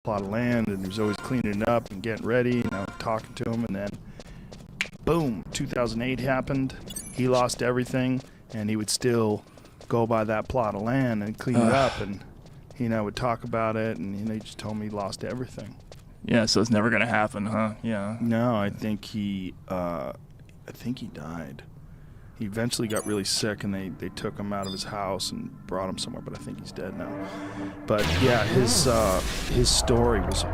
plot of land, and he was always cleaning it up and getting ready, talking to him, and then boom, 2008 happened. He lost everything, and he would still go by that plot of land and clean it up, and he and I would talk about it, and he just told me he lost everything. Yeah, so it's never gonna happen, huh? Yeah. No, I think he died. He eventually got really sick, and they took him out of his house and brought him somewhere, but I think he's dead now. But yeah, his story was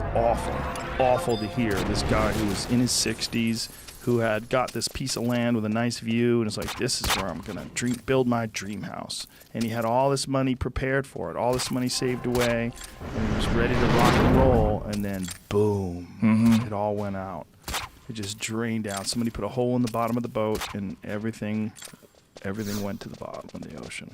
awful to hear. This guy who was in his 60s, who had got this piece of land with a nice view, and it's like, this is where I'm gonna build my dream house. And he had all this money prepared for it, all this money saved away, and he was ready to rock and roll, and then boom, it all went out. It just drained out. Somebody put a hole in the bottom of the boat, and everything went to the bottom of the ocean.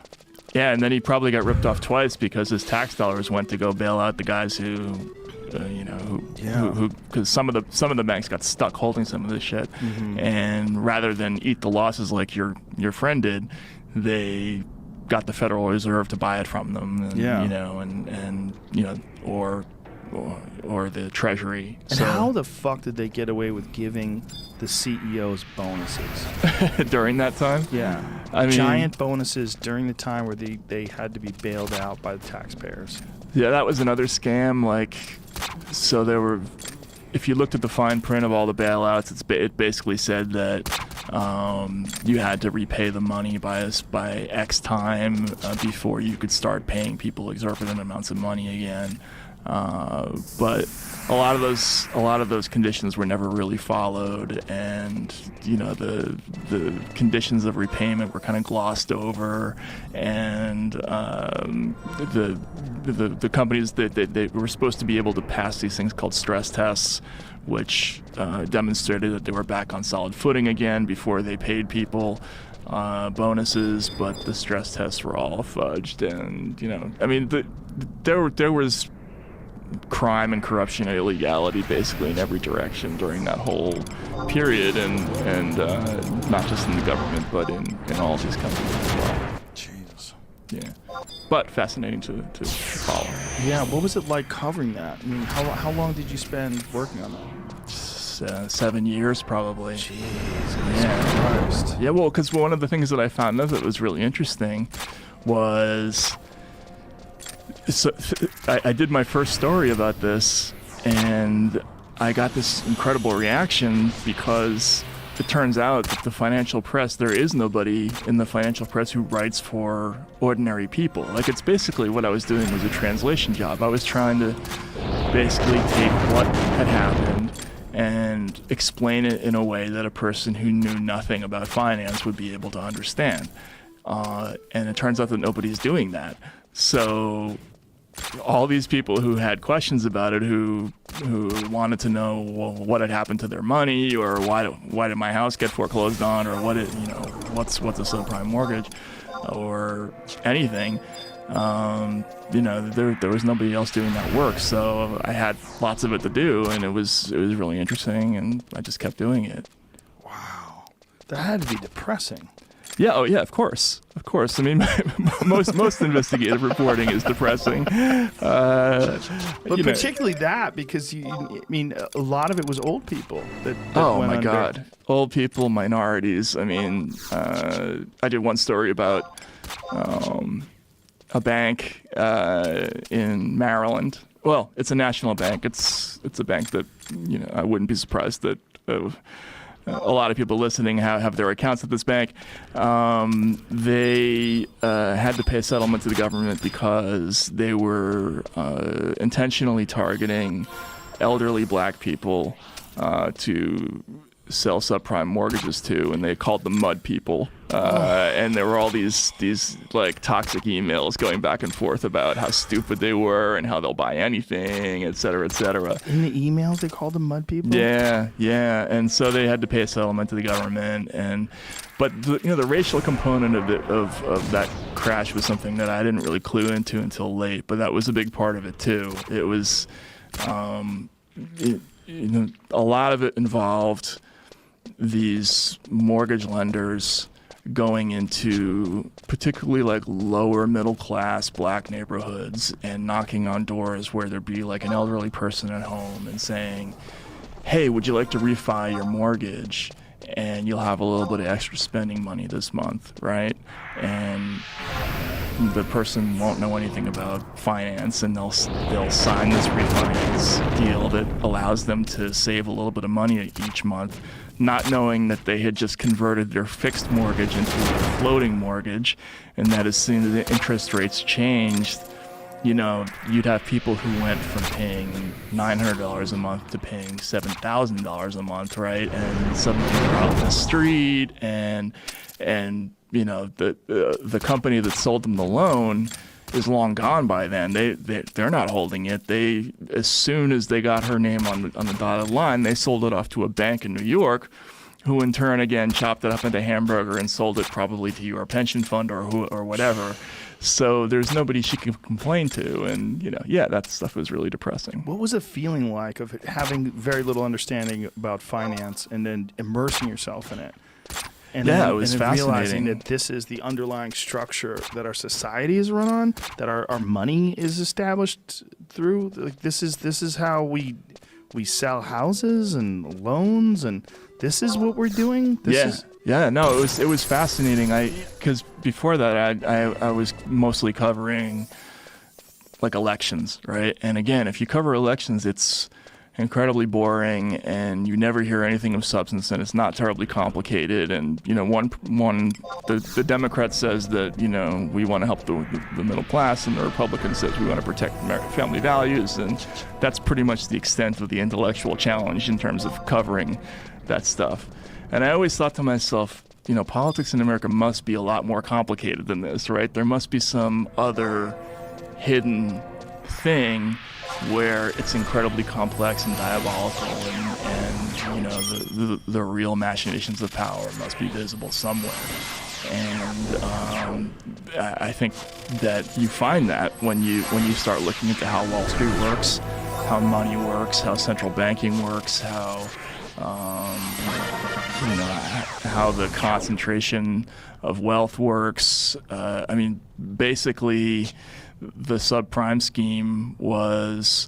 Yeah, and then he probably got ripped off twice because his tax dollars went to go bail out the guys who because some of the banks got stuck holding some of this shit, and rather than eat the losses like your friend did, they got the Federal Reserve to buy it from them, and or the Treasury. And how the fuck did they get away with giving the CEOs bonuses during that time? Yeah, I mean, giant bonuses during the time where they had to be bailed out by the taxpayers. Yeah, that was another scam. So there were, if you looked at the fine print of all the bailouts, it basically said that you had to repay the money by X time before you could start paying people exorbitant amounts of money again. But a lot of those conditions were never really followed, and the conditions of repayment were kind of glossed over, and the companies that they were supposed to be able to pass these things called stress tests, which demonstrated that they were back on solid footing again before they paid people bonuses, but the stress tests were all fudged, and there was crime and corruption and illegality basically in every direction during that whole period, and not just in the government but in all these companies as well. Jesus. Yeah, but fascinating to follow. Yeah, what was it like covering that? I mean, how long did you spend working on that? 7 years probably. Jesus Christ. Yeah, well, because one of the things that I found out that was really interesting was, so I did my first story about this, and I got this incredible reaction because it turns out that the financial press, there is nobody in the financial press who writes for ordinary people. It's basically what I was doing was a translation job. I was trying to basically take what had happened and explain it in a way that a person who knew nothing about finance would be able to understand. And it turns out that nobody's doing that. So all these people who had questions about it, who wanted to know, well, what had happened to their money, or why did my house get foreclosed on, or what's a subprime mortgage, or anything, there was nobody else doing that work. So I had lots of it to do, and it was really interesting, and I just kept doing it. Wow, that had to be depressing. Yeah, oh yeah, of course. I mean, most investigative reporting is depressing. But particularly that, because a lot of it was old people that oh went my under. God, old people, minorities. I mean, I did one story about a bank in Maryland. Well, it's a national bank. It's a bank that I wouldn't be surprised that a lot of people listening have their accounts at this bank. They had to pay a settlement to the government because they were intentionally targeting elderly black people to sell subprime mortgages to, and they called them mud people. And there were all these toxic emails going back and forth about how stupid they were and how they'll buy anything, et cetera, et cetera. In the emails, they called them mud people? Yeah. And so they had to pay a settlement to the government, but the racial component of that crash was something that I didn't really clue into until late, but that was a big part of it too. It was, a lot of it involved these mortgage lenders going into particularly like lower middle class black neighborhoods and knocking on doors where there'd be like an elderly person at home and saying, hey, would you like to refi your mortgage? And you'll have a little bit of extra spending money this month, right? And the person won't know anything about finance, and they'll sign this refinance deal that allows them to save a little bit of money each month, not knowing that they had just converted their fixed mortgage into a floating mortgage, and that as soon as the interest rates changed, you know, you'd have people who went from paying $900 a month to paying $7,000 a month, right? And suddenly they're out in the street, and you know, the company that sold them the loan is long gone by then. They're not holding it. They, as soon as they got her name on the dotted line, they sold it off to a bank in New York, who in turn again chopped it up into hamburger and sold it probably to your pension fund or whatever. So there's nobody she can complain to, and you know, yeah, that stuff was really depressing. What was it feeling like of having very little understanding about finance and then immersing yourself in it? And yeah, then, it was and then fascinating. realizing that this is the underlying structure that our society is run on, that our money is established through. Like this is how we sell houses and loans, and this is what we're doing. No, it was fascinating. Because before that, I was mostly covering like elections, right? And again, if you cover elections, it's incredibly boring, and you never hear anything of substance, and it's not terribly complicated. And you know, the Democrat says that, you know, we want to help the middle class, and the Republican says we want to protect American family values, and that's pretty much the extent of the intellectual challenge in terms of covering that stuff. And I always thought to myself, you know, politics in America must be a lot more complicated than this, right? There must be some other hidden thing where it's incredibly complex and diabolical, and you know, the real machinations of power must be visible somewhere. And I think that you find that when you start looking into how Wall Street works, how money works, how central banking works, how you know, how the concentration of wealth works. I mean, basically, the subprime scheme was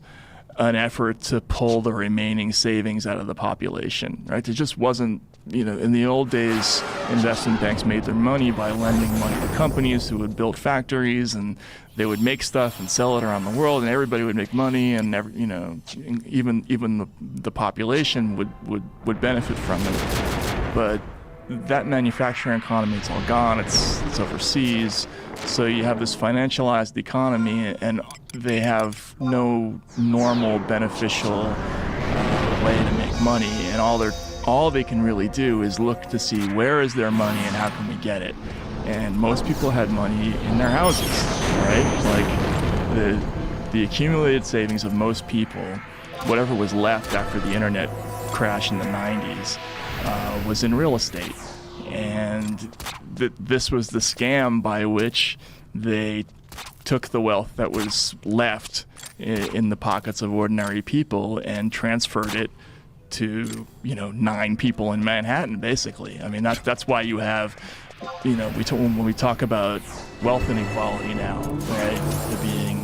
an effort to pull the remaining savings out of the population, right? It just wasn't, you know, in the old days, investment banks made their money by lending money to companies who would build factories, and they would make stuff and sell it around the world, and everybody would make money, and you know, even the population would benefit from it. But that manufacturing economy, it's all gone. It's overseas. So you have this financialized economy, and they have no normal beneficial way to make money, and all they can really do is look to see where is their money and how can we get it. And most people had money in their houses, right? Like the accumulated savings of most people, whatever was left after the internet crash in the 90s, was in real estate. And this was the scam by which they took the wealth that was left in the pockets of ordinary people and transferred it to, you know, 9 people in Manhattan, basically. I mean, that's why you have, you know, when we talk about wealth inequality now, right, it being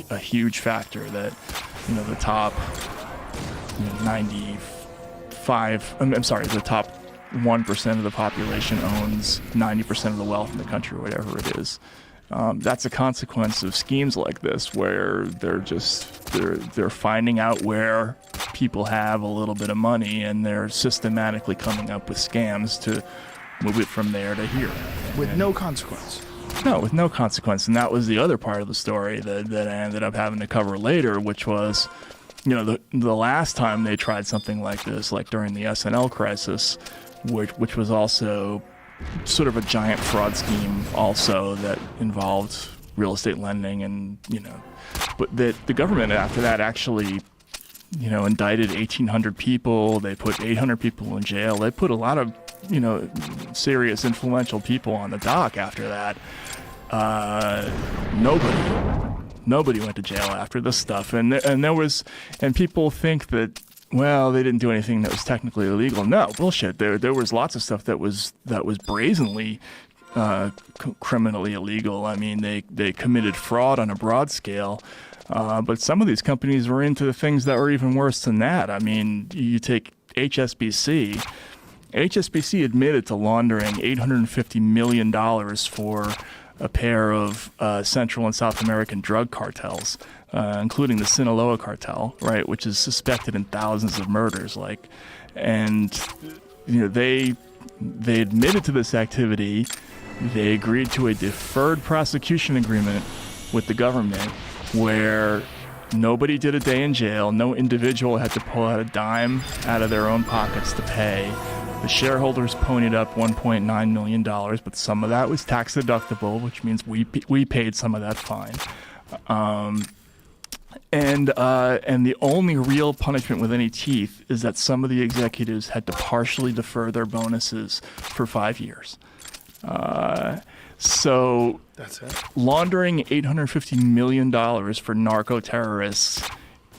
a huge factor that, you know, the top, you know, 95, I'm sorry, the top 1% of the population owns 90% of the wealth in the country, or whatever it is. That's a consequence of schemes like this, where they're finding out where people have a little bit of money, and they're systematically coming up with scams to move it from there to here. With no consequence. No, with no consequence. And that was the other part of the story that I ended up having to cover later, which was, you know, the last time they tried something like this, like during the SNL crisis, which was also sort of a giant fraud scheme also that involved real estate lending, and, you know, but the government after that actually, you know, indicted 1,800 people. They put 800 people in jail. They put a lot of, you know, serious influential people on the dock after that. Nobody went to jail after this stuff, and people think that well, they didn't do anything that was technically illegal. No, bullshit. There was lots of stuff that was brazenly criminally illegal. I mean, they committed fraud on a broad scale. But some of these companies were into the things that were even worse than that. I mean, you take HSBC. HSBC admitted to laundering $850 million for a pair of Central and South American drug cartels, including the Sinaloa cartel, right, which is suspected in thousands of murders. And they admitted to this activity. They agreed to a deferred prosecution agreement with the government, where nobody did a day in jail. No individual had to pull out a dime out of their own pockets to pay. The shareholders ponied up $1.9 million, but some of that was tax deductible, which means we paid some of that fine. And the only real punishment with any teeth is that some of the executives had to partially defer their bonuses for 5 years. So that's it. Laundering $850 million for narco-terrorists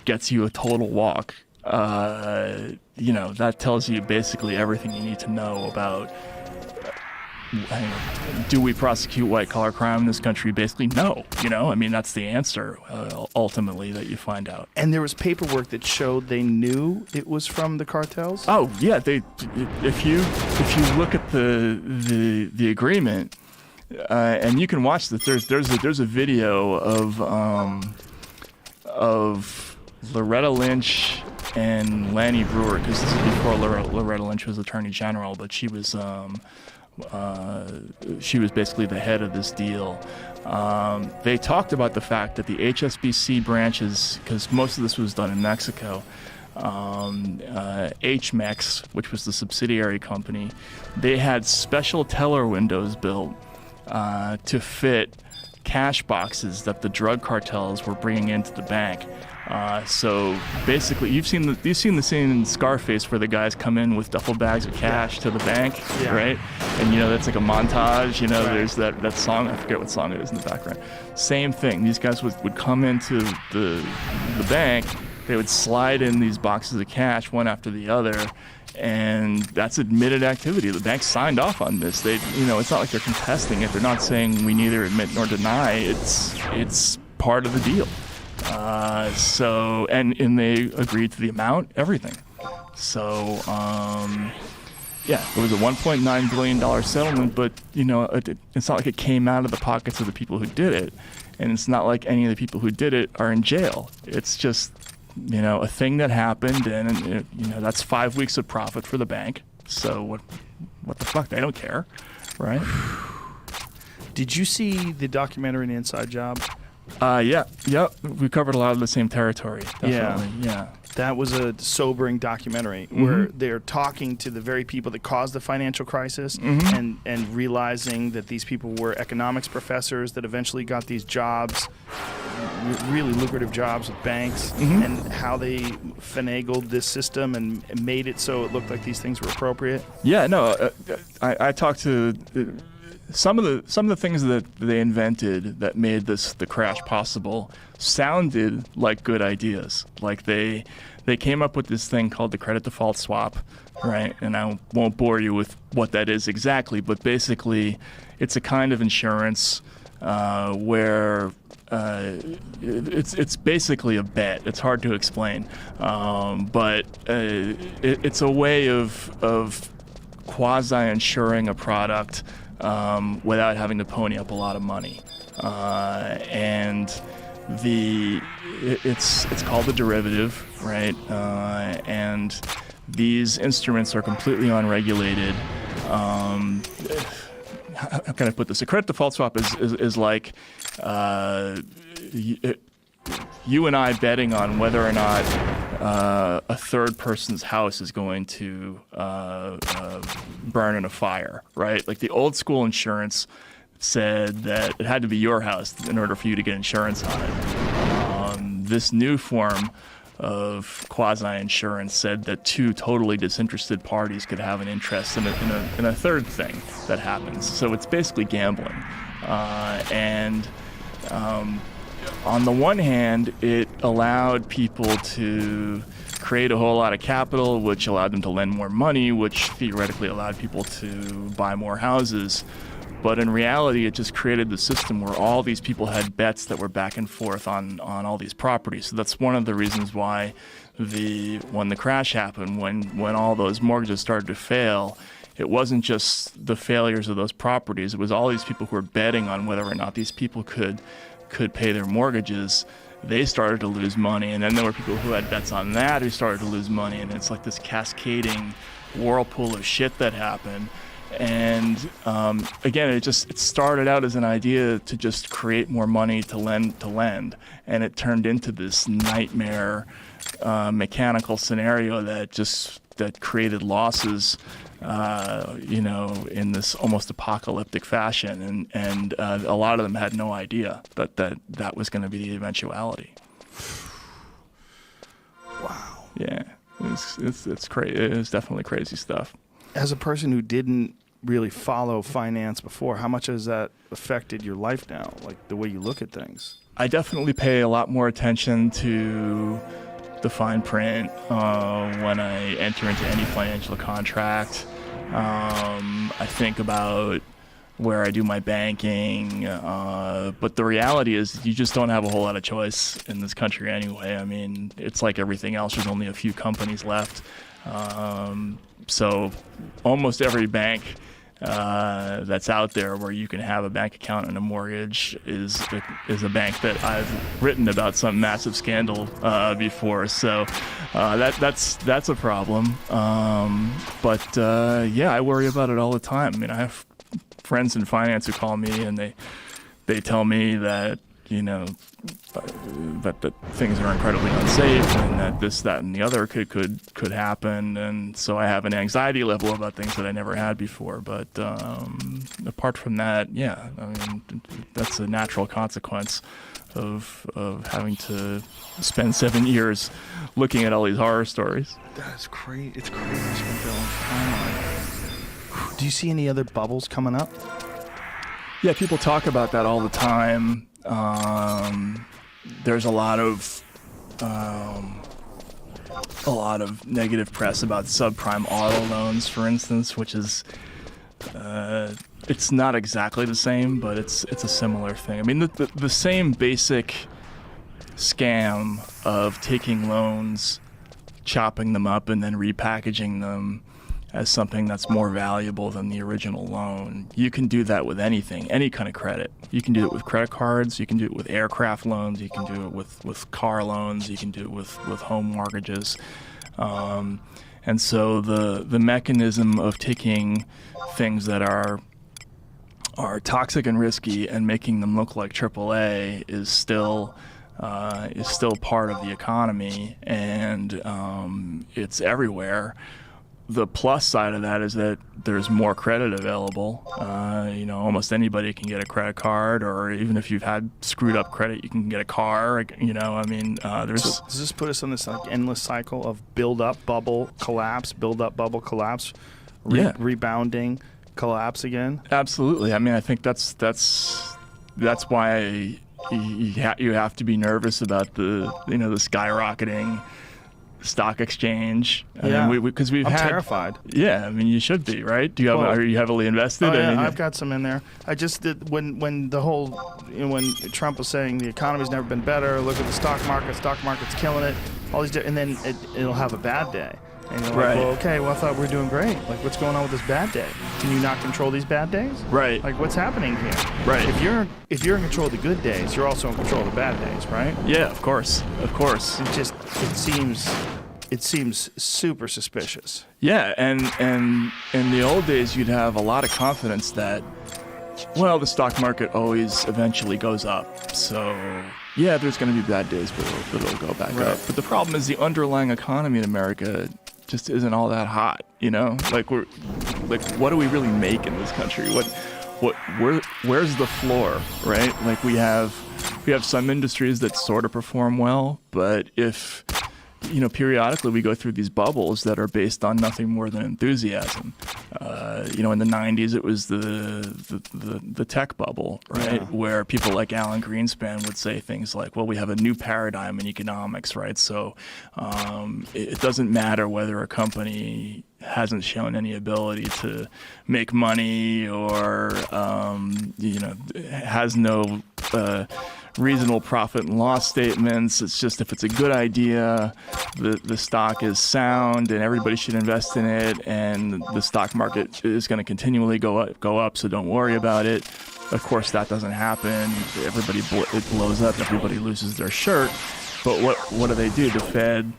gets you a total walk. That tells you basically everything you need to know about, do we prosecute white-collar crime in this country? Basically, no. I mean, that's the answer, ultimately, that you find out. And there was paperwork that showed they knew it was from the cartels? Oh, yeah. If you look at the agreement, and you can watch this, there's a video of Loretta Lynch and Lanny Brewer, because this is before Loretta Lynch was Attorney General, but she was basically the head of this deal. They talked about the fact that the HSBC branches, because most of this was done in Mexico, HMEX, which was the subsidiary company, they had special teller windows built to fit cash boxes that the drug cartels were bringing into the bank. So basically, you've seen the scene in Scarface where the guys come in with duffel bags of cash to the bank, right? And that's like a montage. Right. There's that song. I forget what song it is in the background. Same thing. These guys would come into the bank. They would slide in these boxes of cash one after the other. And that's admitted activity. The bank signed off on this. They, it's not like they're contesting it. They're not saying we neither admit nor deny. It's part of the deal. And they agreed to the amount, everything. So, it was a $1.9 billion settlement, but it's not like it came out of the pockets of the people who did it, and it's not like any of the people who did it are in jail. It's just a thing that happened, and that's 5 weeks of profit for the bank. So what the fuck? They don't care, right? Did you see the documentary, An Inside Job? Yeah. We covered a lot of the same territory. Definitely. Yeah. That was a sobering documentary where they're talking to the very people that caused the financial crisis and realizing that these people were economics professors that eventually got these jobs, really lucrative jobs with banks, and how they finagled this system and made it so it looked like these things were appropriate. Yeah, no, I talked to some of the things that they invented that made the crash possible sounded like good ideas. Like they came up with this thing called the credit default swap, right? And I won't bore you with what that is exactly, but basically it's a kind of insurance where it's basically a bet. It's hard to explain, but it's a way of quasi-insuring a product without having to pony up a lot of money, and it's called the derivative, right? And these instruments are completely unregulated. How can I put this? A credit default swap is like you and I betting on whether or not a third person's house is going to burn in a fire, right? Like the old school insurance said that it had to be your house in order for you to get insurance on it. This new form of quasi-insurance said that two totally disinterested parties could have an interest in a third thing that happens. So it's basically gambling. on the one hand, it allowed people to create a whole lot of capital, which allowed them to lend more money, which theoretically allowed people to buy more houses. But in reality, it just created the system where all these people had bets that were back and forth on all these properties. So that's one of the reasons why when the crash happened, when all those mortgages started to fail, it wasn't just the failures of those properties. It was all these people who were betting on whether or not these people could pay their mortgages. They started to lose money, and then there were people who had bets on that who started to lose money, and it's like this cascading whirlpool of shit that happened. And again, it started out as an idea to just create more money to lend, and it turned into this nightmare mechanical scenario that created losses, in this almost apocalyptic fashion, and a lot of them had no idea that was going to be the eventuality. Wow. Yeah, it's crazy. It's definitely crazy stuff. As a person who didn't really follow finance before, how much has that affected your life now, like the way you look at things? I definitely pay a lot more attention to the fine print when I enter into any financial contract. I think about where I do my banking, but the reality is you just don't have a whole lot of choice in this country anyway. I mean, it's like everything else. There's only a few companies left. So almost every bank that's out there where you can have a bank account and a mortgage is a bank that I've written about some massive scandal before. So that's a problem. But I worry about it all the time. I mean, I have friends in finance who call me and they tell me that that things are incredibly unsafe, and that this, that, and the other could happen, and so I have an anxiety level about things that I never had before. But apart from that, I mean, that's a natural consequence of having to spend 7 years looking at all these horror stories. That's crazy. It's crazy. Do you see any other bubbles coming up? Yeah, people talk about that all the time. There's a lot of negative press about subprime auto loans, for instance, which is it's not exactly the same, but it's a similar thing. I mean, the same basic scam of taking loans, chopping them up, and then repackaging them as something that's more valuable than the original loan. You can do that with anything, any kind of credit. You can do it with credit cards, you can do it with aircraft loans, you can do it with car loans, you can do it with home mortgages. And so the mechanism of taking things that are toxic and risky and making them look like AAA is still part of the economy, and it's everywhere. The plus side of that is that there's more credit available. Almost anybody can get a credit card, or even if you've had screwed up credit, you can get a car. There's. So does this put us on this endless cycle of build up, bubble, collapse, build up, bubble, collapse, rebounding, collapse again? Absolutely. I mean, I think that's why you have to be nervous about the skyrocketing stock exchange. Because I'm terrified. Yeah, I mean, you should be, right? Are you heavily invested? Oh, yeah, I've got some in there. I just did when when Trump was saying the economy's never been better. Look at the stock market's killing it. All these, and then it'll have a bad day. And you're like, well, okay, I thought we were doing great. Like, what's going on with this bad day? Can you not control these bad days? Right. Like, what's happening here? Right. If you're in control of the good days, you're also in control of the bad days, right? Yeah, of course. It seems super suspicious. Yeah, and in the old days, you'd have a lot of confidence that, well, the stock market always eventually goes up. So, yeah, there's going to be bad days, but it'll go back up. But the problem is the underlying economy in America just isn't all that hot, Like, what do we really make in this country? Where's the floor, right? Like, we have some industries that sort of perform well, but if periodically we go through these bubbles that are based on nothing more than enthusiasm. In the 90s, it was the tech bubble, right? Yeah. Where people like Alan Greenspan would say things like, well, we have a new paradigm in economics, right? So it doesn't matter whether a company hasn't shown any ability to make money or, has no reasonable profit and loss statements. It's just if it's a good idea, the stock is sound and everybody should invest in it, and the stock market is going to continually go up, so don't worry about it. Of course, that doesn't happen. It blows up. Everybody loses their shirt. But what do? The Fed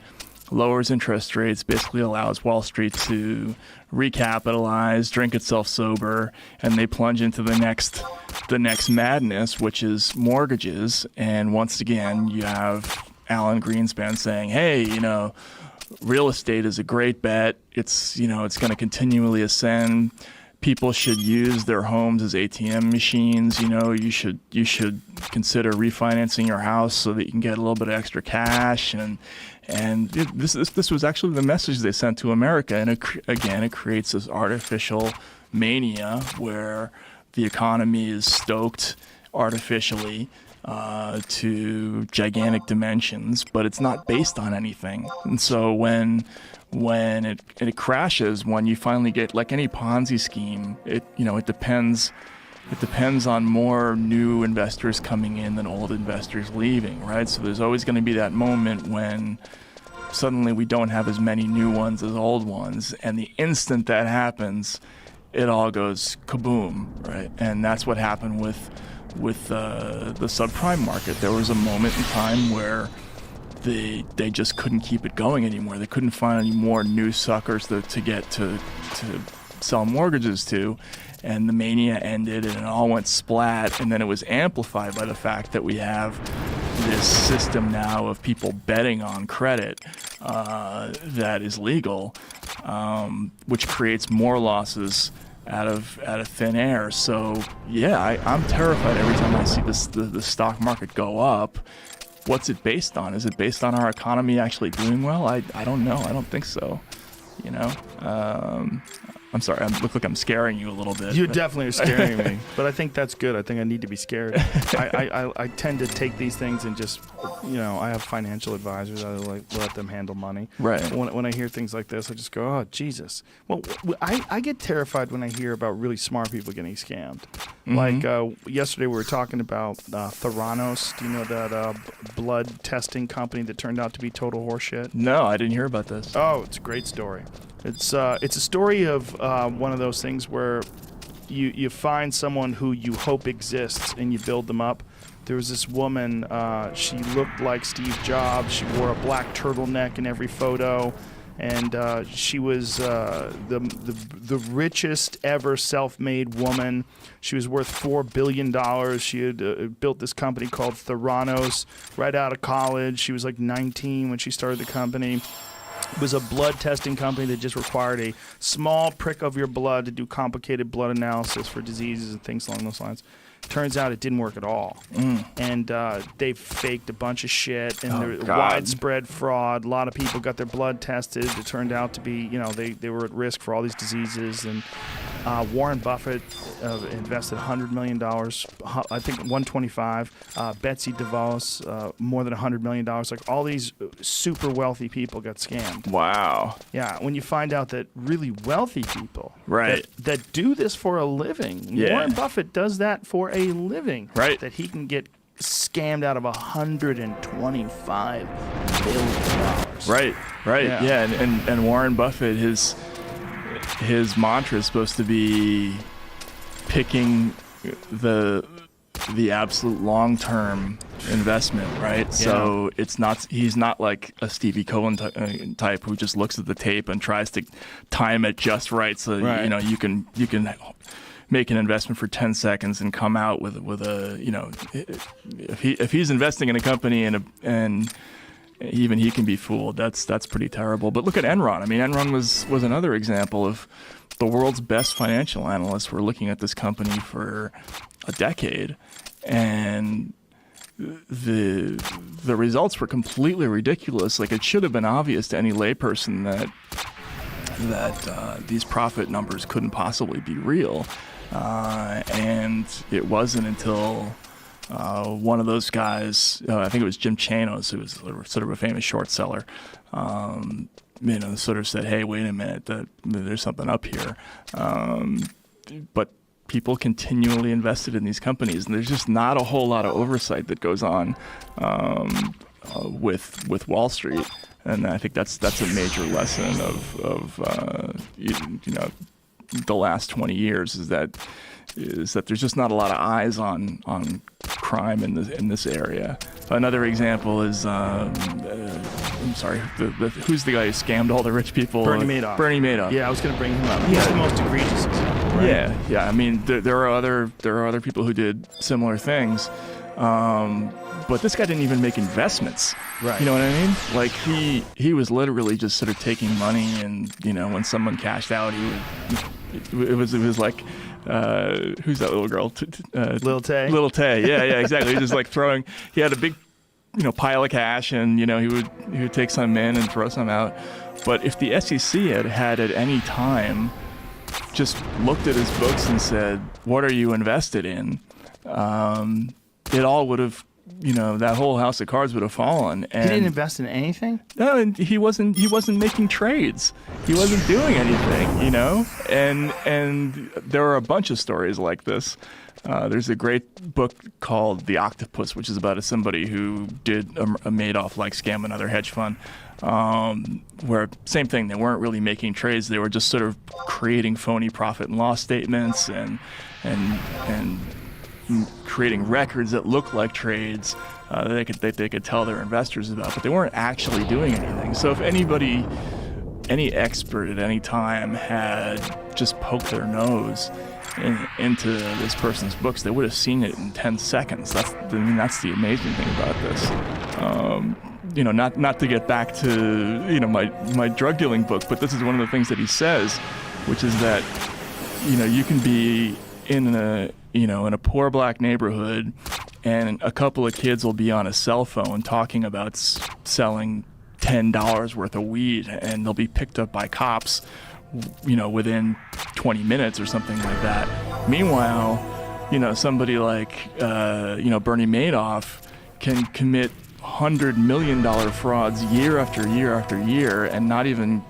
lowers interest rates, basically allows Wall Street to recapitalize, drink itself sober, and they plunge into the next madness, which is mortgages. And once again, you have Alan Greenspan saying, hey, real estate is a great bet. It's going to continually ascend. People should use their homes as ATM machines. You should consider refinancing your house so that you can get a little bit of extra cash. And this was actually the message they sent to America. And it creates this artificial mania where the economy is stoked artificially to gigantic dimensions, but it's not based on anything. And so when it crashes, when you finally get, like any Ponzi scheme, it depends on more new investors coming in than old investors leaving, right? So there's always going to be that moment when suddenly we don't have as many new ones as old ones, and the instant that happens, it all goes kaboom, right? And that's what happened with the subprime market. There was a moment in time where they just couldn't keep it going anymore. They couldn't find any more new suckers to get to sell mortgages to, and the mania ended and it all went splat. And then it was amplified by the fact that we have this system now of people betting on credit that is legal, which creates more losses out of thin air. So yeah, I'm terrified every time I see the stock market go up. What's it based on? Is it based on our economy actually doing well? I don't know. I don't think so. I'm sorry. I look like I'm scaring you a little bit. You definitely are scaring me, but I think that's good. I think I need to be scared. I tend to take these things and just, I have financial advisors. I let them handle money. Right. When I hear things like this, I just go, oh, Jesus. Well, I get terrified when I hear about really smart people getting scammed. Mm-hmm. Like yesterday we were talking about Theranos. Do you know that blood testing company that turned out to be total horseshit? No, I didn't hear about this. Oh, it's a great story. It's a story of one of those things where you find someone who you hope exists and you build them up. There was this woman, she looked like Steve Jobs. She wore a black turtleneck in every photo, and she was the richest ever self-made woman. She was worth $4 billion. She had built this company called Theranos right out of college. She was like 19 when she started the company. It was a blood testing company that just required a small prick of your blood to do complicated blood analysis for diseases and things along those lines. Turns out it didn't work at all. And they faked a bunch of shit, and there was widespread fraud. A lot of people got their blood tested. It turned out to be, they were at risk for all these diseases. And Warren Buffett invested $100 million, I think 125. Betsy DeVos, more than $100 million. Like all these super wealthy people got scammed. Wow. Yeah, when you find out that really wealthy people right. that do this for a living. Yeah. Warren Buffett does that for a living. Right. That he can get scammed out of $125 billion. Right. Yeah. And Warren Buffett, his mantra is supposed to be picking the absolute long-term investment, right? Yeah. So he's not like a Stevie Cohen type who just looks at the tape and tries to time it just right so you can make an investment for 10 seconds and come out with a if he's investing in a company and even he can be fooled. That's pretty terrible. But look at Enron. I mean, Enron was another example of the world's best financial analysts were looking at this company for a decade, and the results were completely ridiculous. Like, it should have been obvious to any layperson that these profit numbers couldn't possibly be real, and it wasn't until one of those guys, I think it was Jim Chanos, who was sort of a famous short seller, sort of said, "Hey, wait a minute, there's something up here." But people continually invested in these companies, and there's just not a whole lot of oversight that goes on with Wall Street. And I think that's a major lesson of the last 20 years is that there's just not a lot of eyes on crime in this area. Another example is I'm sorry, who's the guy who scammed all the rich people? Bernie Madoff. Bernie Madoff. Yeah, I was going to bring him up. He's the most egregious example, right? Yeah. I mean, there are other people who did similar things. But this guy didn't even make investments. Right. You know what I mean? Like, he was literally just sort of taking money, and when someone cashed out, it was like, who's that little girl? Lil Tay. Lil Tay. Yeah, exactly. He just like throwing. He had a big, pile of cash, and he would take some in and throw some out. But if the SEC had at any time just looked at his books and said, "What are you invested in?" It all would have, that whole house of cards would have fallen. And he didn't invest in anything? No, and he wasn't making trades. He wasn't doing anything, And there are a bunch of stories like this. There's a great book called The Octopus, which is about somebody who did a Madoff-like scam, another hedge fund, where same thing. They weren't really making trades. They were just sort of creating phony profit and loss statements and creating records that look like trades that they could tell their investors about, but they weren't actually doing anything. So if any expert at any time had just poked their nose into this person's books, they would have seen it in 10 seconds. That's the amazing thing about this. Not to get back to my drug dealing book, but this is one of the things that he says, which is that you can be in a poor black neighborhood, and a couple of kids will be on a cell phone talking about selling $10 worth of weed, and they'll be picked up by cops, within 20 minutes or something like that. Meanwhile, somebody like, Bernie Madoff can commit $100 million frauds year after year after year and not even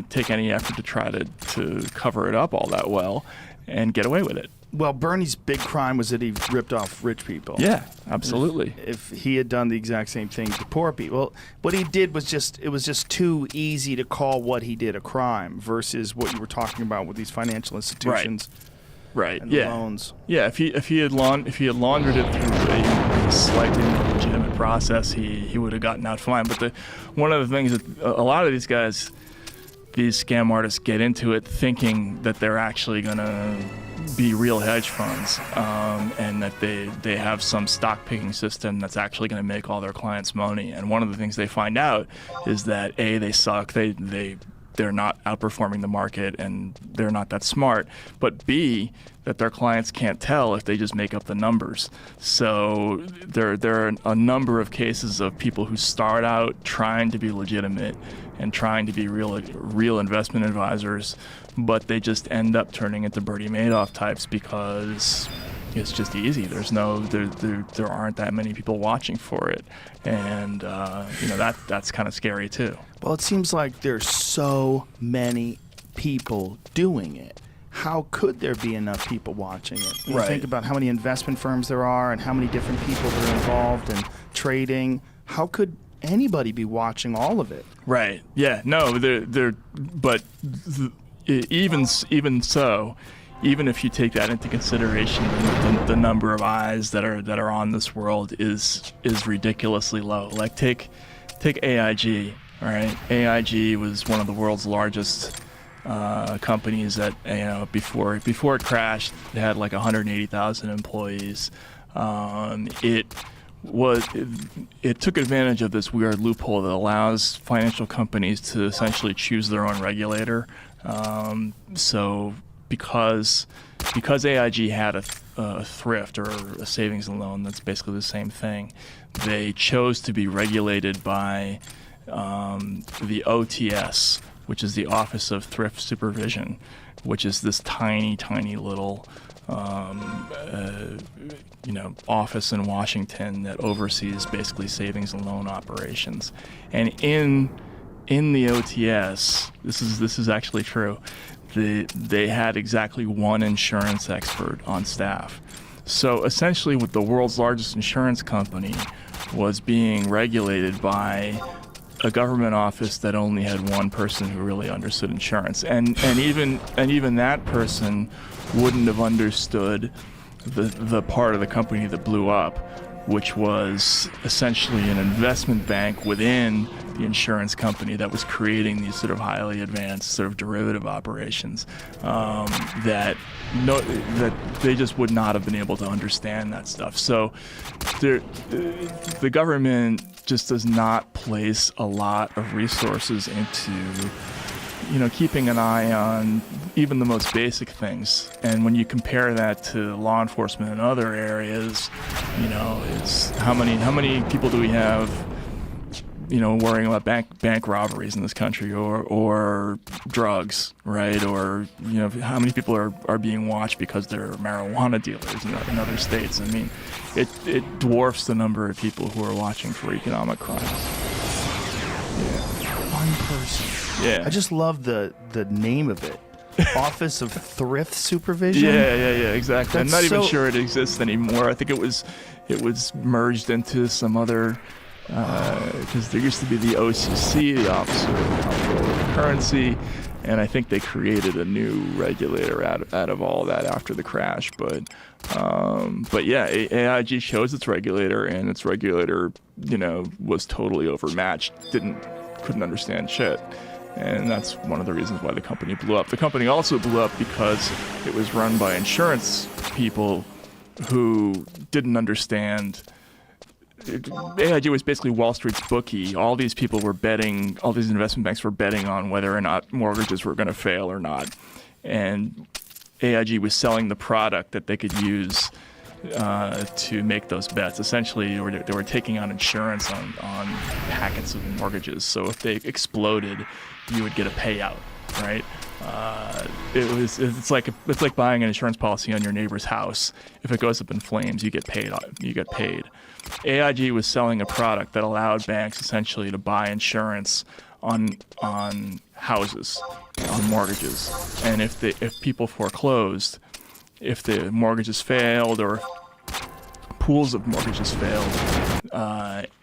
take any effort to try to cover it up all that well and get away with it. Well, Bernie's big crime was that he ripped off rich people. Yeah, absolutely. If he had done the exact same thing to poor people, what he did was it was just too easy to call what he did a crime versus what you were talking about with these financial institutions. Right. And the loans. Yeah. If he had laundered it through a slightly more legitimate process, he would have gotten out fine. But one of the things that a lot of these guys, these scam artists, get into it thinking that they're actually going to be real hedge funds, and that they have some stock picking system that's actually going to make all their clients money. And one of the things they find out is that A, they suck, they're not outperforming the market, and they're not that smart, but B, that their clients can't tell if they just make up the numbers. So there are a number of cases of people who start out trying to be legitimate and trying to be real investment advisors, but they just end up turning into Bernie Madoff types because it's just easy. There aren't that many people watching for it, and that's kind of scary too. Well, it seems like there's so many people doing it. How could there be enough people watching it? You think about how many investment firms there are and how many different people that are involved in trading. How could anybody be watching all of it? Right. Yeah. No. Even so, even if you take that into consideration, the number of eyes that are on this world is ridiculously low. Like take AIG. All right. AIG was one of the world's largest companies that before it crashed, it had like 180,000 employees. It took advantage of this weird loophole that allows financial companies to essentially choose their own regulator. So because because AIG had a thrift or a savings and loan, that's basically the same thing. They chose to be regulated by the OTS, which is the Office of Thrift Supervision, which is this tiny, tiny little office in Washington that oversees basically savings and loan operations. And in the OTS, this is actually true. They had exactly one insurance expert on staff. So essentially, what the world's largest insurance company was being regulated by a government office that only had one person who really understood insurance, and even that person wouldn't have understood the part of the company that blew up, which was essentially an investment bank within the insurance company that was creating these sort of highly advanced sort of derivative operations that they just would not have been able to understand that stuff. So the government just does not place a lot of resources into keeping an eye on even the most basic things. And when you compare that to law enforcement in other areas, is how many people do we have, worrying about bank robberies in this country or drugs, right? Or, how many people are being watched because they're marijuana dealers in other states? I mean, it dwarfs the number of people who are watching for economic crimes. Yeah. One person. Yeah. I just love the name of it. Office of Thrift Supervision? Yeah, exactly. That's I'm not even sure it exists anymore. I think it was merged into some other, because there used to be the OCC, the Office of Comptroller of Currency, and I think they created a new regulator out of all that after the crash. But yeah, AIG chose its regulator, and its regulator, was totally overmatched. Couldn't understand shit. And that's one of the reasons why the company blew up. The company also blew up because it was run by insurance people who didn't understand. AIG was basically Wall Street's bookie. All these people were betting, all these investment banks were betting on whether or not mortgages were going to fail or not. And AIG was selling the product that they could use to make those bets. Essentially, they were taking on insurance on packets of mortgages. So if they exploded, you would get a payout, right? It's like buying an insurance policy on your neighbor's house. If it goes up in flames, you get paid. AIG was selling a product that allowed banks essentially to buy insurance on houses, on mortgages, and if people foreclosed, if the mortgages failed or pools of mortgages failed,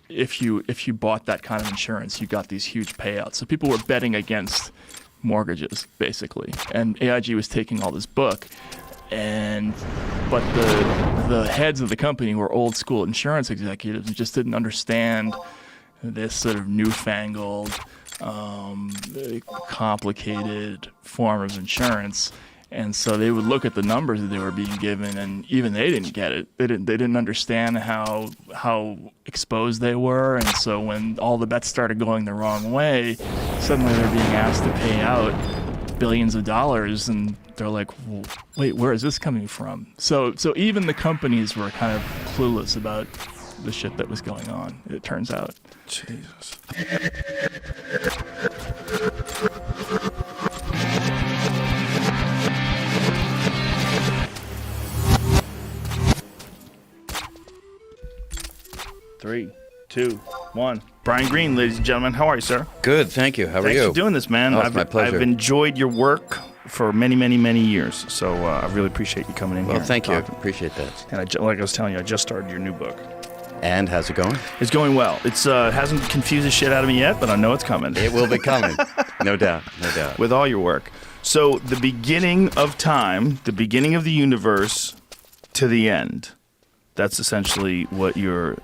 if you bought that kind of insurance, you got these huge payouts. So people were betting against mortgages, basically. And AIG was taking all this book, but the heads of the company were old school insurance executives who just didn't understand this sort of newfangled, complicated form of insurance. And so they would look at the numbers that they were being given, and even they didn't get it. They didn't understand how exposed they were. And so when all the bets started going the wrong way, suddenly they're being asked to pay out billions of dollars, and they're like, well, wait, where is this coming from? So even the companies were kind of clueless about the shit that was going on, it turns out. Jesus. Three, two, one. Brian Greene, ladies and gentlemen. How are you, sir? Good, thank you. How are you? Thanks for doing this, man. Oh, it's my pleasure. I've enjoyed your work for many, many, many years. So I really appreciate you coming in here. Well, thank you. I talking. appreciate that. And like I was telling you, I just started your new book. And how's it going? It's going well. It's hasn't confused the shit out of me yet, but I know it's coming. It will be coming. No doubt. With all your work. So the beginning of time, the beginning of the universe to the end. That's essentially what you're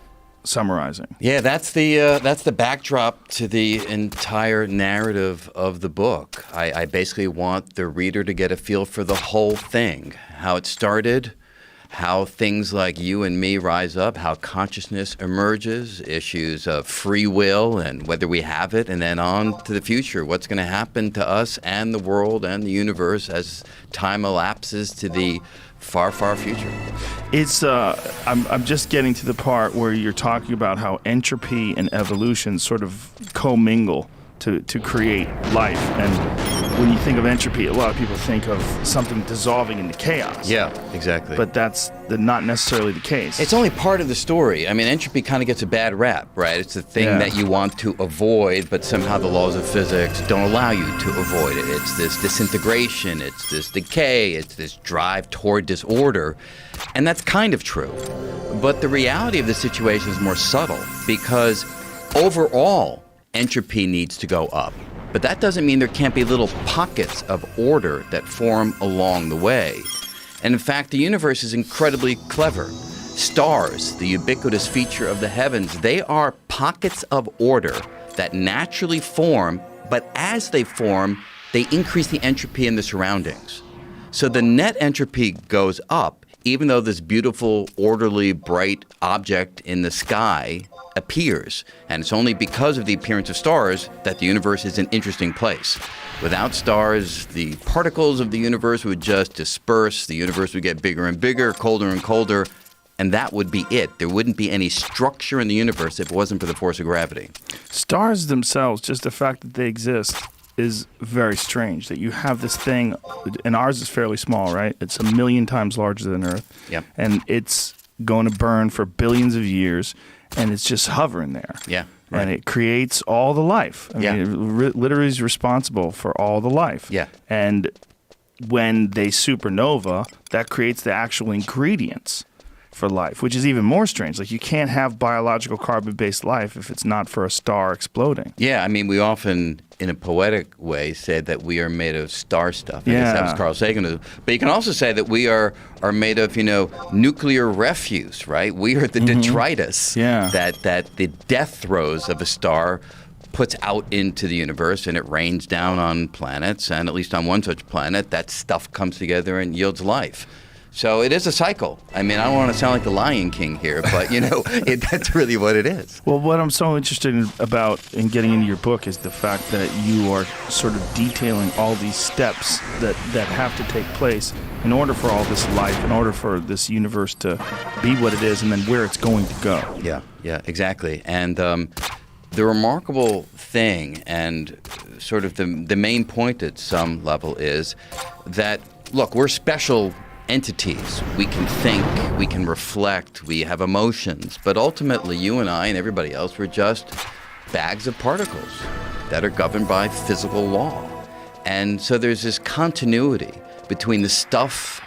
summarizing. Yeah, that's the backdrop to the entire narrative of the book. I basically want the reader to get a feel for the whole thing, how it started, how things like you and me rise up, how consciousness emerges, issues of free will and whether we have it, and then on to the future, what's going to happen to us and the world and the universe as time elapses to the far, far future. It's I'm just getting to the part where you're talking about how entropy and evolution sort of commingle to create life. And when you think of entropy, a lot of people think of something dissolving into chaos. Yeah, exactly. But that's not necessarily the case. It's only part of the story. I mean, entropy kind of gets a bad rap, right? It's the thing that you want to avoid, but somehow the laws of physics don't allow you to avoid it. It's this disintegration, it's this decay, it's this drive toward disorder. And that's kind of true. But the reality of the situation is more subtle because overall, entropy needs to go up. But that doesn't mean there can't be little pockets of order that form along the way. And in fact, the universe is incredibly clever. Stars, the ubiquitous feature of the heavens, they are pockets of order that naturally form, but as they form, they increase the entropy in the surroundings. So the net entropy goes up, even though this beautiful, orderly, bright object in the sky appears. And it's only because of the appearance of stars that the universe is an interesting place. Without stars, the particles of the universe would just disperse, the universe would get bigger and bigger, colder and colder, and that would be it. There wouldn't be any structure in the universe if it wasn't for the force of gravity. Stars themselves, just the fact that they exist, is very strange. That you have this thing, and ours is fairly small, right? It's 1 million times larger than Earth. Yep. And it's going to burn for billions of years, and it's just hovering there. Yeah. Right. And it creates all the life. I mean, it literally is responsible for all the life. Yeah. And when they supernova, that creates the actual ingredients for life, which is even more strange. Like, you can't have biological carbon-based life if it's not for a star exploding. Yeah, I mean, we often, in a poetic way, say that we are made of star stuff. I guess that was Carl Sagan. But you can also say that we are made of, nuclear refuse, right? We are the detritus that the death throes of a star puts out into the universe, and it rains down on planets. And at least on one such planet, that stuff comes together and yields life. So it is a cycle. I mean, I don't want to sound like the Lion King here, but, that's really what it is. Well, what I'm so interested in getting into your book is the fact that you are sort of detailing all these steps that have to take place in order for all this life, in order for this universe to be what it is, and then where it's going to go. Yeah, exactly. And the remarkable thing, and sort of the main point at some level, is that, look, we're special entities. We can think, we can reflect, we have emotions, but ultimately you and I and everybody else, we're just bags of particles that are governed by physical law. And so there's this continuity between the stuff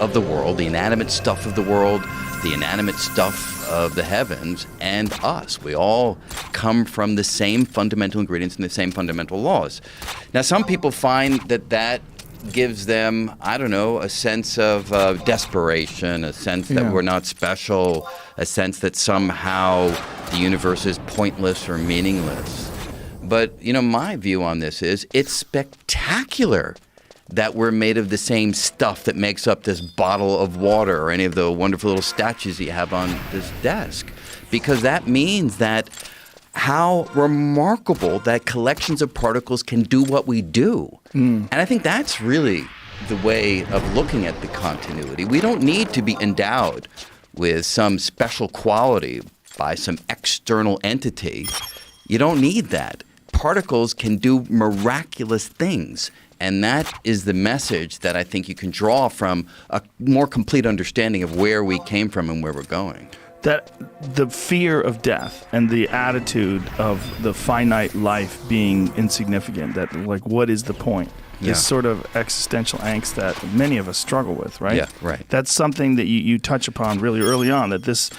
of the world, the inanimate stuff of the world, the inanimate stuff of the heavens, and us. We all come from the same fundamental ingredients and the same fundamental laws. Now, some people find that gives them, a sense of desperation, a sense that we're not special, a sense that somehow the universe is pointless or meaningless. But, my view on this is it's spectacular that we're made of the same stuff that makes up this bottle of water or any of the wonderful little statues that you have on this desk. Because that means that how remarkable that collections of particles can do what we do. And I think that's really the way of looking at the continuity. We don't need to be endowed with some special quality by some external entity. You don't need that. Particles can do miraculous things. And that is the message that I think you can draw from a more complete understanding of where we came from and where we're going. That the fear of death and the attitude of the finite life being insignificant, that, like, what is the point? This sort of existential angst that many of us struggle with, right? Yeah, right. That's something that you touch upon really early on, that this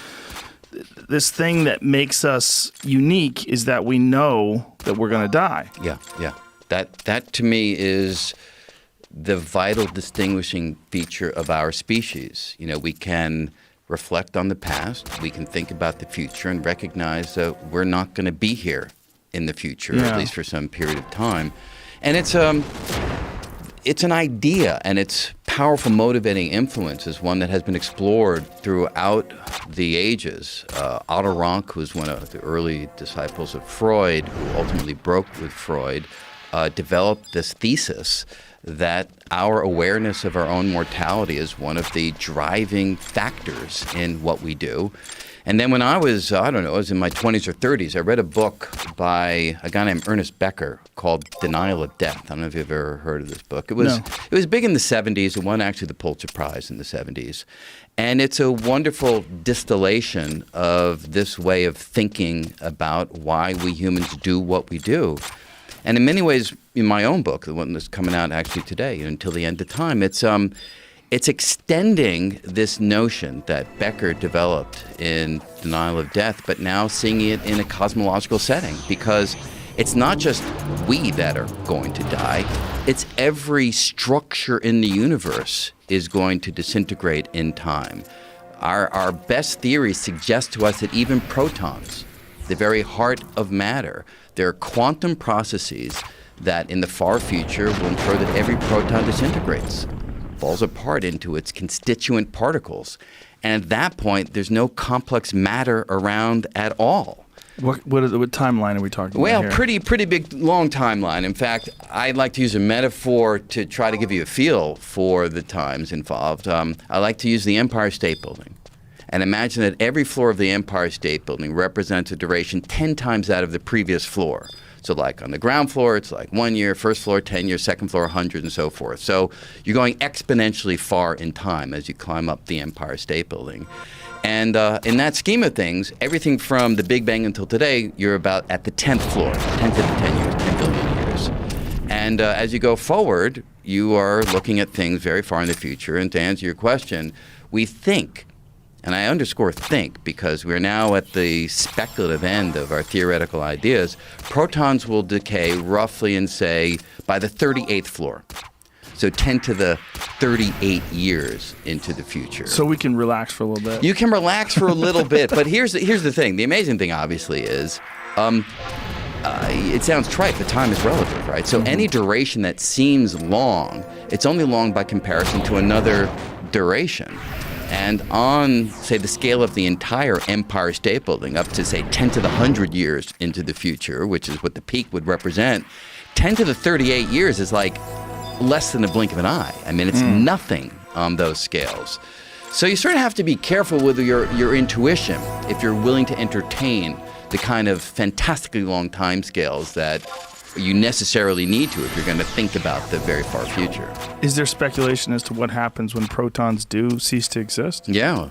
thing that makes us unique is that we know that we're going to die. Yeah. That to me is the vital distinguishing feature of our species. We can reflect on the past, we can think about the future and recognize that we're not going to be here in the future, at least for some period of time. And it's an idea, and it's powerful motivating influence is one that has been explored throughout the ages. Otto Rank, who was one of the early disciples of Freud, who ultimately broke with Freud, developed this thesis that our awareness of our own mortality is one of the driving factors in what we do. And then when I was, I was in my 20s or 30s, I read a book by a guy named Ernest Becker called Denial of Death. I don't know if you've ever heard of this book. It was big in the 70s. It won actually the Pulitzer Prize in the 70s. And it's a wonderful distillation of this way of thinking about why we humans do what we do. And in many ways, in my own book, the one that's coming out actually today, Until the End of Time, it's extending this notion that Becker developed in Denial of Death, but now seeing it in a cosmological setting, because it's not just we that are going to die, it's every structure in the universe is going to disintegrate in time. Our best theories suggest to us that even protons, the very heart of matter, there are quantum processes that in the far future will ensure that every proton disintegrates, falls apart into its constituent particles. And at that point, there's no complex matter around at all. What timeline are we talking about here? Pretty big, long timeline. In fact, I'd like to use a metaphor to try to give you a feel for the times involved. I like to use the Empire State Building. And imagine that every floor of the Empire State Building represents a duration 10 times that of the previous floor. So like on the ground floor, it's like 1 year, first floor 10 years, second floor 100, and so forth. So you're going exponentially far in time as you climb up the Empire State Building. And in that scheme of things, everything from the Big Bang until today, you're about at the 10th floor, 10 to the 10 years, 10 billion years. And as you go forward, you are looking at things very far in the future. And to answer your question, we think, and I underscore think because we're now at the speculative end of our theoretical ideas, protons will decay roughly in, say, by the 38th floor. So 10 to the 38 years into the future. So we can relax for a little bit. You can relax for a little bit, but here's the thing. The amazing thing, obviously, is it sounds trite, but time is relative, right? So any duration that seems long, it's only long by comparison to another duration. And on, say, the scale of the entire Empire State Building, up to, say, 10 to the 100 years into the future, which is what the peak would represent, 10 to the 38 years is like less than the blink of an eye. I mean, it's nothing on those scales. So you sort of have to be careful with your intuition if you're willing to entertain the kind of fantastically long time scales that you necessarily need to if you're going to think about the very far future. Is there speculation as to what happens when protons do cease to exist? Yeah.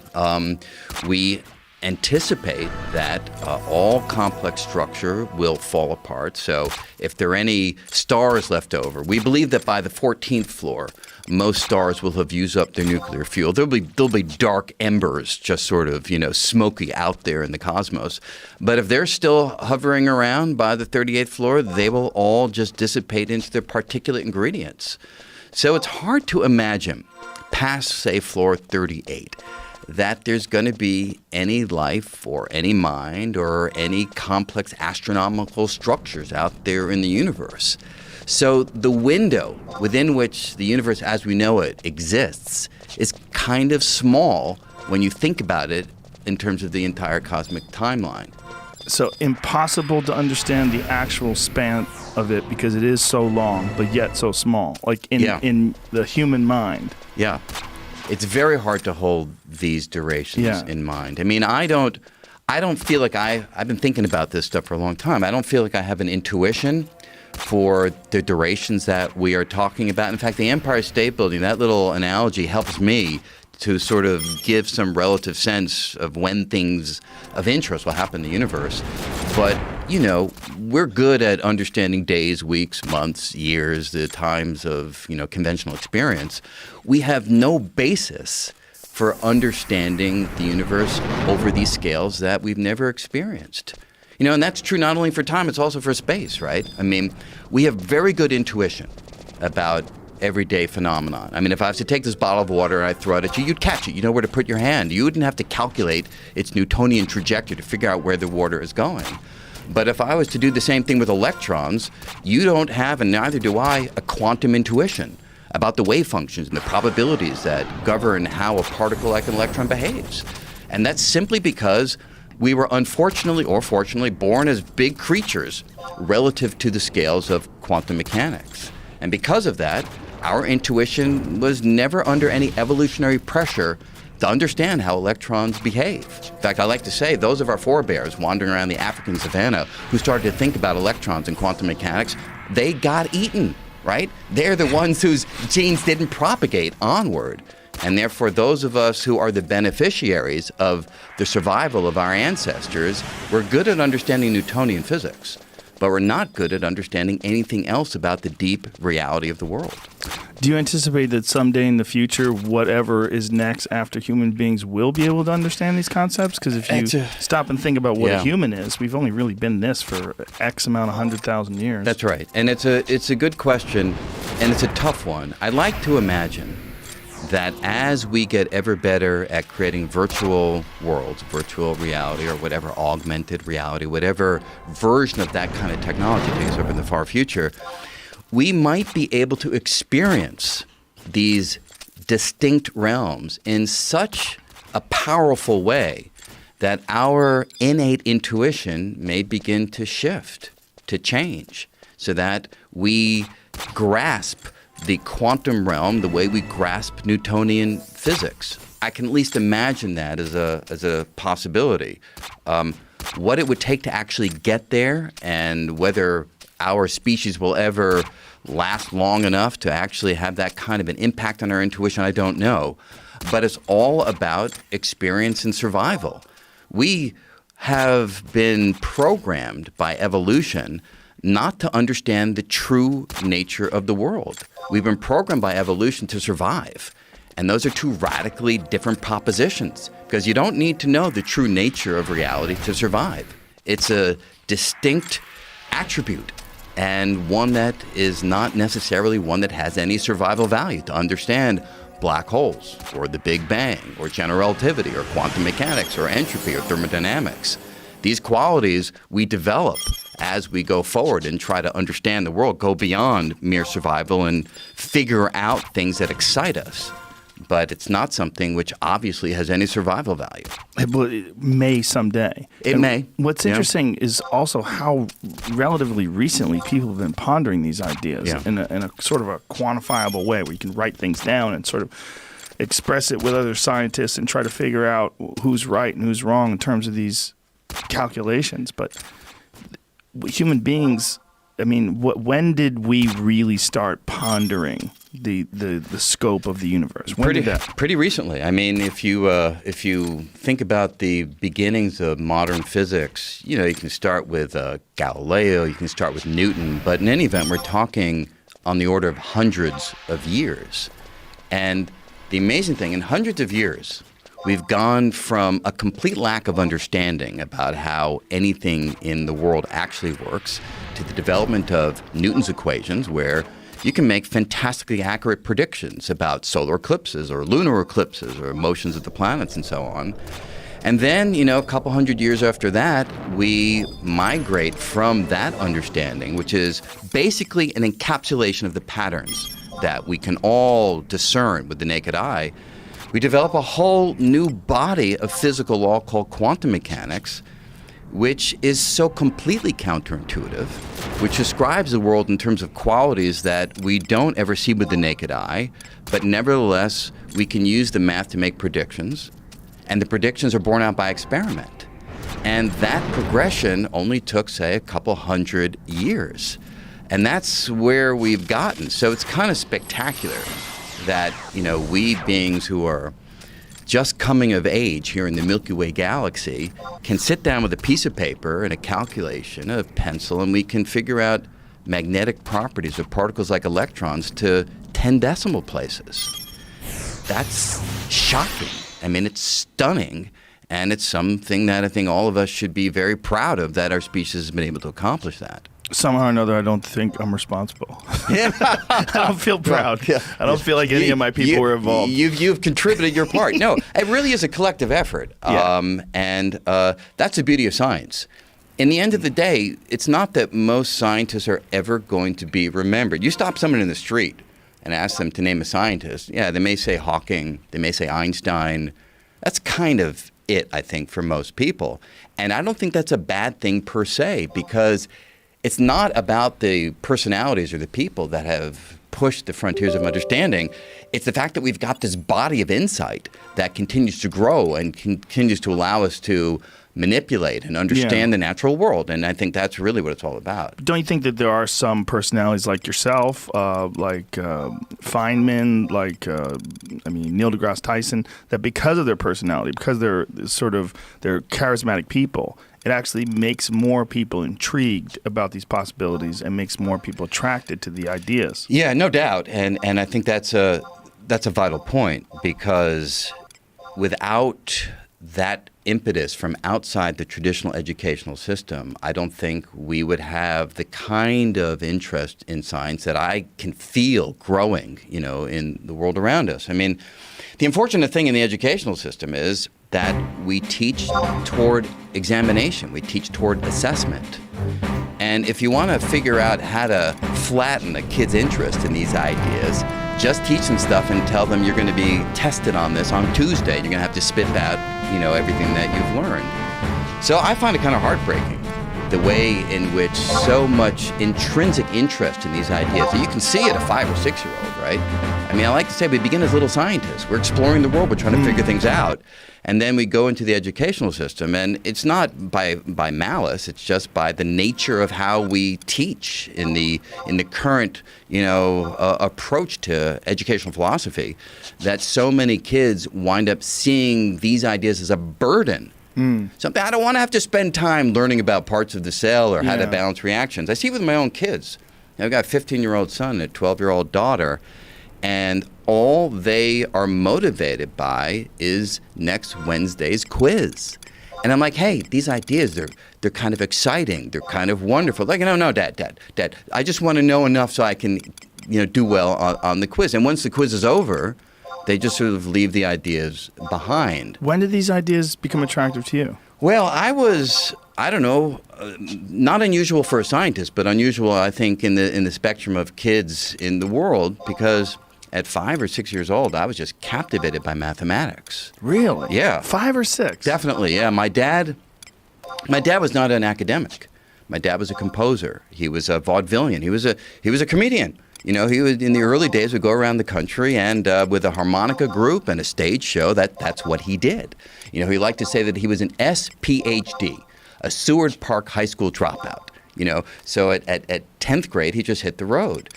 We anticipate that all complex structure will fall apart. So if there are any stars left over, we believe that by the 14th floor, most stars will have used up their nuclear fuel. There'll be dark embers just sort of, smoky out there in the cosmos. But if they're still hovering around by the 38th floor, they will all just dissipate into their particulate ingredients. So it's hard to imagine past, say, floor 38, that there's going to be any life or any mind or any complex astronomical structures out there in the universe. So the window within which the universe as we know it exists is kind of small when you think about it in terms of the entire cosmic timeline. So impossible to understand the actual span of it because it is so long, but yet so small, like in the human mind. Yeah. It's very hard to hold these durations in mind. I mean, I don't feel like I've been thinking about this stuff for a long time. I don't feel like I have an intuition for the durations that we are talking about. In fact, the Empire State Building, that little analogy helps me to sort of give some relative sense of when things of interest will happen in the universe. But, we're good at understanding days, weeks, months, years, the times of, conventional experience. We have no basis for understanding the universe over these scales that we've never experienced. And that's true not only for time, it's also for space, right? I mean, we have very good intuition about everyday phenomenon. I mean, if I was to take this bottle of water and I throw it at you, you'd catch it. You know where to put your hand. You wouldn't have to calculate its Newtonian trajectory to figure out where the water is going. But if I was to do the same thing with electrons, you don't have, and neither do I, a quantum intuition about the wave functions and the probabilities that govern how a particle like an electron behaves. And that's simply because we were unfortunately or fortunately born as big creatures relative to the scales of quantum mechanics. And because of that, our intuition was never under any evolutionary pressure to understand how electrons behave. In fact, I like to say those of our forebears wandering around the African savannah who started to think about electrons and quantum mechanics, they got eaten, right? They're the ones whose genes didn't propagate onward. And therefore, those of us who are the beneficiaries of the survival of our ancestors, we're good at understanding Newtonian physics, but we're not good at understanding anything else about the deep reality of the world. Do you anticipate that someday in the future, whatever is next after human beings will be able to understand these concepts? Because if you stop and think about what a human is, we've only really been this for X amount of 100,000 years. That's right. And it's a good question, and it's a tough one. I like to imagine that as we get ever better at creating virtual worlds, virtual reality, or whatever, augmented reality, whatever version of that kind of technology takes over in the far future, we might be able to experience these distinct realms in such a powerful way that our innate intuition may begin to shift, to change, so that we grasp the quantum realm the way we grasp Newtonian physics. I can at least imagine that as a possibility. What it would take to actually get there, and whether our species will ever last long enough to actually have that kind of an impact on our intuition, I don't know. But it's all about experience and survival. We have been programmed by evolution not to understand the true nature of the world. We've been programmed by evolution to survive. And those are two radically different propositions, because you don't need to know the true nature of reality to survive. It's a distinct attribute, and one that is not necessarily one that has any survival value. To understand black holes, or the Big Bang, or general relativity, or quantum mechanics, or entropy, or thermodynamics, these qualities we develop as we go forward and try to understand the world, go beyond mere survival and figure out things that excite us. But it's not something which obviously has any survival value. It may someday. It may. What's interesting is also how relatively recently people have been pondering these ideas in a sort of a quantifiable way, where you can write things down and sort of express it with other scientists and try to figure out who's right and who's wrong in terms of these calculations. But human beings, I mean, when did we really start pondering the scope of the universe? When did that? Pretty recently. I mean, if you think about the beginnings of modern physics, you can start with Galileo, you can start with Newton, but in any event, we're talking on the order of hundreds of years. And the amazing thing, in hundreds of years, we've gone from a complete lack of understanding about how anything in the world actually works to the development of Newton's equations, where you can make fantastically accurate predictions about solar eclipses or lunar eclipses or motions of the planets and so on. And then, a couple hundred years after that, we migrate from that understanding, which is basically an encapsulation of the patterns that we can all discern with the naked eye. We develop a whole new body of physical law called quantum mechanics, which is so completely counterintuitive, which describes the world in terms of qualities that we don't ever see with the naked eye, but nevertheless, we can use the math to make predictions, and the predictions are borne out by experiment. And that progression only took, say, a couple hundred years. And that's where we've gotten. So it's kind of spectacular that, we beings who are just coming of age here in the Milky Way galaxy can sit down with a piece of paper and a calculation, a pencil, and we can figure out magnetic properties of particles like electrons to 10 decimal places. That's shocking. I mean, it's stunning, and it's something that I think all of us should be very proud of, that our species has been able to accomplish that. Somehow or another, I don't think I'm responsible. I don't feel proud. Yeah. I don't feel like any of my people were involved. You've contributed your part. No, it really is a collective effort. And that's the beauty of science. In the end of the day, it's not that most scientists are ever going to be remembered. You stop someone in the street and ask them to name a scientist, yeah, they may say Hawking, they may say Einstein. That's kind of it, I think, for most people. And I don't think that's a bad thing per se, because it's not about the personalities or the people that have pushed the frontiers of understanding. It's the fact that we've got this body of insight that continues to grow and continues to allow us to manipulate and understand the natural world. And I think that's really what it's all about. Don't you think that there are some personalities like yourself, like Feynman, like, Neil deGrasse Tyson, that because of their personality, because they're charismatic people, it actually makes more people intrigued about these possibilities and makes more people attracted to the ideas? Yeah, no doubt. And I think that's a vital point, because without that impetus from outside the traditional educational system, I don't think we would have the kind of interest in science that I can feel growing, in the world around us. I mean, the unfortunate thing in the educational system is that we teach toward examination, we teach toward assessment. And if you want to figure out how to flatten a kid's interest in these ideas, just teach them stuff and tell them you're going to be tested on this on Tuesday. You're going to have to spit out, everything that you've learned. So I find it kind of heartbreaking, the way in which so much intrinsic interest in these ideas, that you can see at a 5 or 6 year old, right? I mean, I like to say we begin as little scientists. We're exploring the world. We're trying to figure things out. And then we go into the educational system, and it's not by malice. It's just by the nature of how we teach in the current approach to educational philosophy, that so many kids wind up seeing these ideas as a burden. Something I don't want to have to spend time learning about parts of the cell or how to balance reactions. I see it with my own kids. I've got a 15-year-old son and a 12-year-old daughter, and all they are motivated by is next Wednesday's quiz. And I'm like, hey, these ideas, they're kind of exciting. They're kind of wonderful. Like, no, Dad, I just want to know enough so I can, do well on the quiz. And once the quiz is over, they just sort of leave the ideas behind. When did these ideas become attractive to you? Well, I was, not unusual for a scientist, but unusual, I think, in the spectrum of kids in the world, because at 5 or 6 years old, I was just captivated by mathematics. Really? Yeah. 5 or 6? Definitely, yeah. My dad was not an academic. My dad was a composer. He was a vaudevillian. He was a comedian. He would, in the early days, would go around the country and with a harmonica group and a stage show, that's what he did. He liked to say that he was an SPHD, a Seward Park High School dropout. So at 10th grade, he just hit the road.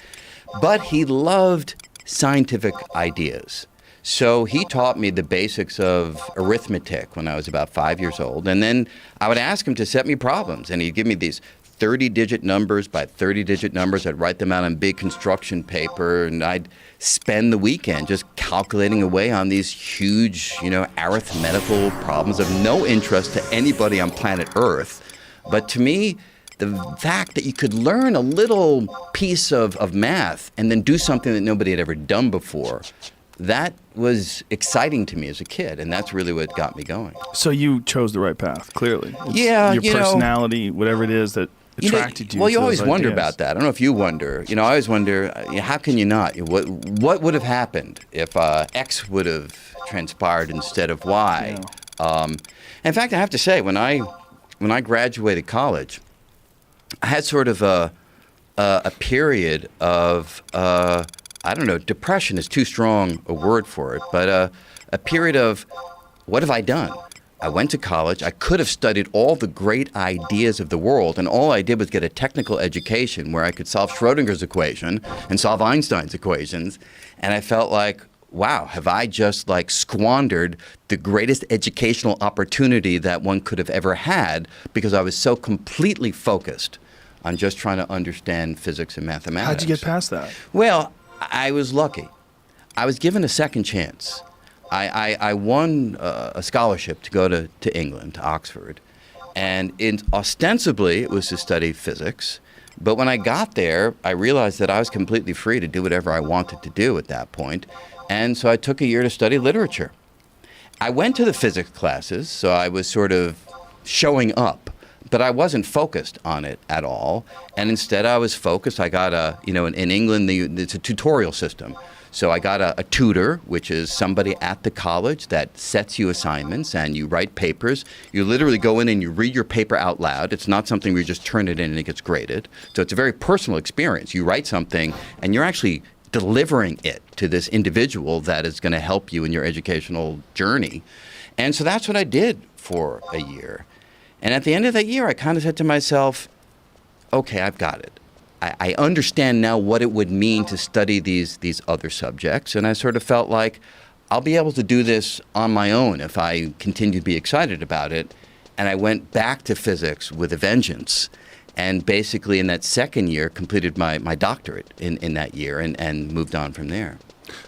But he loved scientific ideas. So he taught me the basics of arithmetic when I was about 5 years old. And then I would ask him to set me problems, and he'd give me these 30-digit numbers by 30-digit numbers. I'd write them out on big construction paper, and I'd spend the weekend just calculating away on these huge, arithmetical problems of no interest to anybody on planet Earth. But to me, the fact that you could learn a little piece of math and then do something that nobody had ever done before, that was exciting to me as a kid, and that's really what got me going. So you chose the right path, clearly. It's yeah, your personality, whatever it is that attracted you. Well, you to always those wonder ideas. about that. I don't know if you wonder. I always wonder, how can you not? What would have happened if X would have transpired instead of Y? Yeah. In fact, I have to say, when I graduated college, I had sort of a period of depression is too strong a word for it, but a period of what have I done? I went to college. I could have studied all the great ideas of the world, and all I did was get a technical education where I could solve Schrodinger's equation and solve Einstein's equations, and I felt like, wow, have I just squandered the greatest educational opportunity that one could have ever had, because I was so completely focused on just trying to understand physics and mathematics. How'd you get past that? Well, I was lucky. I was given a second chance. I won a scholarship to go to England, to Oxford, and ostensibly it was to study physics. But when I got there, I realized that I was completely free to do whatever I wanted to do at that point. And so I took a year to study literature. I went to the physics classes, so I was sort of showing up. but I wasn't focused on it at all. And instead I was focused. I got in England, it's a tutorial system. So I got a tutor, which is somebody at the college that sets you assignments and you write papers. You literally go in and you read your paper out loud. It's not something where you just turn it in and it gets graded. So it's a very personal experience. You write something and you're actually delivering it to this individual that is going to help you in your educational journey. And so that's what I did for a year. And at the end of that year, I kind of said to myself, okay, I've got it. I understand now what it would mean to study these other subjects, and I sort of felt like I'll be able to do this on my own if I continue to be excited about it. And I went back to physics with a vengeance, and basically in that second year completed my doctorate in that year and moved on from there.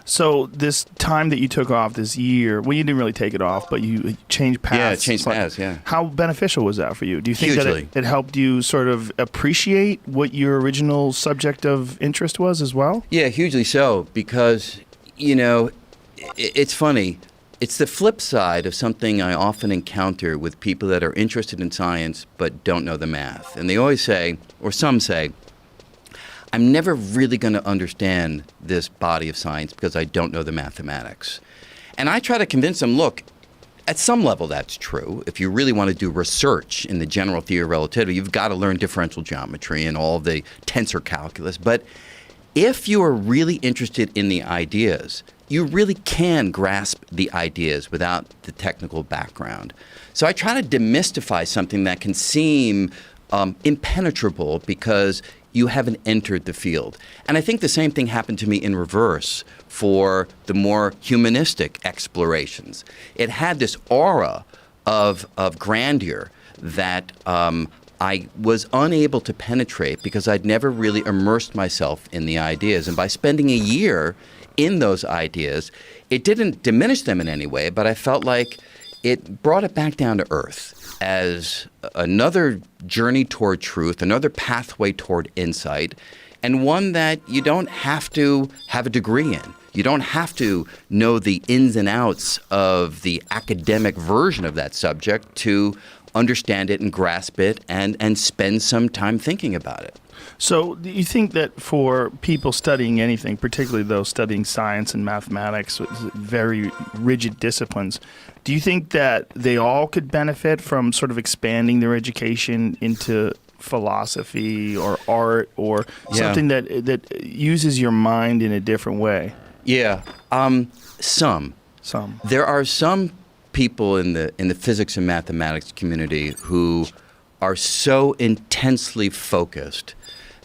So this time that you took off this year, well, you didn't really take it off, but you changed paths. Yeah, changed paths, yeah. How beneficial was that for you? Do you think Hugely. that it helped you sort of appreciate what your original subject of interest was as well? Yeah, hugely so, because, it's funny. It's the flip side of something I often encounter with people that are interested in science but don't know the math. And they always say, or some say, I'm never really going to understand this body of science because I don't know the mathematics. And I try to convince them, look, at some level that's true. If you really want to do research in the general theory of relativity, you've got to learn differential geometry and all the tensor calculus. But if you are really interested in the ideas, you really can grasp the ideas without the technical background. So I try to demystify something that can seem impenetrable because you haven't entered the field. And I think the same thing happened to me in reverse for the more humanistic explorations. It had this aura of grandeur that I was unable to penetrate because I'd never really immersed myself in the ideas. And by spending a year in those ideas, it didn't diminish them in any way, but I felt like it brought it back down to earth as another journey toward truth, another pathway toward insight, and one that you don't have to have a degree in. You don't have to know the ins and outs of the academic version of that subject to understand it and grasp it and spend some time thinking about it. So do you think that for people studying anything, particularly those studying science and mathematics, very rigid disciplines, do you think that they all could benefit from sort of expanding their education into philosophy or art or something that uses your mind in a different way? Yeah, some. There are some people in the physics and mathematics community who are so intensely focused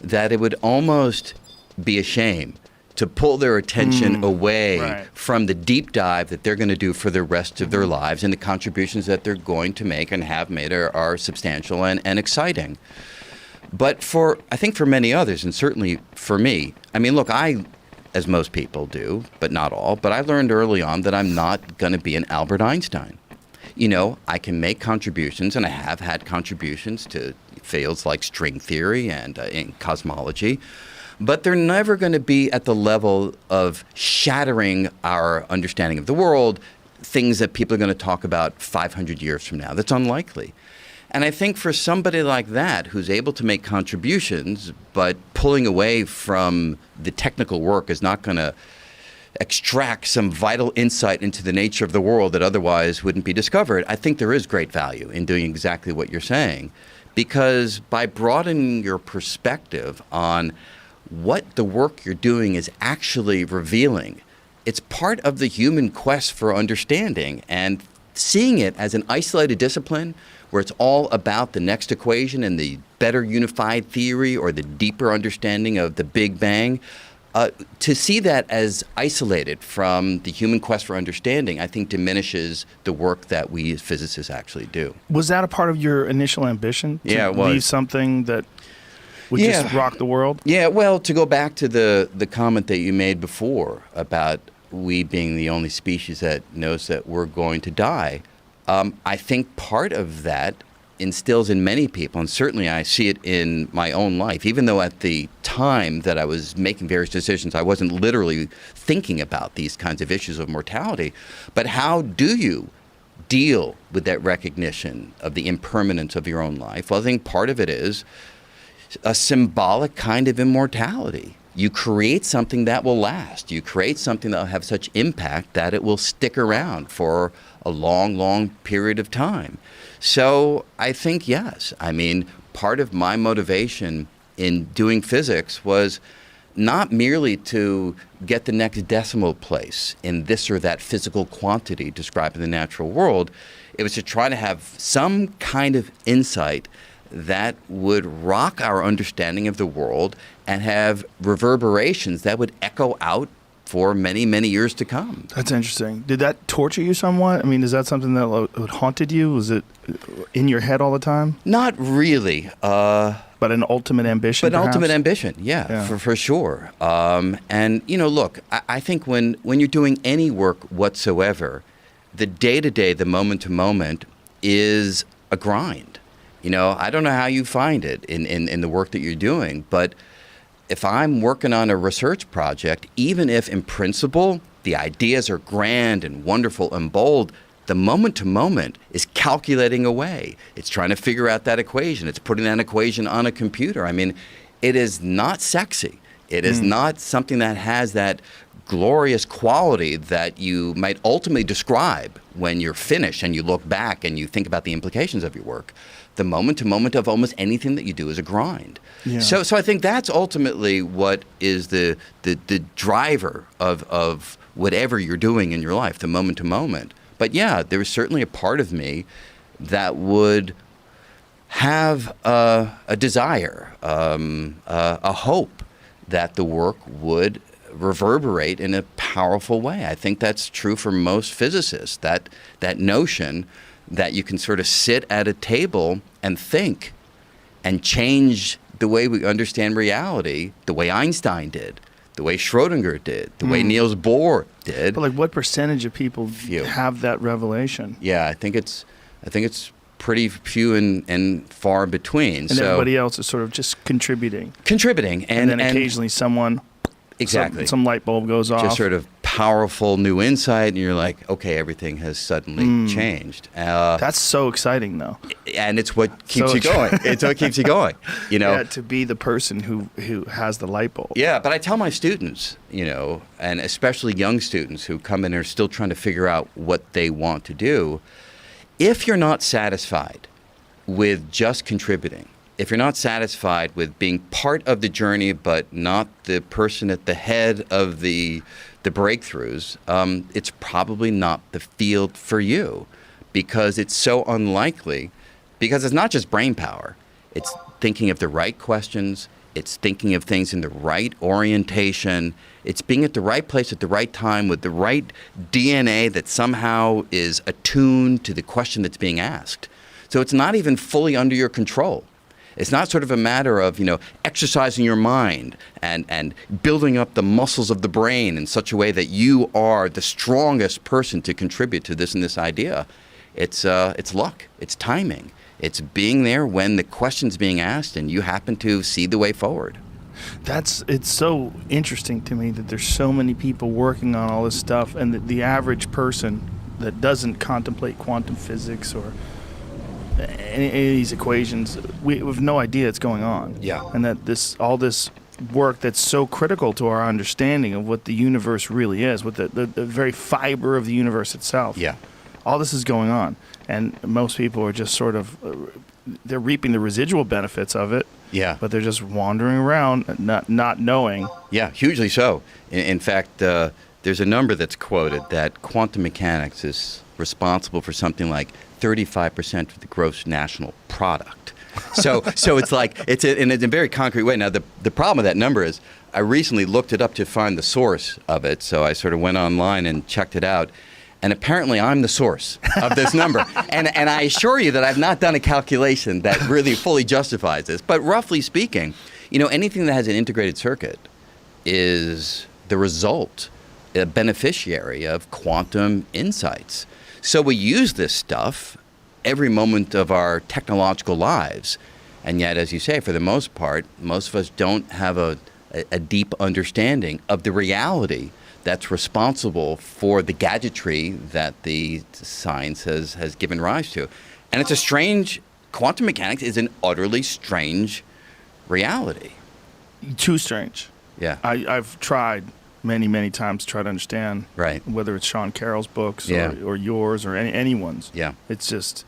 that it would almost be a shame to pull their attention away from the deep dive that they're going to do for the rest of their lives, and the contributions that they're going to make and have made are substantial and exciting. But I think for many others, and certainly for me, I mean, look, I, as most people do, but not all, but I learned early on that I'm not going to be an Albert Einstein. I can make contributions, and I have had contributions to fields like string theory and in cosmology, but they're never going to be at the level of shattering our understanding of the world, things that people are going to talk about 500 years from now. That's unlikely. And I think for somebody like that who's able to make contributions, but pulling away from the technical work is not going to extract some vital insight into the nature of the world that otherwise wouldn't be discovered, I think there is great value in doing exactly what you're saying. Because by broadening your perspective on what the work you're doing is actually revealing, it's part of the human quest for understanding, and seeing it as an isolated discipline where it's all about the next equation and the better unified theory or the deeper understanding of the Big Bang, to see that as isolated from the human quest for understanding, I think diminishes the work that we as physicists actually do. Was that a part of your initial ambition? Yeah, it was. Leave something that would just rock the world? Yeah, well, to go back to the comment that you made before about we being the only species that knows that we're going to die, I think part of that instills in many people, and certainly I see it in my own life, even though at the time that I was making various decisions, I wasn't literally thinking about these kinds of issues of mortality. But how do you deal with that recognition of the impermanence of your own life? Well, I think part of it is a symbolic kind of immortality. You create something that will last. You create something that will have such impact that it will stick around for a long, long period of time. So I think, yes. I mean, part of my motivation in doing physics was not merely to get the next decimal place in this or that physical quantity described in the natural world. It was to try to have some kind of insight that would rock our understanding of the world and have reverberations that would echo out for many, many years to come. That's interesting. Did that torture you somewhat? I mean, is that something that haunted you? Was it in your head all the time? Not really. But an ultimate ambition, But an perhaps? ultimate ambition, yeah. For sure. And, look, I think when you're doing any work whatsoever, the day-to-day, the moment-to-moment is a grind. I don't know how you find it in the work that you're doing, but if I'm working on a research project, even if in principle the ideas are grand and wonderful and bold, the moment-to-moment is calculating away. It's trying to figure out that equation. It's putting that equation on a computer. I mean, it is not sexy. It is not something that has that glorious quality that you might ultimately describe when you're finished and you look back and you think about the implications of your work. The moment-to-moment of almost anything that you do is a grind. Yeah. So I think that's ultimately what is the driver of whatever you're doing in your life, the moment-to-moment. But yeah, there was certainly a part of me that would have a desire, a hope that the work would reverberate in a powerful way. I think that's true for most physicists, that notion that you can sort of sit at a table and think and change the way we understand reality, the way Einstein did, the way Schrodinger did, the way Niels Bohr did. But what percentage of people have that revelation? Yeah, I think it's pretty few and far between. And everybody else is sort of just contributing. And then occasionally someone, exactly, some light bulb goes off. Just sort of powerful new insight, and you're like, okay, everything has suddenly changed. That's so exciting, though. And it's what keeps you going. It's what keeps you going. Yeah, to be the person who has the light bulb. Yeah, but I tell my students, and especially young students who come in and are still trying to figure out what they want to do, if you're not satisfied with just contributing, if you're not satisfied with being part of the journey but not the person at the head of the breakthroughs, it's probably not the field for you, because it's so unlikely, because it's not just brain power. It's thinking of the right questions. It's thinking of things in the right orientation. It's being at the right place at the right time with the right DNA that somehow is attuned to the question that's being asked. So it's not even fully under your control. It's not sort of a matter of, exercising your mind and building up the muscles of the brain in such a way that you are the strongest person to contribute to this and this idea. It's luck. It's timing. It's being there when the question's being asked and you happen to see the way forward. It's so interesting to me that there's so many people working on all this stuff, and that the average person that doesn't contemplate quantum physics or any of these equations, we have no idea it's going on. Yeah. And that all this work that's so critical to our understanding of what the universe really is, what the very fiber of the universe itself. Yeah. All this is going on, and most people are just sort of they're reaping the residual benefits of it. Yeah. But they're just wandering around, not knowing. Yeah, hugely so. In fact, there's a number that's quoted that quantum mechanics is responsible for something like 35% of the gross national product. So it's like, in a very concrete way. Now, the problem with that number is I recently looked it up to find the source of it. So I sort of went online and checked it out. And apparently I'm the source of this number. And I assure you that I've not done a calculation that really fully justifies this. But roughly speaking, anything that has an integrated circuit is the result, a beneficiary of quantum insights. So we use this stuff every moment of our technological lives. And yet, as you say, for the most part, most of us don't have a deep understanding of the reality that's responsible for the gadgetry that the science has given rise to. And it's a strange, quantum mechanics is an utterly strange reality. Too strange. Yeah. I've tried many times to try to understand, Right. whether it's Sean Carroll's books Yeah. or yours or anyone's. Yeah. It's just,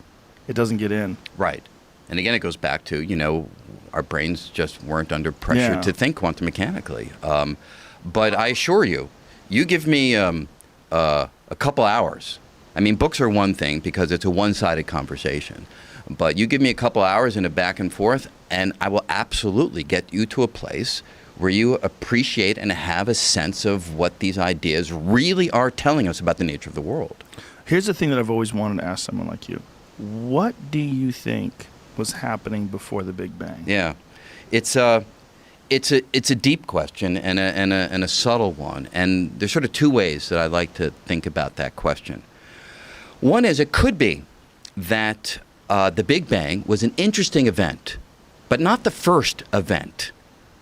it doesn't get in. Right. And again, it goes back to, our brains just weren't under pressure Yeah. to think quantum mechanically. But I assure you, you give me a couple hours. I mean, books are one thing because it's a one-sided conversation. But you give me a couple hours in a back and forth, and I will absolutely get you to a place where you appreciate and have a sense of what these ideas really are telling us about the nature of the world. Here's the thing that I've always wanted to ask someone like you. What do you think was happening before the Big Bang? Yeah. It's a deep question and a subtle one. And there's sort of two ways that I like to think about that question. One is it could be that the Big Bang was an interesting event, but not the first event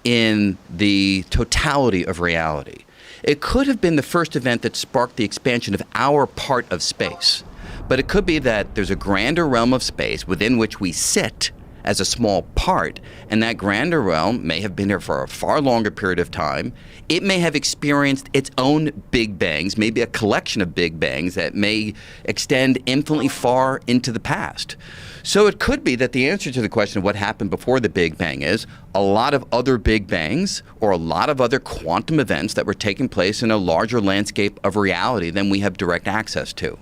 in the totality of reality. It could have been the first event that sparked the expansion of our part of space. But it could be that there's a grander realm of space within which we sit as a small part, and that grander realm may have been there for a far longer period of time. It may have experienced its own Big Bangs, maybe a collection of Big Bangs that may extend infinitely far into the past. So it could be that the answer to the question of what happened before the Big Bang is a lot of other Big Bangs or a lot of other quantum events that were taking place in a larger landscape of reality than we have direct access to.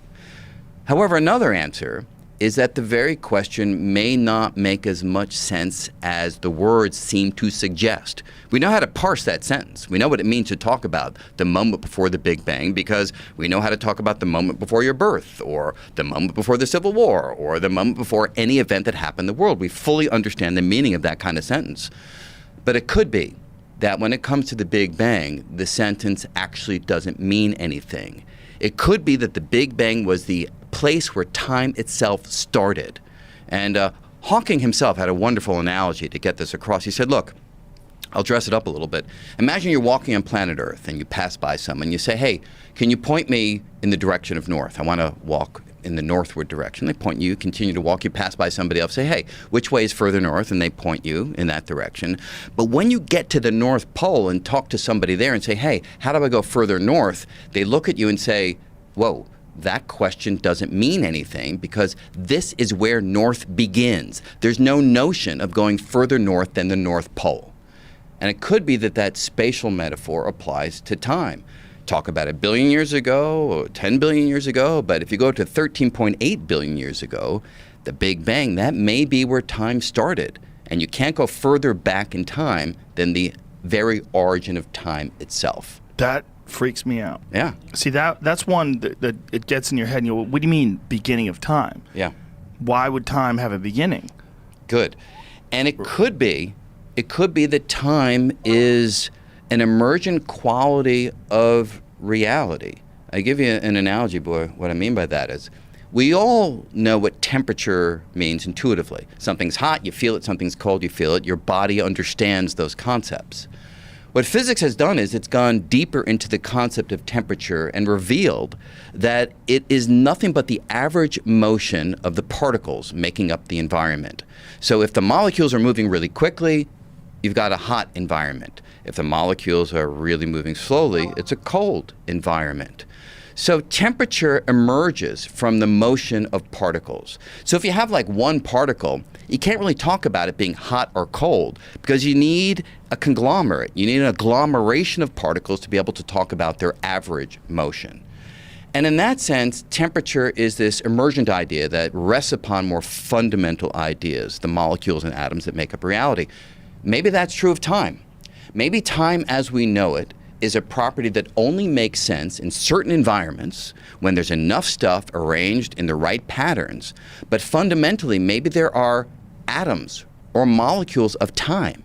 However, another answer is that the very question may not make as much sense as the words seem to suggest. We know how to parse that sentence. We know what it means to talk about the moment before the Big Bang because we know how to talk about the moment before your birth or the moment before the Civil War or the moment before any event that happened in the world. We fully understand the meaning of that kind of sentence. But it could be that when it comes to the Big Bang, the sentence actually doesn't mean anything. It could be that the Big Bang was the place where time itself started. And Hawking himself had a wonderful analogy to get this across. He said, look, I'll dress it up a little bit. Imagine you're walking on planet Earth and you pass by someone. You say, hey, can you point me in the direction of north? I want to walk in the northward direction. They point you, continue to walk. You pass by somebody else, say, hey, which way is further north? And they point you in that direction. But when you get to the North Pole and talk to somebody there and say, hey, how do I go further north? They look at you and say, whoa, that question doesn't mean anything because this is where north begins. There's no notion of going further north than the North Pole. And it could be that that spatial metaphor applies to time. Talk about 1 billion years ago or 10 billion years ago, but if you go to 13.8 billion years ago, the Big Bang, that may be where time started. And you can't go further back in time than the very origin of time itself. That freaks me out. Yeah. See, that's one that it gets in your head and you go, what do you mean beginning of time? Yeah. Why would time have a beginning? Good. And it could be that time is an emergent quality of reality. I give you an analogy, boy. What I mean by that is we all know what temperature means intuitively. Something's hot, you feel it. Something's cold, you feel it. Your body understands those concepts. What physics has done is it's gone deeper into the concept of temperature and revealed that it is nothing but the average motion of the particles making up the environment. So if the molecules are moving really quickly, you've got a hot environment. If the molecules are really moving slowly, it's a cold environment. So temperature emerges from the motion of particles. So if you have like one particle, you can't really talk about it being hot or cold because you need a conglomerate. You need an agglomeration of particles to be able to talk about their average motion. And in that sense, temperature is this emergent idea that rests upon more fundamental ideas, the molecules and atoms that make up reality. Maybe that's true of time. Maybe time as we know it is a property that only makes sense in certain environments when there's enough stuff arranged in the right patterns. But fundamentally, maybe there are atoms or molecules of time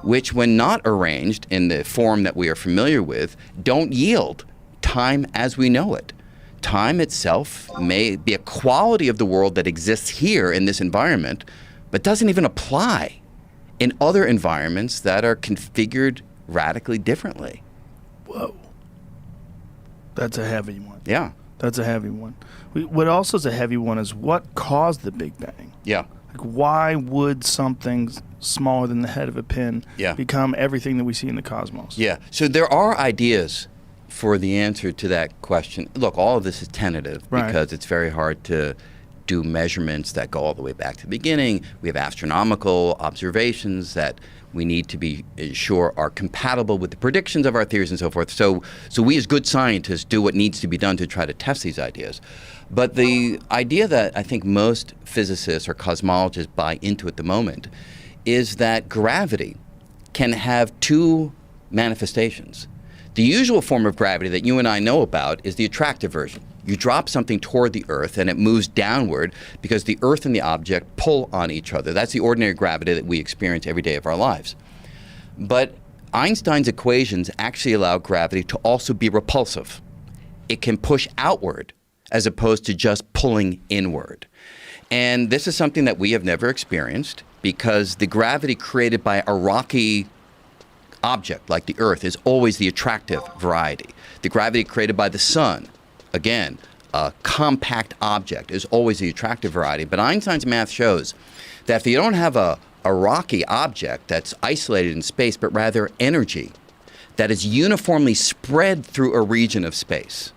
which, when not arranged in the form that we are familiar with, don't yield time as we know it. Time itself may be a quality of the world that exists here in this environment, but doesn't even apply in other environments that are configured radically differently. Whoa. That's a heavy one. Yeah. That's a heavy one. What also is a heavy one is what caused the Big Bang? Yeah. Like, why would something smaller than the head of a pin become everything that we see in the cosmos? Yeah. So there are ideas for the answer to that question. Look, all of this is tentative because it's very hard to do measurements that go all the way back to the beginning. We have astronomical observations that we need to be sure are compatible with the predictions of our theories and so forth. So we as good scientists do what needs to be done to try to test these ideas. But the idea that I think most physicists or cosmologists buy into at the moment is that gravity can have two manifestations. The usual form of gravity that you and I know about is the attractive version. You drop something toward the Earth and it moves downward because the Earth and the object pull on each other. That's the ordinary gravity that we experience every day of our lives. But Einstein's equations actually allow gravity to also be repulsive. It can push outward as opposed to just pulling inward. And this is something that we have never experienced because the gravity created by a rocky object like the Earth is always the attractive variety. The gravity created by the sun, again, a compact object, is always the attractive variety. But Einstein's math shows that if you don't have a rocky object that's isolated in space, but rather energy that is uniformly spread through a region of space,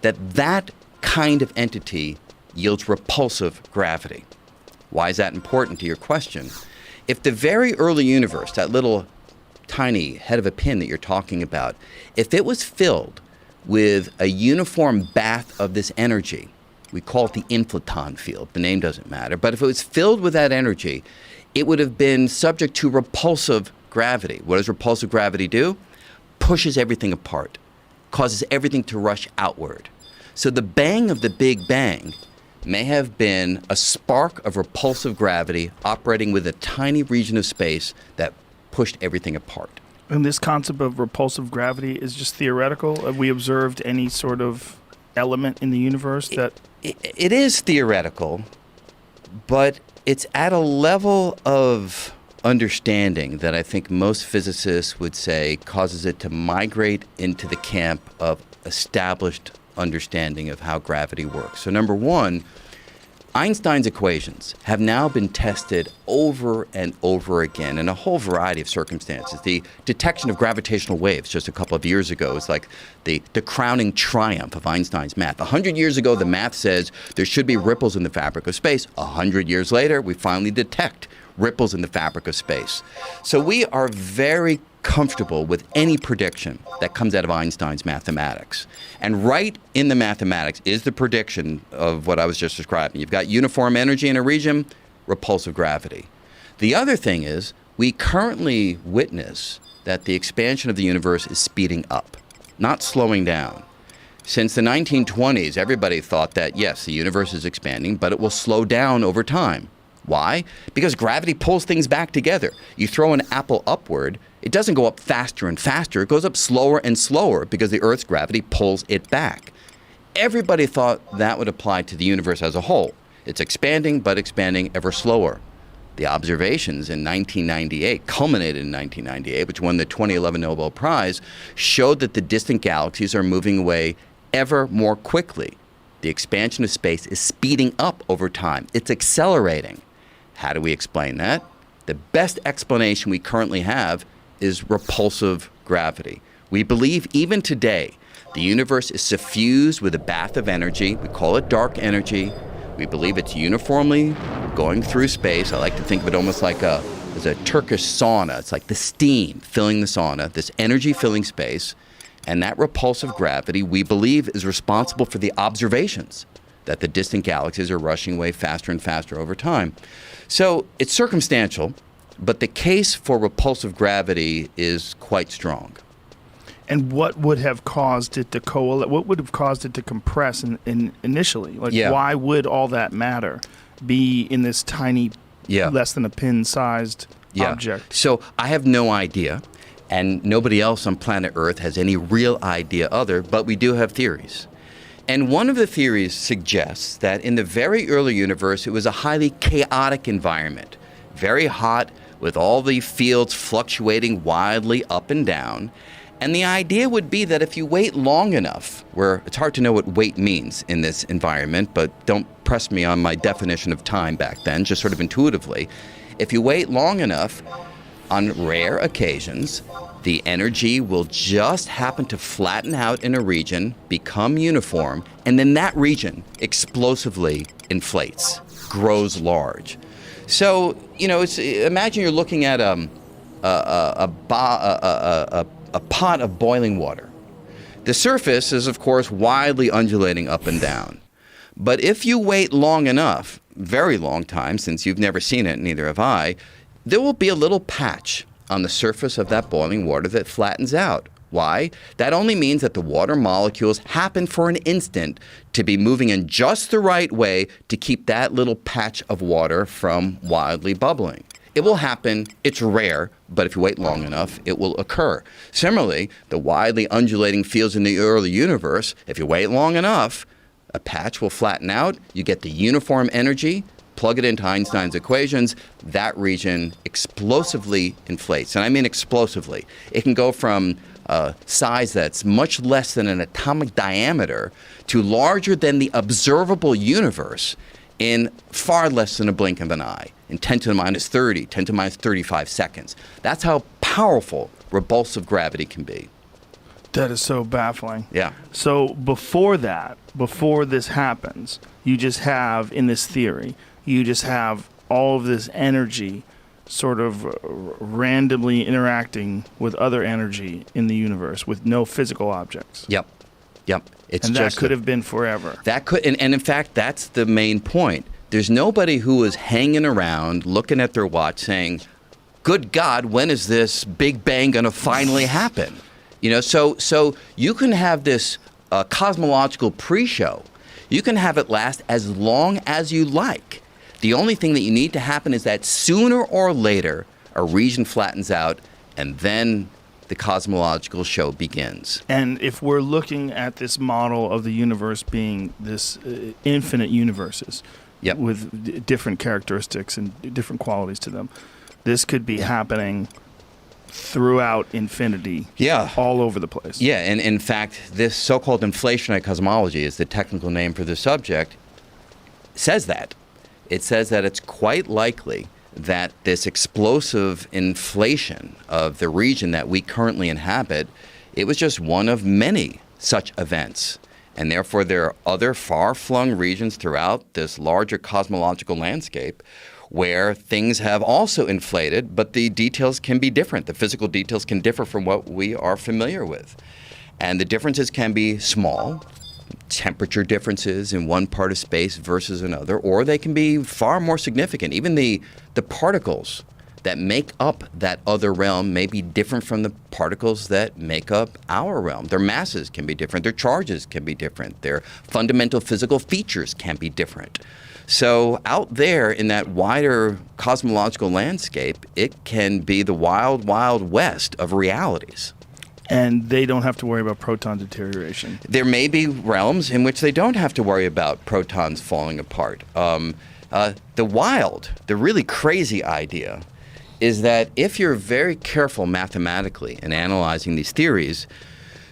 that kind of entity yields repulsive gravity. Why is that important to your question? If the very early universe, that little tiny head of a pin that you're talking about, if it was filled with a uniform bath of this energy, we call it the inflaton field, the name doesn't matter, but if it was filled with that energy, it would have been subject to repulsive gravity. What does repulsive gravity do? Pushes everything apart, causes everything to rush outward. So the bang of the Big Bang may have been a spark of repulsive gravity operating with a tiny region of space that pushed everything apart. And this concept of repulsive gravity is just theoretical? Have we observed any sort of element in the universe that... It is theoretical, but it's at a level of understanding that I think most physicists would say causes it to migrate into the camp of established understanding of how gravity works. So number one, Einstein's equations have now been tested over and over again in a whole variety of circumstances. The detection of gravitational waves just a couple of years ago is like the crowning triumph of Einstein's math. 100 years ago, the math says there should be ripples in the fabric of space. 100 years later, we finally detect ripples in the fabric of space. So we are very comfortable with any prediction that comes out of Einstein's mathematics. And right in the mathematics is the prediction of what I was just describing. You've got uniform energy in a region, repulsive gravity. The other thing is we currently witness that the expansion of the universe is speeding up, not slowing down. Since the 1920s, everybody thought that, yes, the universe is expanding, but it will slow down over time. Why? Because gravity pulls things back together. You throw an apple upward, it doesn't go up faster and faster. It goes up slower and slower because the Earth's gravity pulls it back. Everybody thought that would apply to the universe as a whole. It's expanding, but expanding ever slower. The observations in 1998, culminated in 1998, which won the 2011 Nobel Prize, showed that the distant galaxies are moving away ever more quickly. The expansion of space is speeding up over time. It's accelerating. How do we explain that? The best explanation we currently have is repulsive gravity. We believe even today the universe is suffused with a bath of energy. We call it dark energy. We believe it's uniformly going through space. I like to think of it almost like as a Turkish sauna. It's like the steam filling the sauna, this energy filling space. And that repulsive gravity, we believe, is responsible for the observations that the distant galaxies are rushing away faster and faster over time. So it's circumstantial, but the case for repulsive gravity is quite strong. And what would have caused it to coalesce? What would have caused it to compress initially? Like, why would all that matter be in this tiny, less than a pin-sized object? So I have no idea, and nobody else on planet Earth has any real idea either, but we do have theories. And one of the theories suggests that in the very early universe, it was a highly chaotic environment, very hot, with all the fields fluctuating wildly up and down. And the idea would be that if you wait long enough, where it's hard to know what wait means in this environment, but don't press me on my definition of time back then, just sort of intuitively. If you wait long enough, on rare occasions, the energy will just happen to flatten out in a region, become uniform, and then that region explosively inflates, grows large. So, imagine you're looking at a pot of boiling water. The surface is, of course, wildly undulating up and down. But if you wait long enough, very long time, since you've never seen it, neither have I, there will be a little patch on the surface of that boiling water that flattens out. Why? That only means that the water molecules happen for an instant to be moving in just the right way to keep that little patch of water from wildly bubbling. It will happen. It's rare, but if you wait long enough, it will occur. Similarly, the widely undulating fields in the early universe, if you wait long enough, a patch will flatten out. You get the uniform energy, plug it into Einstein's equations, that region explosively inflates. And I mean explosively. It can go from a size that's much less than an atomic diameter to larger than the observable universe in far less than a blink of an eye, in 10 to the minus 30, 10 to the minus 35 seconds. That's how powerful repulsive gravity can be. That is so baffling. Yeah. So before this happens, you just have, in this theory, you just have all of this energy sort of randomly interacting with other energy in the universe with no physical objects. Yep. It's and just that could have been forever. That could, and in fact, that's the main point. There's nobody who is hanging around looking at their watch saying, good God, when is this Big Bang going to finally happen? So you can have this cosmological pre-show. You can have it last as long as you like. The only thing that you need to happen is that sooner or later, a region flattens out, and then the cosmological show begins. And if we're looking at this model of the universe being this infinite universes with different characteristics and different qualities to them, this could be happening throughout infinity, all over the place. Yeah, and in fact, this so-called inflationary cosmology is the technical name for the subject, says that. It says that it's quite likely that this explosive inflation of the region that we currently inhabit, it was just one of many such events. And therefore, there are other far-flung regions throughout this larger cosmological landscape where things have also inflated, but the details can be different. The physical details can differ from what we are familiar with. And the differences can be small, temperature differences in one part of space versus another, or they can be far more significant. Even the particles that make up that other realm may be different from the particles that make up our realm. Their masses can be different. Their charges can be different. Their fundamental physical features can be different. So out there in that wider cosmological landscape, it can be the wild, wild west of realities. And they don't have to worry about proton deterioration. There may be realms in which they don't have to worry about protons falling apart. The really crazy idea is that if you're very careful mathematically in analyzing these theories,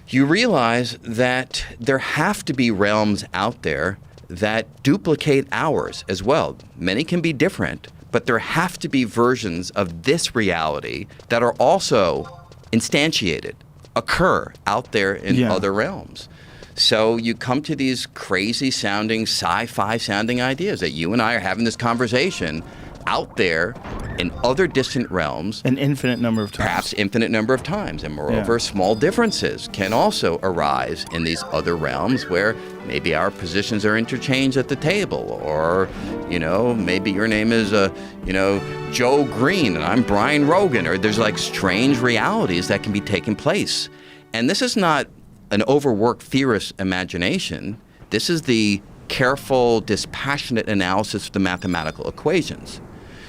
you realize that there have to be realms out there that duplicate ours as well. Many can be different, but there have to be versions of this reality that are also instantiated, occur out there in other realms. So you come to these crazy sounding, sci-fi sounding ideas that you and I are having this conversation out there in other distant realms. An infinite number of times. Perhaps infinite number of times. And moreover, small differences can also arise in these other realms where maybe our positions are interchanged at the table, or, maybe your name is, Joe Green and I'm Brian Rogan, or there's like strange realities that can be taking place. And this is not an overworked theorist's imagination. This is the careful, dispassionate analysis of the mathematical equations.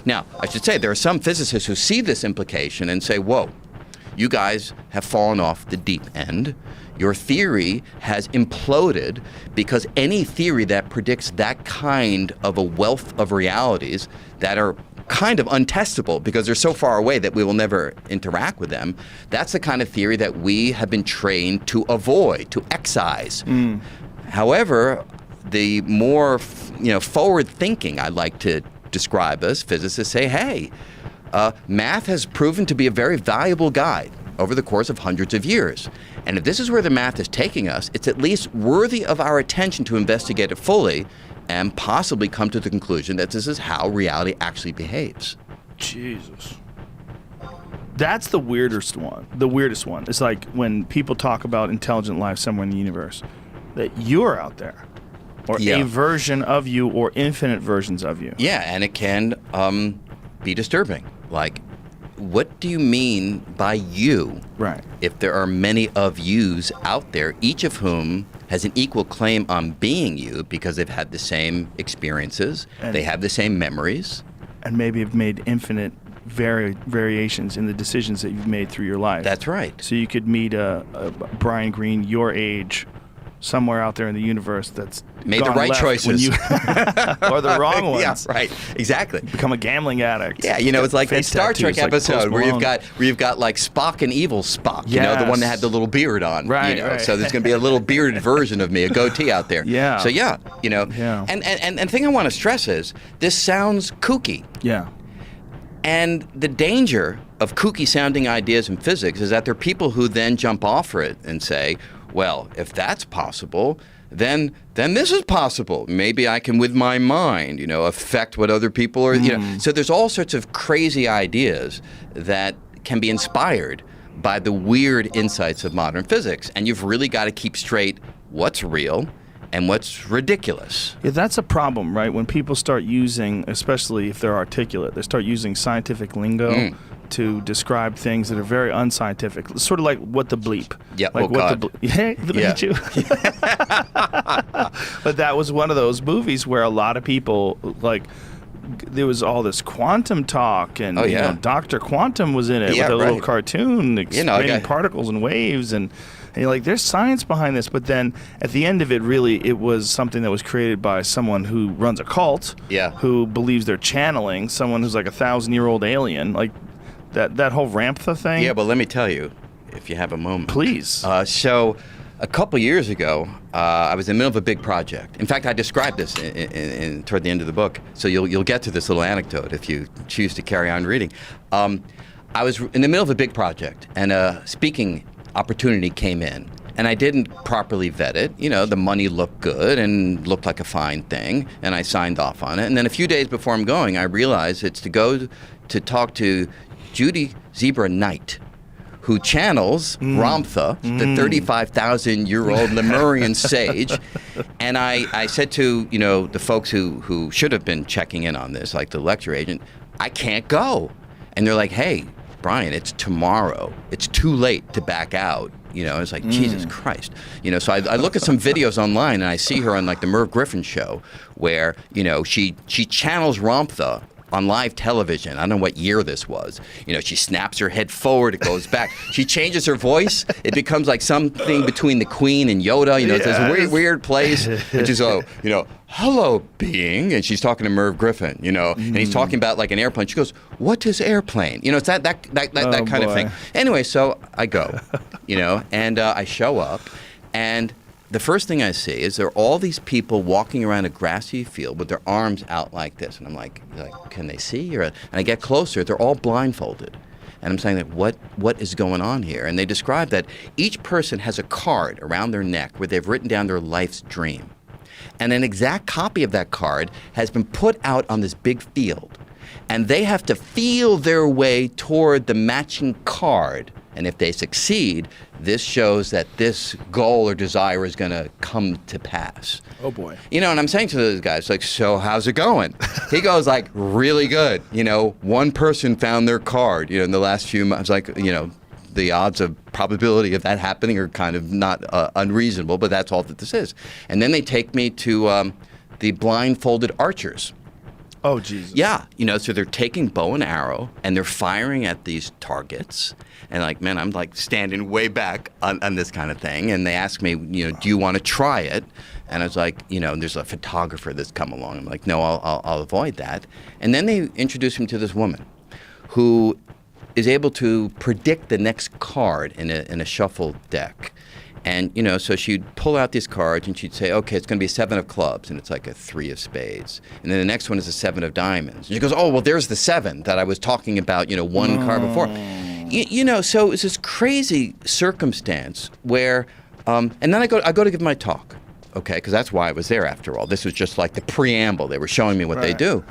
Now, I should say there are some physicists who see this implication and say, whoa, you guys have fallen off the deep end. Your theory has imploded because any theory that predicts that kind of a wealth of realities that are kind of untestable because they're so far away that we will never interact with them. That's the kind of theory that we have been trained to avoid, to excise. However, the more forward thinking I like to describe us, physicists say, hey, math has proven to be a very valuable guide over the course of hundreds of years. And if this is where the math is taking us, it's at least worthy of our attention to investigate it fully and possibly come to the conclusion that this is how reality actually behaves. Jesus. That's the weirdest one. The weirdest one. It's like when people talk about intelligent life somewhere in the universe, that you're out there. Or a version of you or infinite versions of you. Yeah, and it can be disturbing. Like, what do you mean by you? Right. If there are many of yous out there, each of whom has an equal claim on being you because they've had the same experiences, they have the same memories. And maybe have made infinite variations in the decisions that you've made through your life. That's right. So you could meet a Brian Greene your age somewhere out there in the universe that's made the right choices or the wrong ones. Yeah, right. Exactly. Become a gambling addict. Yeah, it's like that Star Trek episode where you've got like Spock and evil Spock. Yes. The one that had the little beard on. Right. So there's going to be a little bearded version of me, a goatee out there. Yeah. So Yeah. And the thing I want to stress is this sounds kooky. Yeah. And the danger of kooky sounding ideas in physics is that there are people who then jump off for it and say, well, if that's possible, then this is possible. Maybe I can, with my mind, affect what other people are, So there's all sorts of crazy ideas that can be inspired by the weird insights of modern physics. And you've really got to keep straight what's real and what's ridiculous. Yeah, that's a problem, right? When people start using, especially if they're articulate, they start using scientific lingo to describe things that are very unscientific. Sort of like what the bleep. Yeah, like God. Hey, look at you. But that was one of those movies where a lot of people, like, there was all this quantum talk, and Dr. Quantum was in it with a little cartoon explaining particles and waves, and you're like, there's science behind this. But then at the end of it, really, it was something that was created by someone who runs a cult, who believes they're channeling someone who's like a 1,000-year-old alien, like that whole Ramtha thing. Yeah, but let me tell you, if you have a moment. Please. So a couple years ago, I was in the middle of a big project. In fact, I described this toward the end of the book, so you'll get to this little anecdote if you choose to carry on reading. I was in the middle of a big project, and a speaking opportunity came in, and I didn't properly vet it. The money looked good and looked like a fine thing, and I signed off on it. And then a few days before I'm going, I realized it's to go to talk to Judy Zebra Knight, who channels Ramtha, the 35,000-year-old Lemurian sage. And I said to, the folks who should have been checking in on this, like the lecture agent, I can't go. And they're like, hey, Brian, it's tomorrow. It's too late to back out. It's like, Jesus Christ. So I look at some videos online, and I see her on like the Merv Griffin show where, she channels Ramtha on live television. I don't know what year this was. She snaps her head forward, it goes back. She changes her voice. It becomes like something between the Queen and Yoda. It's this weird place. And she's hello, being. And she's talking to Merv Griffin, and he's talking about like an airplane. She goes, what is airplane? It's that kind of thing. Anyway, so I go, and I show up, and the first thing I see is there are all these people walking around a grassy field with their arms out like this. And I'm like, can they see? And I get closer. They're all blindfolded. And I'm saying, what is going on here? And they describe that each person has a card around their neck where they've written down their life's dream. And an exact copy of that card has been put out on this big field. And they have to feel their way toward the matching card. And if they succeed, this shows that this goal or desire is going to come to pass. Oh, boy. And I'm saying to those guys, like, so how's it going? He goes, like, really good. One person found their card, in the last few months. Like, the odds of probability of that happening are kind of not unreasonable, but that's all that this is. And then they take me to the Blindfolded Archers, Oh, Jesus. Yeah, so they're taking bow and arrow and they're firing at these targets. And like, man, I'm like standing way back on this kind of thing. And they ask me, do you want to try it? And I was like, there's a photographer that's come along. I'm like, no, I'll avoid that. And then they introduce me to this woman who is able to predict the next card in a shuffle deck. And, so she'd pull out these cards and she'd say, okay, it's going to be a 7 of clubs. And it's like a 3 of spades. And then the next one is a 7 of diamonds. And she goes, oh, well, there's the 7 that I was talking about, one card before. So it was this crazy circumstance where, and then I go to give my talk. Okay, because that's why I was there after all. This was just like the preamble. They were showing me what they do.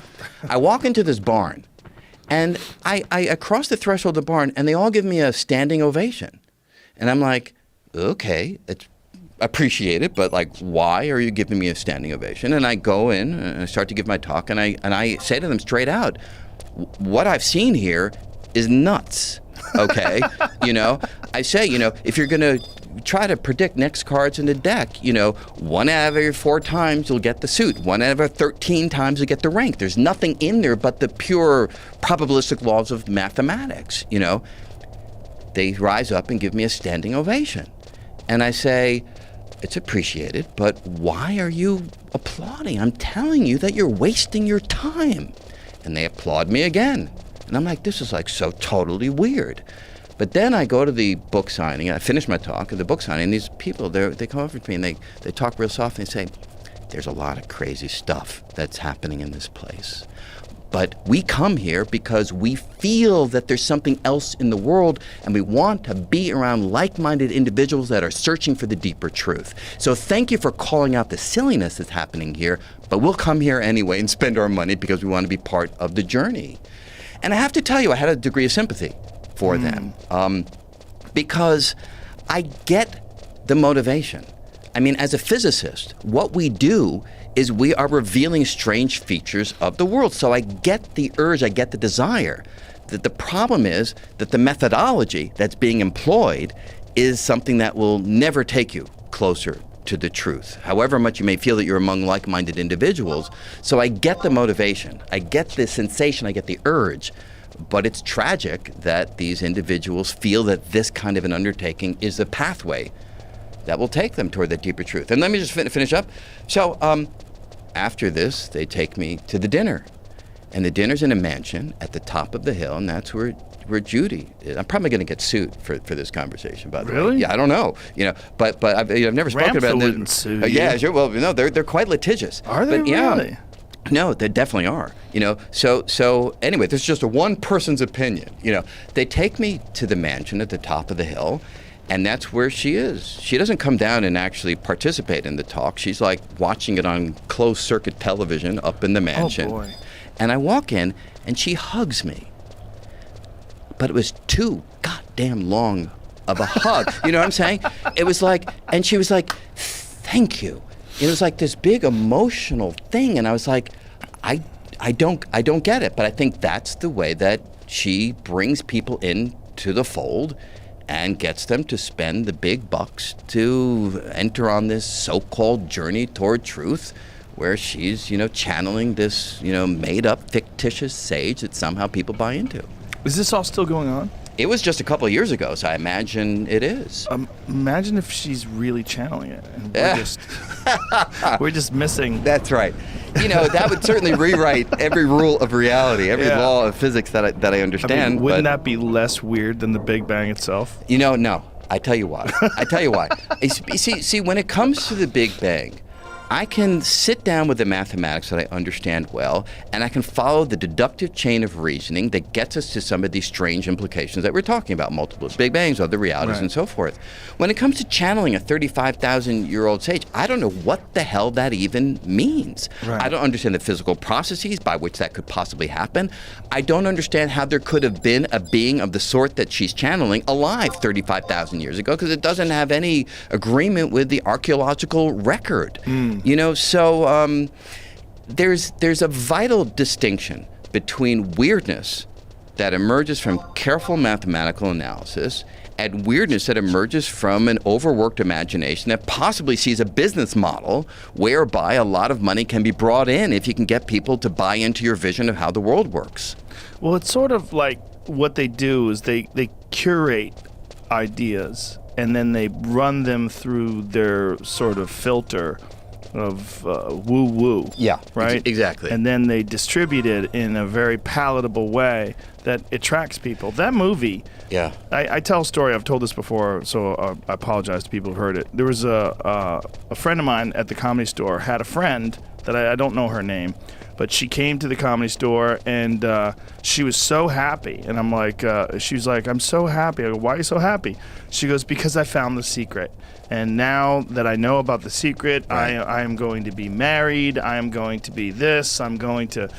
I walk into this barn, and I cross the threshold of the barn, and they all give me a standing ovation. And I'm like, okay, it's appreciated, but like, why are you giving me a standing ovation? And I go in, and I start to give my talk, and I say to them straight out, what I've seen here is nuts. Okay, I say, if you're going to try to predict next cards in the deck, 1 out of every 4 times you'll get the suit. 1 out of every 13 times you'll get the rank. There's nothing in there but the pure probabilistic laws of mathematics, They rise up and give me a standing ovation. And I say, it's appreciated, but why are you applauding? I'm telling you that you're wasting your time. And they applaud me again. And I'm like, this is like so totally weird. But then I go to the book signing, and I finish my talk at the book signing, and these people, they come over to me, and they talk real soft, and they say, there's a lot of crazy stuff that's happening in this place. But we come here because we feel that there's something else in the world, and we want to be around like-minded individuals that are searching for the deeper truth. So thank you for calling out the silliness that's happening here, but we'll come here anyway and spend our money because we want to be part of the journey. And I have to tell you, I had a degree of sympathy for them because I get the motivation. I mean, as a physicist, what we do is we are revealing strange features of the world. So I get the urge, I get the desire. The problem is that the methodology that's being employed is something that will never take you closer to the truth, however much you may feel that you're among like-minded individuals. So I get the motivation, I get the sensation, I get the urge, but it's tragic that these individuals feel that this kind of an undertaking is the pathway that will take them toward that deeper truth. And let me just finish up. So after this, they take me to the dinner. And the dinner's in a mansion at the top of the hill, and that's where Judy is. I'm probably going to get sued for this conversation, by the way. Really? Yeah, I don't know. But I've never spoken about this. Wouldn't sue Yeah, you. sure. Well, no, they're quite litigious. Are they But, yeah, really? no, they definitely are. So anyway, this is just a one person's opinion. They take me to the mansion at the top of the hill, and that's where she is. She doesn't come down and actually participate in the talk. She's like watching it on closed circuit television up in the mansion. Oh, boy. And I walk in, and she hugs me. But it was too goddamn long of a hug. You know what I'm saying? It was like, and she was like, thank you. It was like this big emotional thing. And I was like, I don't get it. But I think that's the way that she brings people into the fold and gets them to spend the big bucks to enter on this so-called journey toward truth, where she's, channeling this, made-up, fictitious sage that somehow people buy into. Is this all still going on? It was just a couple of years ago, so I imagine it is. Imagine if she's really channeling it, and we're just missing. That's right. That would certainly rewrite every rule of reality, every law of physics that I understand. I mean, wouldn't that be less weird than the Big Bang itself? No. I tell you why. See, when it comes to the Big Bang, I can sit down with the mathematics that I understand well, and I can follow the deductive chain of reasoning that gets us to some of these strange implications that we're talking about, multiple Big Bangs, other realities, right, and so forth. When it comes to channeling a 35,000-year-old sage, I don't know what the hell that even means. Right. I don't understand the physical processes by which that could possibly happen. I don't understand how there could have been a being of the sort that she's channeling alive 35,000 years ago, because it doesn't have any agreement with the archaeological record. So there's a vital distinction between weirdness that emerges from careful mathematical analysis at weirdness that emerges from an overworked imagination that possibly sees a business model whereby a lot of money can be brought in if you can get people to buy into your vision of how the world works. Well, it's sort of like what they do is they curate ideas and then they run them through their sort of filter of woo-woo. Yeah, right? Exactly. And then they distribute it in a very palatable way that attracts people. That movie, Yeah. I tell a story, I've told this before, so I apologize to people who've heard it. There was a friend of mine at the Comedy Store had a friend that I don't know her name, but she came to the Comedy Store and she was so happy. And I'm like, she was like, I'm so happy. I go, why are you so happy? She goes, because I found the secret. And now that I know about the secret, Right. I am going to be married. I am going to be this. I'm going to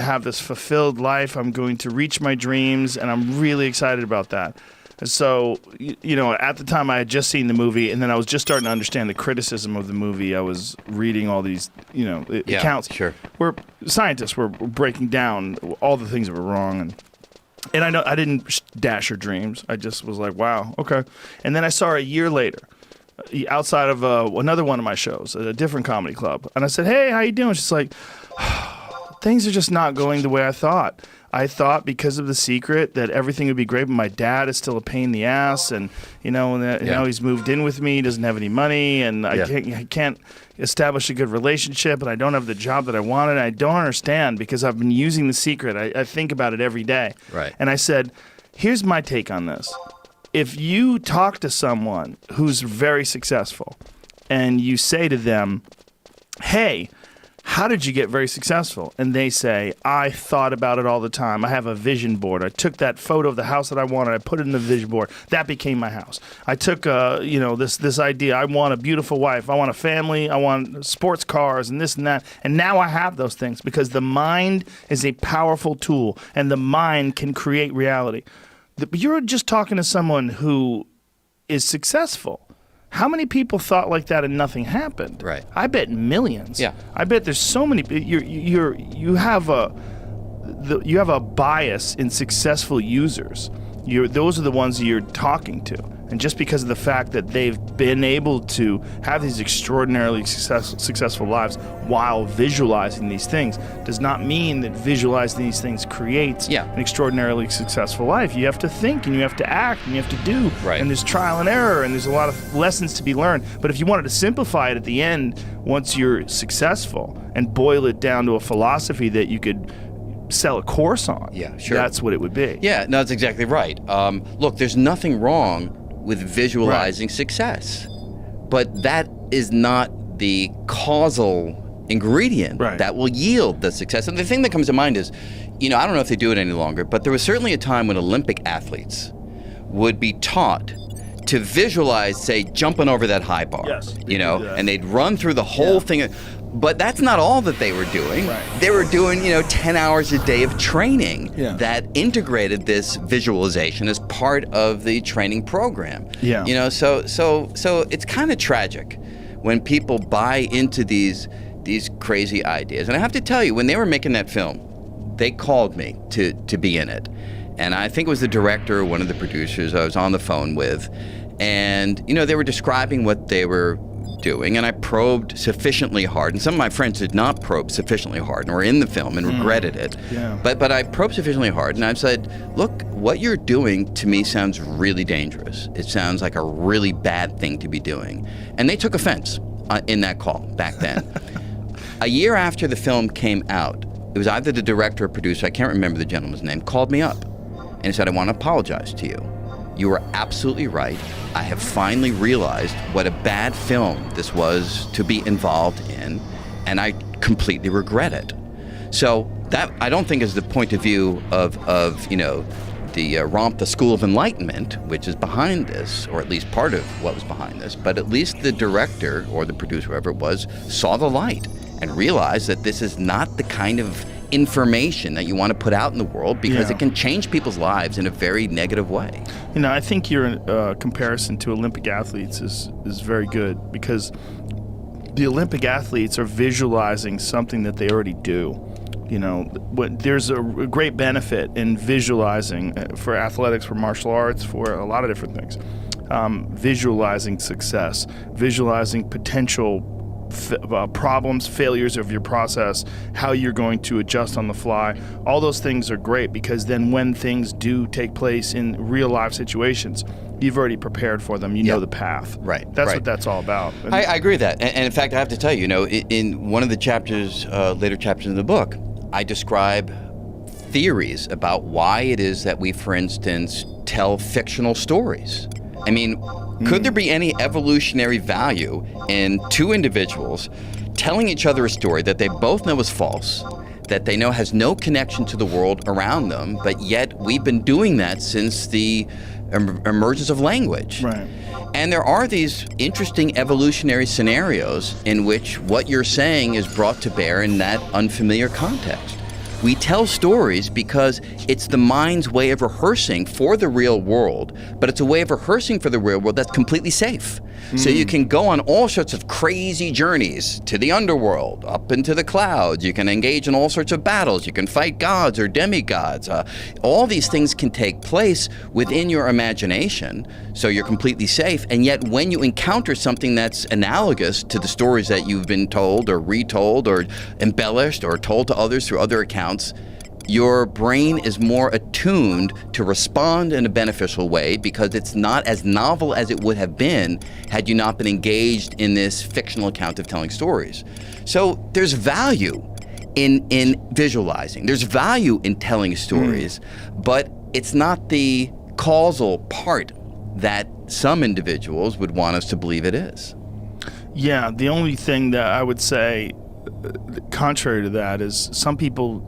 have this fulfilled life. I'm going to reach my dreams, and I'm really excited about that. And so, you know, at the time I had just seen the movie, and then I was just starting to understand the criticism of the movie. I was reading all these, you know, accounts. Sure. Where scientists were breaking down all the things that were wrong, and I know I didn't dash her dreams. I just was like, wow, okay. And then I saw her a year later, outside of another one of my shows at a different comedy club, and I said, hey, how you doing? She's like, things are just not going the way I thought. I thought because of the secret that everything would be great, but my dad is still a pain in the ass, and you know, now he's moved in with me, he doesn't have any money, and I can't establish a good relationship, and I don't have the job that I wanted. And I don't understand because I've been using the secret. I think about it every day. Right. And I said, here's my take on this. If you talk to someone who's very successful and you say to them, hey, how did you get very successful? And they say, I thought about it all the time. I have a vision board. I took that photo of the house that I wanted. I put it in the vision board. That became my house. I took, this idea. I want a beautiful wife. I want a family. I want sports cars and this and that. And now I have those things because the mind is a powerful tool and the mind can create reality. You're just talking to someone who is successful. How many people thought like that and nothing happened? Right. I bet millions. Yeah. I bet there's so many. You have a bias in successful users. Those are the ones you're talking to, and just because of the fact that they've been able to have these extraordinarily successful lives while visualizing these things does not mean that visualizing these things creates an extraordinarily successful life. You have to think, and you have to act, and you have to do, Right. and there's trial and error, and there's a lot of lessons to be learned. But if you wanted to simplify it at the end, once you're successful, and boil it down to a philosophy that you could sell a course on, Yeah, sure. that's what it would be. Yeah, no, that's exactly right. Look, there's nothing wrong with visualizing success, but that is not the causal ingredient that will yield the success. And the thing that comes to mind is, I don't know if they do it any longer, but there was certainly a time when Olympic athletes would be taught to visualize, say, jumping over that high bar, Yes, and they'd run through the whole thing. But that's not all that they were doing. Right. They were doing, 10 hours a day of training Yeah. that integrated this visualization as part of the training program. Yeah. So it's kind of tragic when people buy into these crazy ideas. And I have to tell you, when they were making that film, they called me to be in it. And I think it was the director or one of the producers I was on the phone with. And, they were describing what they were doing, and I probed sufficiently hard, and some of my friends did not probe sufficiently hard and were in the film and regretted it. Yeah. But I probed sufficiently hard, and I said, look, what you're doing to me sounds really dangerous. It sounds like a really bad thing to be doing. And they took offense in that call back then. A year after the film came out, it was either the director or producer, I can't remember the gentleman's name, called me up and he said, I want to apologize to you. You were absolutely right. I have finally realized what a bad film this was to be involved in, and I completely regret it. So that, I don't think, is the point of view of the ROMP, the School of Enlightenment, which is behind this, or at least part of what was behind this, but at least the director or the producer, whoever it was, saw the light and realized that this is not the kind of information that you want to put out in the world because it can change people's lives in a very negative way. I think your comparison to Olympic athletes is very good because the Olympic athletes are visualizing something that they already do. There's a great benefit in visualizing for athletics, for martial arts, for a lot of different things. Visualizing success, visualizing potential problems, failures of your process, how you're going to adjust on the fly. All those things are great because then when things do take place in real life situations, you've already prepared for them. You know the path. Right. That's what that's all about. I agree with that. And in fact, I have to tell you, in one of the chapters, later chapters in the book, I describe theories about why it is that we, for instance, tell fictional stories. I mean, could there be any evolutionary value in two individuals telling each other a story that they both know is false, that they know has no connection to the world around them, but yet we've been doing that since the emergence of language? Right. And there are these interesting evolutionary scenarios in which what you're saying is brought to bear in that unfamiliar context. We tell stories because it's the mind's way of rehearsing for the real world, but it's a way of rehearsing for the real world that's completely safe. So you can go on all sorts of crazy journeys to the underworld, up into the clouds. You can engage in all sorts of battles. You can fight gods or demigods. All these things can take place within your imagination, so you're completely safe. And yet when you encounter something that's analogous to the stories that you've been told or retold or embellished or told to others through other accounts, your brain is more attuned to respond in a beneficial way because it's not as novel as it would have been had you not been engaged in this fictional account of telling stories. So there's value in visualizing. There's value in telling stories, but it's not the causal part that some individuals would want us to believe it is. Yeah, the only thing that I would say contrary to that is some people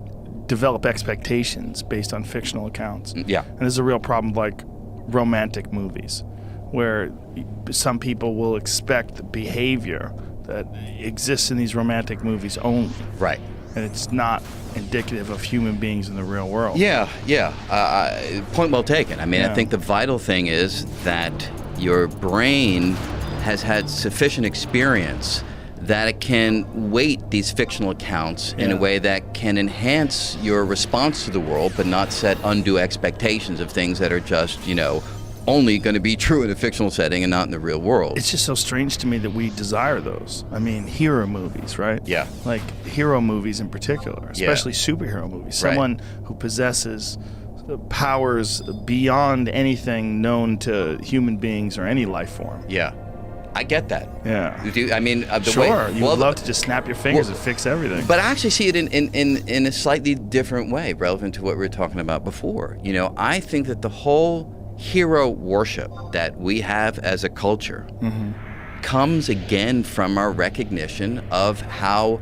develop expectations based on fictional accounts. Yeah. And there's a real problem like romantic movies, where some people will expect the behavior that exists in these romantic movies only. Right. And it's not indicative of human beings in the real world. Yeah. Point well taken. I mean, I think the vital thing is that your brain has had sufficient experience that it can weight these fictional accounts in a way that can enhance your response to the world, but not set undue expectations of things that are just, only going to be true in a fictional setting and not in the real world. It's just so strange to me that we desire those. I mean, hero movies, right? Yeah. Like hero movies in particular, especially superhero movies. Someone who possesses powers beyond anything known to human beings or any life form. Yeah. I get that. Yeah. I mean, the sure, way... you would love to just snap your fingers and fix everything. But I actually see it in a slightly different way, relevant to what we were talking about before. I think that the whole hero worship that we have as a culture comes again from our recognition of how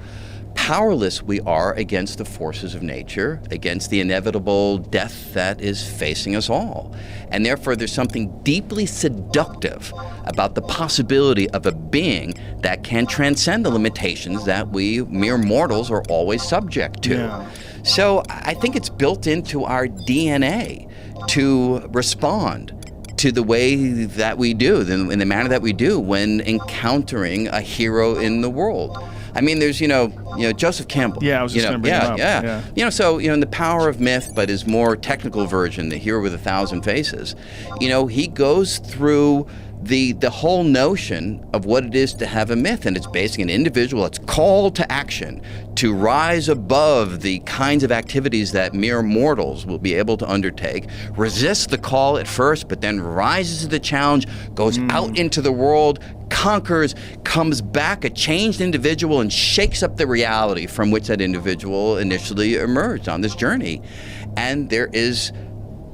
powerless we are against the forces of nature, against the inevitable death that is facing us all. And therefore, there's something deeply seductive about the possibility of a being that can transcend the limitations that we mere mortals are always subject to. Yeah. So I think it's built into our DNA to respond to the way that we do, in the manner that we do when encountering a hero in the world. I mean, there's, Joseph Campbell. Yeah, I was just going to bring him up. Yeah. In The Power of Myth, but his more technical version, The Hero with 1,000 Faces, he goes through the whole notion of what it is to have a myth, and it's basically an individual that's called to action to rise above the kinds of activities that mere mortals will be able to undertake, resists the call at first, but then rises to the challenge, goes out into the world, conquers, comes back a changed individual, and shakes up the reality from which that individual initially emerged on this journey. And there is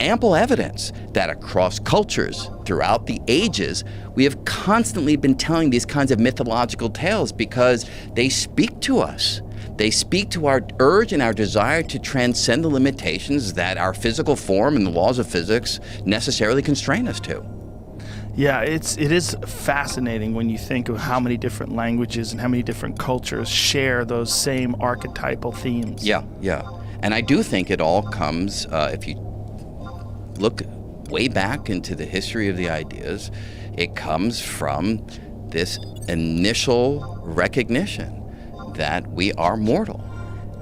ample evidence that across cultures, throughout the ages, we have constantly been telling these kinds of mythological tales because they speak to us. They speak to our urge and our desire to transcend the limitations that our physical form and the laws of physics necessarily constrain us to. Yeah, it is fascinating when you think of how many different languages and how many different cultures share those same archetypal themes. Yeah. And I do think it all comes, if you look way back into the history of the ideas, it comes from this initial recognition that we are mortal,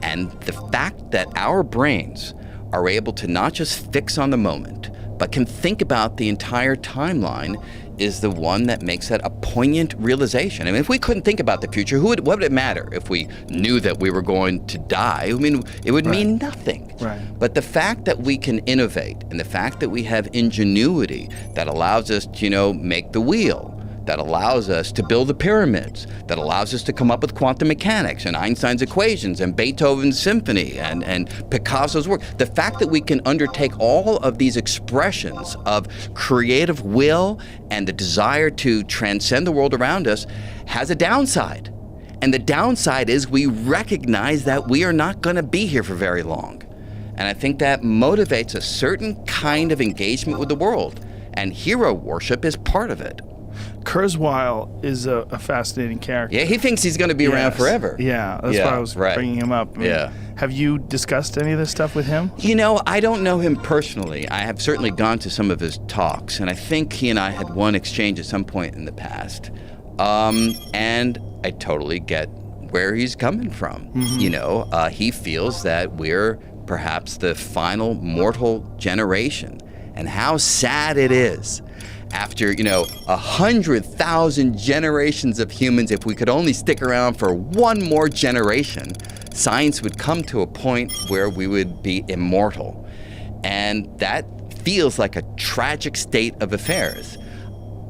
And the fact that our brains are able to not just fix on the moment, but can think about the entire timeline is the one that makes that a poignant realization. I mean, if we couldn't think about the future, what would it matter if we knew that we were going to die? I mean, it would mean nothing. Right. But the fact that we can innovate and the fact that we have ingenuity that allows us to, make the wheel, that allows us to build the pyramids, that allows us to come up with quantum mechanics and Einstein's equations and Beethoven's symphony and Picasso's work. The fact that we can undertake all of these expressions of creative will and the desire to transcend the world around us has a downside. And the downside is we recognize that we are not going to be here for very long. And I think that motivates a certain kind of engagement with the world. And hero worship is part of it. Kurzweil is a fascinating character. Yeah, he thinks he's going to be around forever. Yeah, that's why I was bringing him up. I mean, have you discussed any of this stuff with him? I don't know him personally. I have certainly gone to some of his talks, and I think he and I had one exchange at some point in the past. And I totally get where he's coming from. Mm-hmm. He feels that we're perhaps the final mortal generation, and how sad it is. After, 100,000 generations of humans, if we could only stick around for one more generation, science would come to a point where we would be immortal. And that feels like a tragic state of affairs.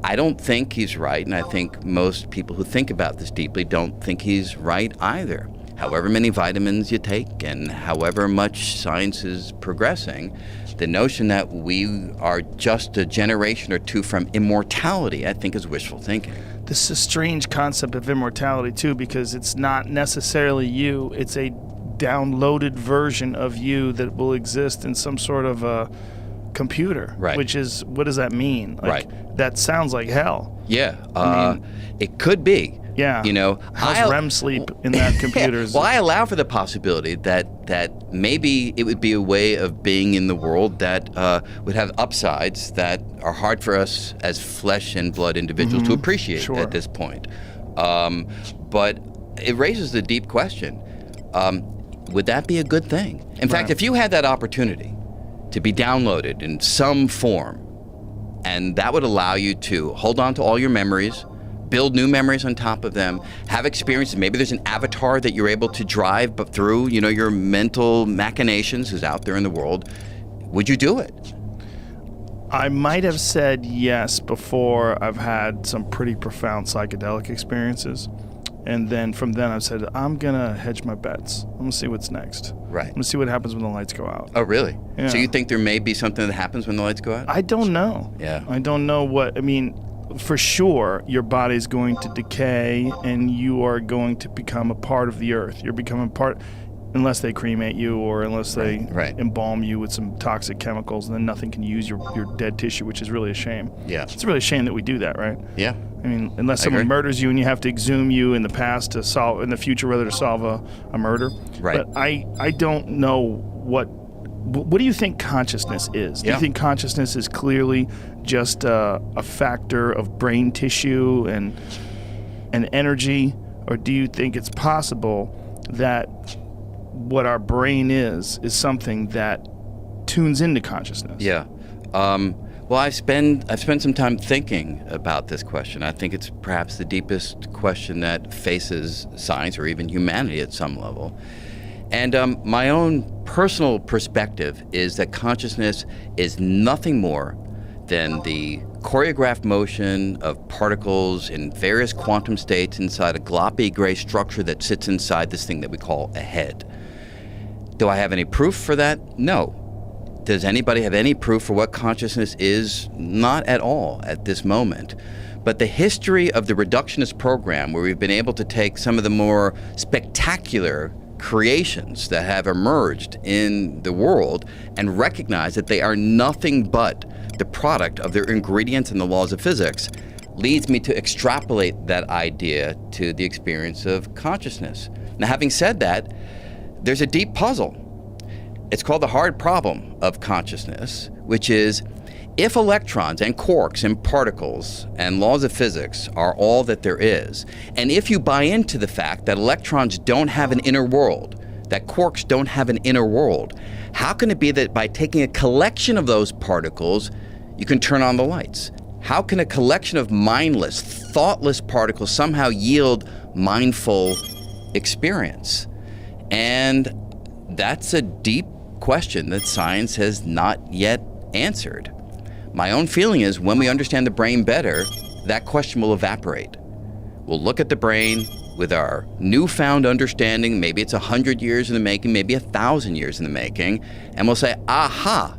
I don't think he's right, and I think most people who think about this deeply don't think he's right either. However many vitamins you take and however much science is progressing, the notion that we are just a generation or two from immortality, I think, is wishful thinking. This is a strange concept of immortality, too, because it's not necessarily you. It's a downloaded version of you that will exist in some sort of a computer. Right. Which is, what does that mean? Right. That sounds like hell. Yeah. It could be. Yeah. How's REM sleep in that computer? Well, I allow for the possibility that maybe it would be a way of being in the world that would have upsides that are hard for us as flesh and blood individuals to appreciate at this point. But it raises the deep question, would that be a good thing? In fact, if you had that opportunity to be downloaded in some form, and that would allow you to hold on to all your memories, build new memories on top of them, have experiences. Maybe there's an avatar that you're able to drive but through, your mental machinations who's out there in the world. Would you do it? I might have said yes before I've had some pretty profound psychedelic experiences. And then from then I've said, I'm going to hedge my bets. I'm going to see what's next. Right. I'm going to see what happens when the lights go out. Oh, really? Yeah. So you think there may be something that happens when the lights go out? I don't know. Yeah. I don't know for sure, your body's going to decay and you are going to become a part of the earth. You're becoming part, unless they cremate you or unless they embalm you with some toxic chemicals, and then nothing can use your dead tissue, which is really a shame. Yeah. It's really a shame that we do that, right? Yeah. I mean, unless someone murders you and you have to exhume you in the past to solve, in the future, rather to solve a murder. Right. But I don't know what do you think consciousness is? Do you think consciousness is clearly just a factor of brain tissue and energy? Or do you think it's possible that what our brain is something that tunes into consciousness? Yeah. Well, I've spent some time thinking about this question. I think it's perhaps the deepest question that faces science or even humanity at some level. And my own personal perspective is that consciousness is nothing more than the choreographed motion of particles in various quantum states inside a gloppy gray structure that sits inside this thing that we call a head. Do I have any proof for that? No. Does anybody have any proof for what consciousness is? Not at all at this moment. But the history of the reductionist program, where we've been able to take some of the more spectacular creations that have emerged in the world and recognize that they are nothing but the product of their ingredients and the laws of physics, leads me to extrapolate that idea to the experience of consciousness. Now, having said that, there's a deep puzzle. It's called the hard problem of consciousness, which is, if electrons and quarks and particles and laws of physics are all that there is, and if you buy into the fact that electrons don't have an inner world, that quarks don't have an inner world? How can it be that by taking a collection of those particles, you can turn on the lights? How can a collection of mindless, thoughtless particles somehow yield mindful experience? And that's a deep question that science has not yet answered. My own feeling is when we understand the brain better, that question will evaporate. We'll look at the brain with our newfound understanding, maybe it's 100 years in the making, maybe 1,000 years in the making, and we'll say, aha,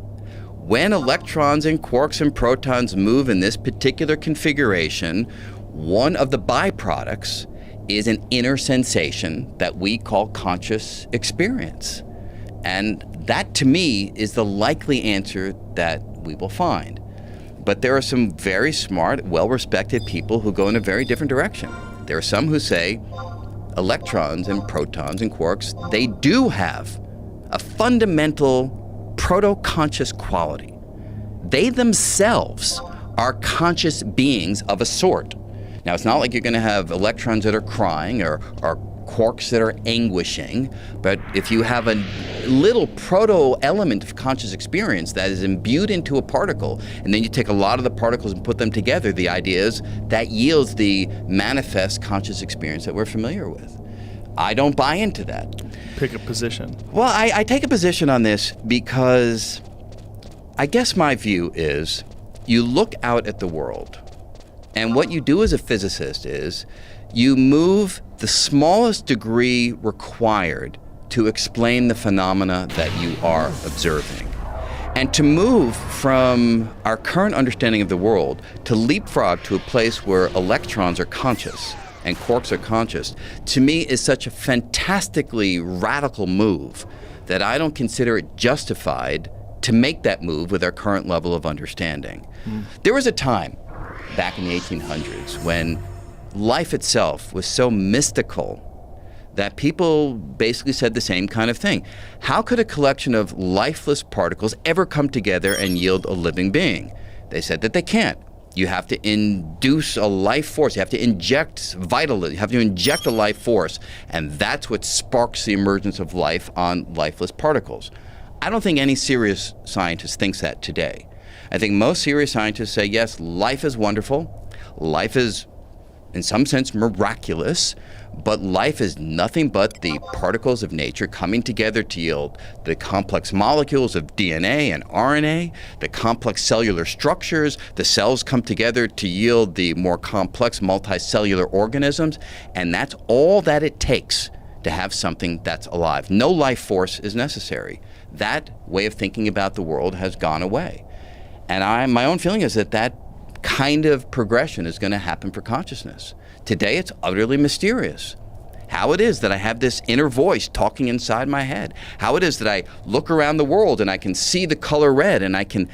when electrons and quarks and protons move in this particular configuration, one of the byproducts is an inner sensation that we call conscious experience. And that, to me, is the likely answer that we will find. But there are some very smart, well-respected people who go in a very different direction. There are some who say electrons and protons and quarks, they do have a fundamental proto-conscious quality. They themselves are conscious beings of a sort. Now, it's not like you're going to have electrons that are crying or quarks that are anguishing, but if you have a little proto-element of conscious experience that is imbued into a particle, and then you take a lot of the particles and put them together, the idea is that yields the manifest conscious experience that we're familiar with. I don't buy into that. Pick a position. Well, I take a position on this because I guess my view is you look out at the world, and what you do as a physicist is you move the smallest degree required to explain the phenomena that you are observing. And to move from our current understanding of the world to leapfrog to a place where electrons are conscious and quarks are conscious, to me is such a fantastically radical move that I don't consider it justified to make that move with our current level of understanding. There was a time back in the 1800s when life itself was so mystical that people basically said the same kind of thing. How could a collection of lifeless particles ever come together and yield a living being? They said that they can't. You have to induce a life force. You have to inject vital. You have to inject a life force, and that's what sparks the emergence of life on lifeless particles. I don't think any serious scientist thinks that today. I think most serious scientists say, yes, life is wonderful. Life is in some sense miraculous, but life is nothing but the particles of nature coming together to yield the complex molecules of DNA and RNA, the complex cellular structures. The cells come together to yield the more complex multicellular organisms, and that's all that it takes to have something that's alive. No life force is necessary. That way of thinking about the world has gone away. And my own feeling is that kind of progression is going to happen for consciousness. Today, it's utterly mysterious. How it is that I have this inner voice talking inside my head. How it is that I look around the world and I can see the color red and I can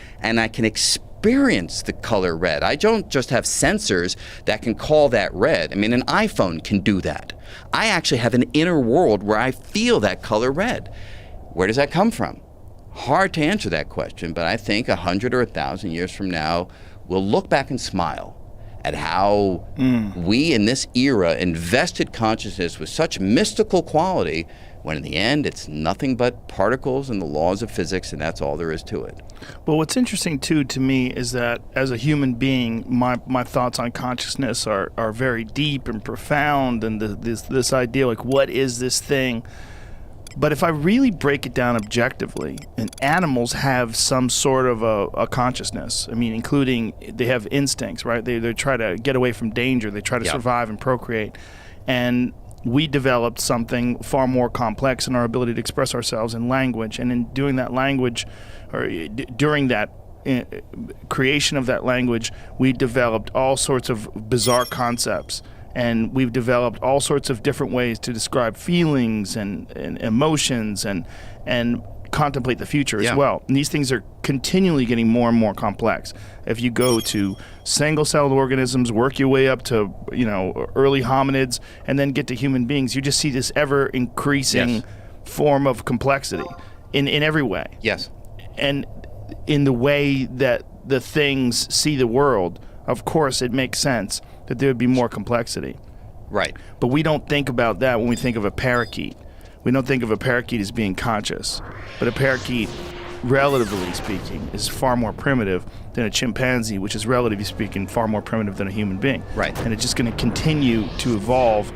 experience the color red. I don't just have sensors that can call that red. I mean, an iPhone can do that. I actually have an inner world where I feel that color red. Where does that come from? Hard to answer that question, but I think 100 or 1,000 years from now, we'll look back and smile at how we in this era invested consciousness with such mystical quality, when in the end it's nothing but particles and the laws of physics, and that's all there is to it. Well, what's interesting too to me is that as a human being, my thoughts on consciousness are very deep and profound, and this idea, like, what is this thing? But if I really break it down objectively, and animals have some sort of a consciousness. I mean, including they have instincts, right? They try to get away from danger. They try to survive and procreate. And we developed something far more complex in our ability to express ourselves in language. And in doing that language, or during that creation of that language, we developed all sorts of bizarre concepts. And we've developed all sorts of different ways to describe feelings and emotions and contemplate the future as well. And these things are continually getting more and more complex. If you go to single-celled organisms, work your way up to early hominids, and then get to human beings, you just see this ever-increasing form of complexity in every way. Yes. And in the way that the things see the world, of course, it makes sense that there would be more complexity. Right. But we don't think about that when we think of a parakeet. we don't think of a parakeet as being conscious, but a parakeet, relatively speaking, is far more primitive than a chimpanzee, which is, relatively speaking, far more primitive than a human being. Right. And it's just going to continue to evolve,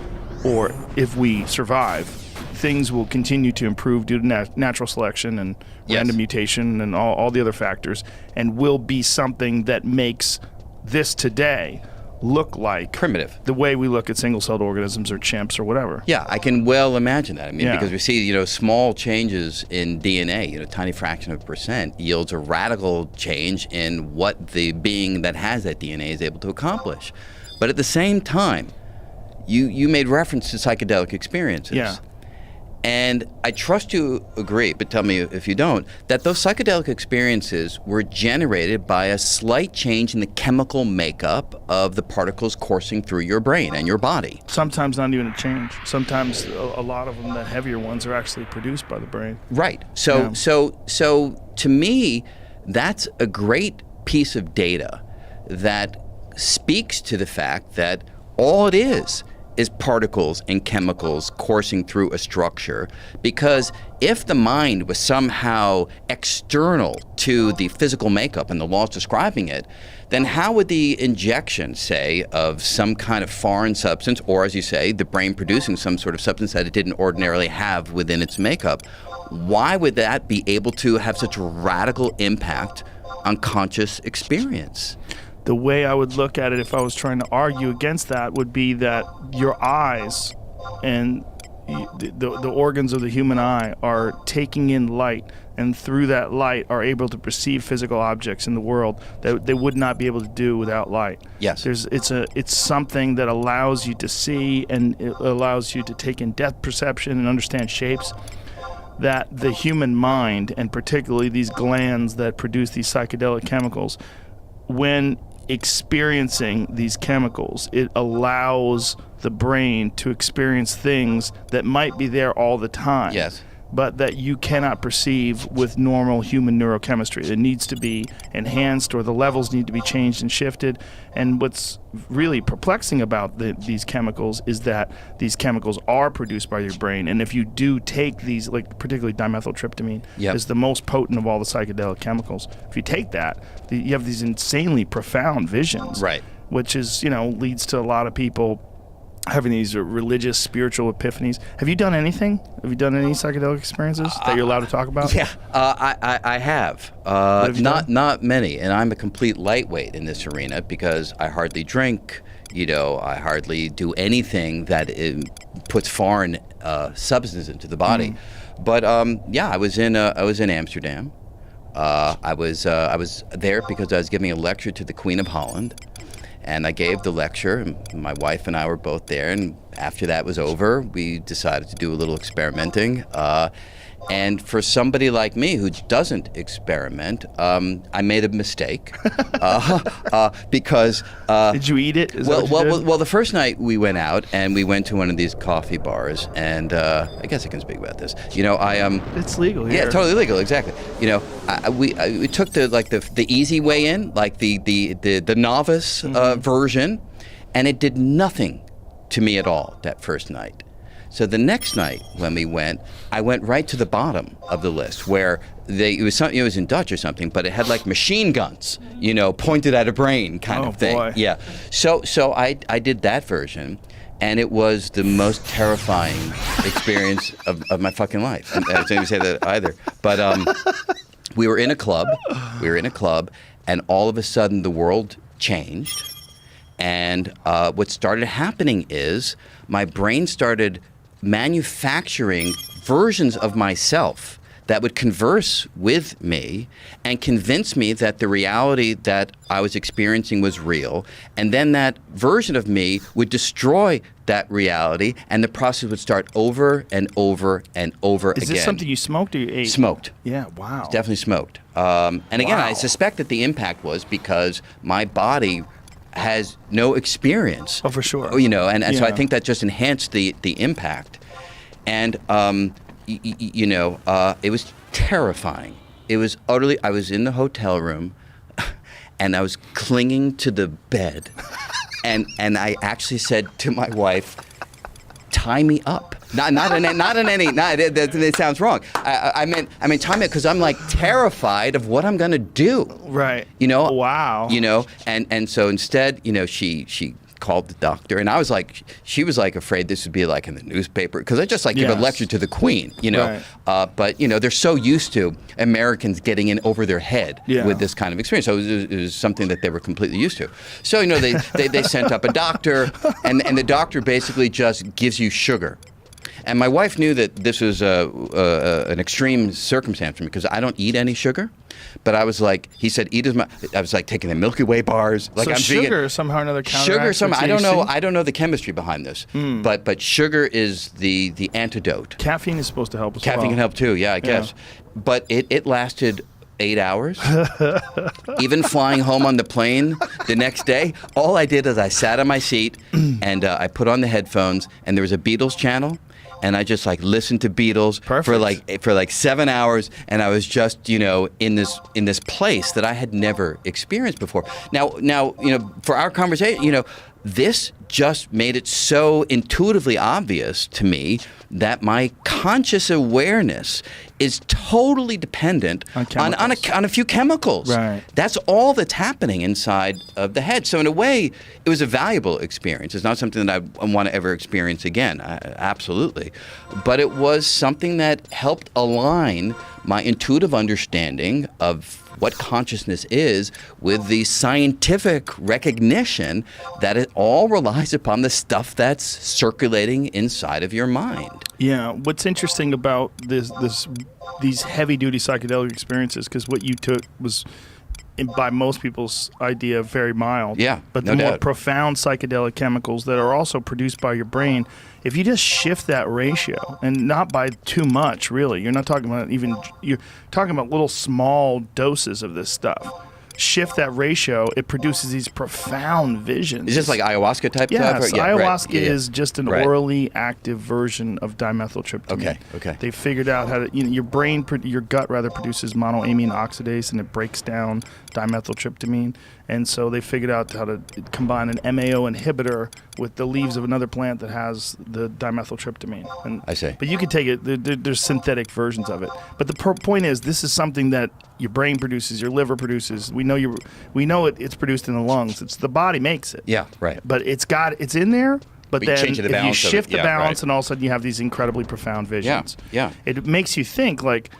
or if we survive, things will continue to improve due to natural selection and random mutation and all the other factors, and will be something that makes this today look like primitive, the way we look at single-celled organisms or chimps or whatever. Yeah, I can well imagine that. I mean, Yeah. because we see, small changes in DNA, tiny fraction of a percent yields a radical change in what the being that has that DNA is able to accomplish. But at the same time, you made reference to psychedelic experiences. Yeah. And I trust you agree, but tell me if you don't, that those psychedelic experiences were generated by a slight change in the chemical makeup of the particles coursing through your brain and your body. Sometimes not even a change. Sometimes a lot of them, the heavier ones, are actually produced by the brain. Right. So to me, that's a great piece of data that speaks to the fact that all it is particles and chemicals coursing through a structure, because if the mind was somehow external to the physical makeup and the laws describing it, then how would the injection, say, of some kind of foreign substance, or as you say, the brain producing some sort of substance that it didn't ordinarily have within its makeup, why would that be able to have such a radical impact on conscious experience? The way I would look at it if I was trying to argue against that would be that your eyes and the organs of the human eye are taking in light, and through that light are able to perceive physical objects in the world that they would not be able to do without light. Yes. It's something that allows you to see, and it allows you to take in depth perception and understand shapes that the human mind, and particularly these glands that produce these psychedelic chemicals, when experiencing these chemicals, it allows the brain to experience things that might be there all the time. Yes. But that you cannot perceive with normal human neurochemistry. It needs to be enhanced, or the levels need to be changed and shifted. And what's really perplexing about these chemicals is that these chemicals are produced by your brain. And if you do take these, like particularly dimethyltryptamine, is the most potent of all the psychedelic chemicals. If you take that, you have these insanely profound visions. Right. Which is, leads to a lot of people having these religious, spiritual epiphanies. Have you done anything? Have you done any psychedelic experiences that you're allowed to talk about? Yeah, I have. Not many, and I'm a complete lightweight in this arena because I hardly drink. I hardly do anything that puts foreign substances into the body. But I was in Amsterdam. I was there because I was giving a lecture to the Queen of Holland. And I gave the lecture, and my wife and I were both there, and after that was over, we decided to do a little experimenting. And for somebody like me who doesn't experiment, I made a mistake because... Did you eat it? Well, the first night we went out, and we went to one of these coffee bars, and I guess I can speak about this. It's legal here. Yeah, totally legal, exactly. We took the easy way in, like the novice version, and it did nothing to me at all that first night. So the next night when we went, I went right to the bottom of the list where it was in Dutch or something, but it had like machine guns, pointed at a brain kind of thing. Boy. Yeah. So I did that version, and it was the most terrifying experience of my fucking life. And I didn't even say that either. But we were in a club, and all of a sudden the world changed. And what started happening is my brain started manufacturing versions of myself that would converse with me and convince me that the reality that I was experiencing was real. And then that version of me would destroy that reality, and the process would start over and over and over again. Is this something you smoked or you ate? Smoked. Yeah, wow. Definitely smoked. And again, I suspect that the impact was because my body has no experience. Oh, for sure. So I think that just enhanced the impact. And, it was terrifying. It was utterly, I was in the hotel room, and I was clinging to the bed, and I actually said to my wife, tie me up. That sounds wrong. I meant tie me up because I'm like terrified of what I'm going to do. Right. You know. Wow. You know, and so instead, you know, she called the doctor, and she was like afraid this would be like in the newspaper because I just like give a lecture to the Queen, you know. Right. But you know, they're so used to Americans getting in over their head with this kind of experience, so it was something that they were completely used to. So you know, they sent up a doctor, and the doctor basically just gives you sugar. And my wife knew that this was an extreme circumstance for me because I don't eat any sugar. But I was like, he said, eat as much. I was like taking the Milky Way bars. Like so I'm sugar vegan. somehow or another counteracts Sugar somehow. I don't know. THC? I don't know the chemistry behind this. But sugar is the antidote. Caffeine is supposed to help as well. Caffeine can help too. Yeah, I guess. But it lasted 8 hours. Even flying home on the plane the next day, all I did is I sat on my seat and I put on the headphones, and there was a Beatles channel. And I just like listened to Beatles for like 7 hours, and I was just, you know, in this place that I had never experienced before. Now, you know, for our conversation, you know, this just made it so intuitively obvious to me that my conscious awareness is totally dependent on a few chemicals. Right. That's all that's happening inside of the head. So in a way, it was a valuable experience. It's not something that I want to ever experience again, absolutely. But it was something that helped align my intuitive understanding of what consciousness is with the scientific recognition that it all relies upon the stuff that's circulating inside of your mind. Yeah, what's interesting about these heavy-duty psychedelic experiences, because what you took was, by most people's idea, very mild. Yeah, but no the more doubt. profound psychedelic chemicals that are also produced by your brain, if you just shift that ratio, and not by too much, really, you're talking about little small doses of this stuff. Shift that ratio, it produces these profound visions. Is this like ayahuasca type Yes, stuff? Yeah, ayahuasca right. is just an orally active version of dimethyltryptamine. Okay. They figured out how to, your gut produces monoamine oxidase, and it breaks down dimethyltryptamine. And so they figured out how to combine an MAO inhibitor with the leaves of another plant that has the dimethyltryptamine. And, I see. But you could take it, there's synthetic versions of it. But the point is, this is something that your brain produces, your liver produces. We know it's produced in the lungs. It's the body makes it. Yeah, right. But it's in there. But you then change the if you balance of it. shift the Yeah, balance, right. and all of a sudden you have these incredibly profound visions. Yeah. It makes you think, like,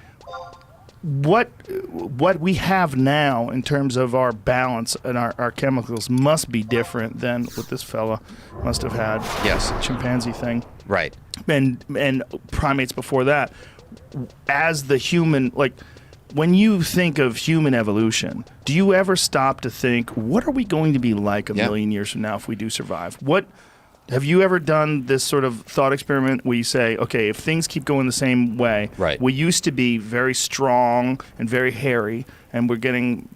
what we have now in terms of our balance and our chemicals must be different than what this fella must have had. Yes. This chimpanzee thing. Right. And primates before that. As the human, like, when you think of human evolution, do you ever stop to think, what are we going to be like a million years from now if we do survive? Have you ever done this sort of thought experiment where you say, okay, if things keep going the same way, right. we used to be very strong and very hairy, and we're getting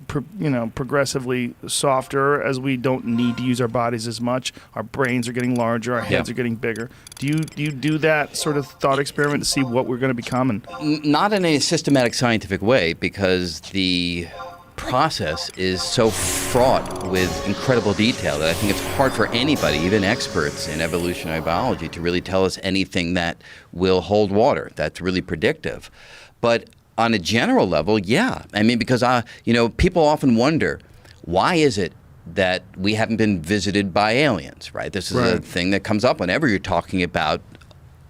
progressively softer as we don't need to use our bodies as much. Our brains are getting larger, our heads are getting bigger. Do you do that sort of thought experiment to see what we're going to become? And not in a systematic scientific way, because the process is so fraught with incredible detail that I think it's hard for anybody, even experts in evolutionary biology, to really tell us anything that will hold water, that's really predictive. But on a general level, yeah. I mean, because people often wonder, why is it that we haven't been visited by aliens, right? This is a thing that comes up whenever you're talking about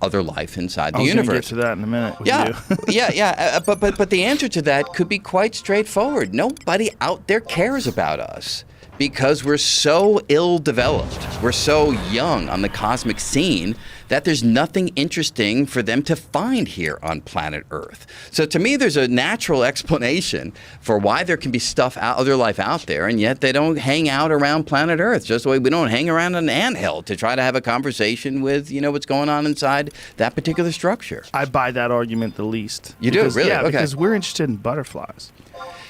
other life inside the universe. I was going to get to that in a minute with you. But the answer to that could be quite straightforward. Nobody out there cares about us because we're so ill-developed. We're so young on the cosmic scene that there's nothing interesting for them to find here on planet Earth. So to me, there's a natural explanation for why there can be other life out there, and yet they don't hang out around planet Earth, just the way we don't hang around an anthill to try to have a conversation with, what's going on inside that particular structure. I buy that argument the least. You do? Really? Yeah, Okay. because we're interested in butterflies.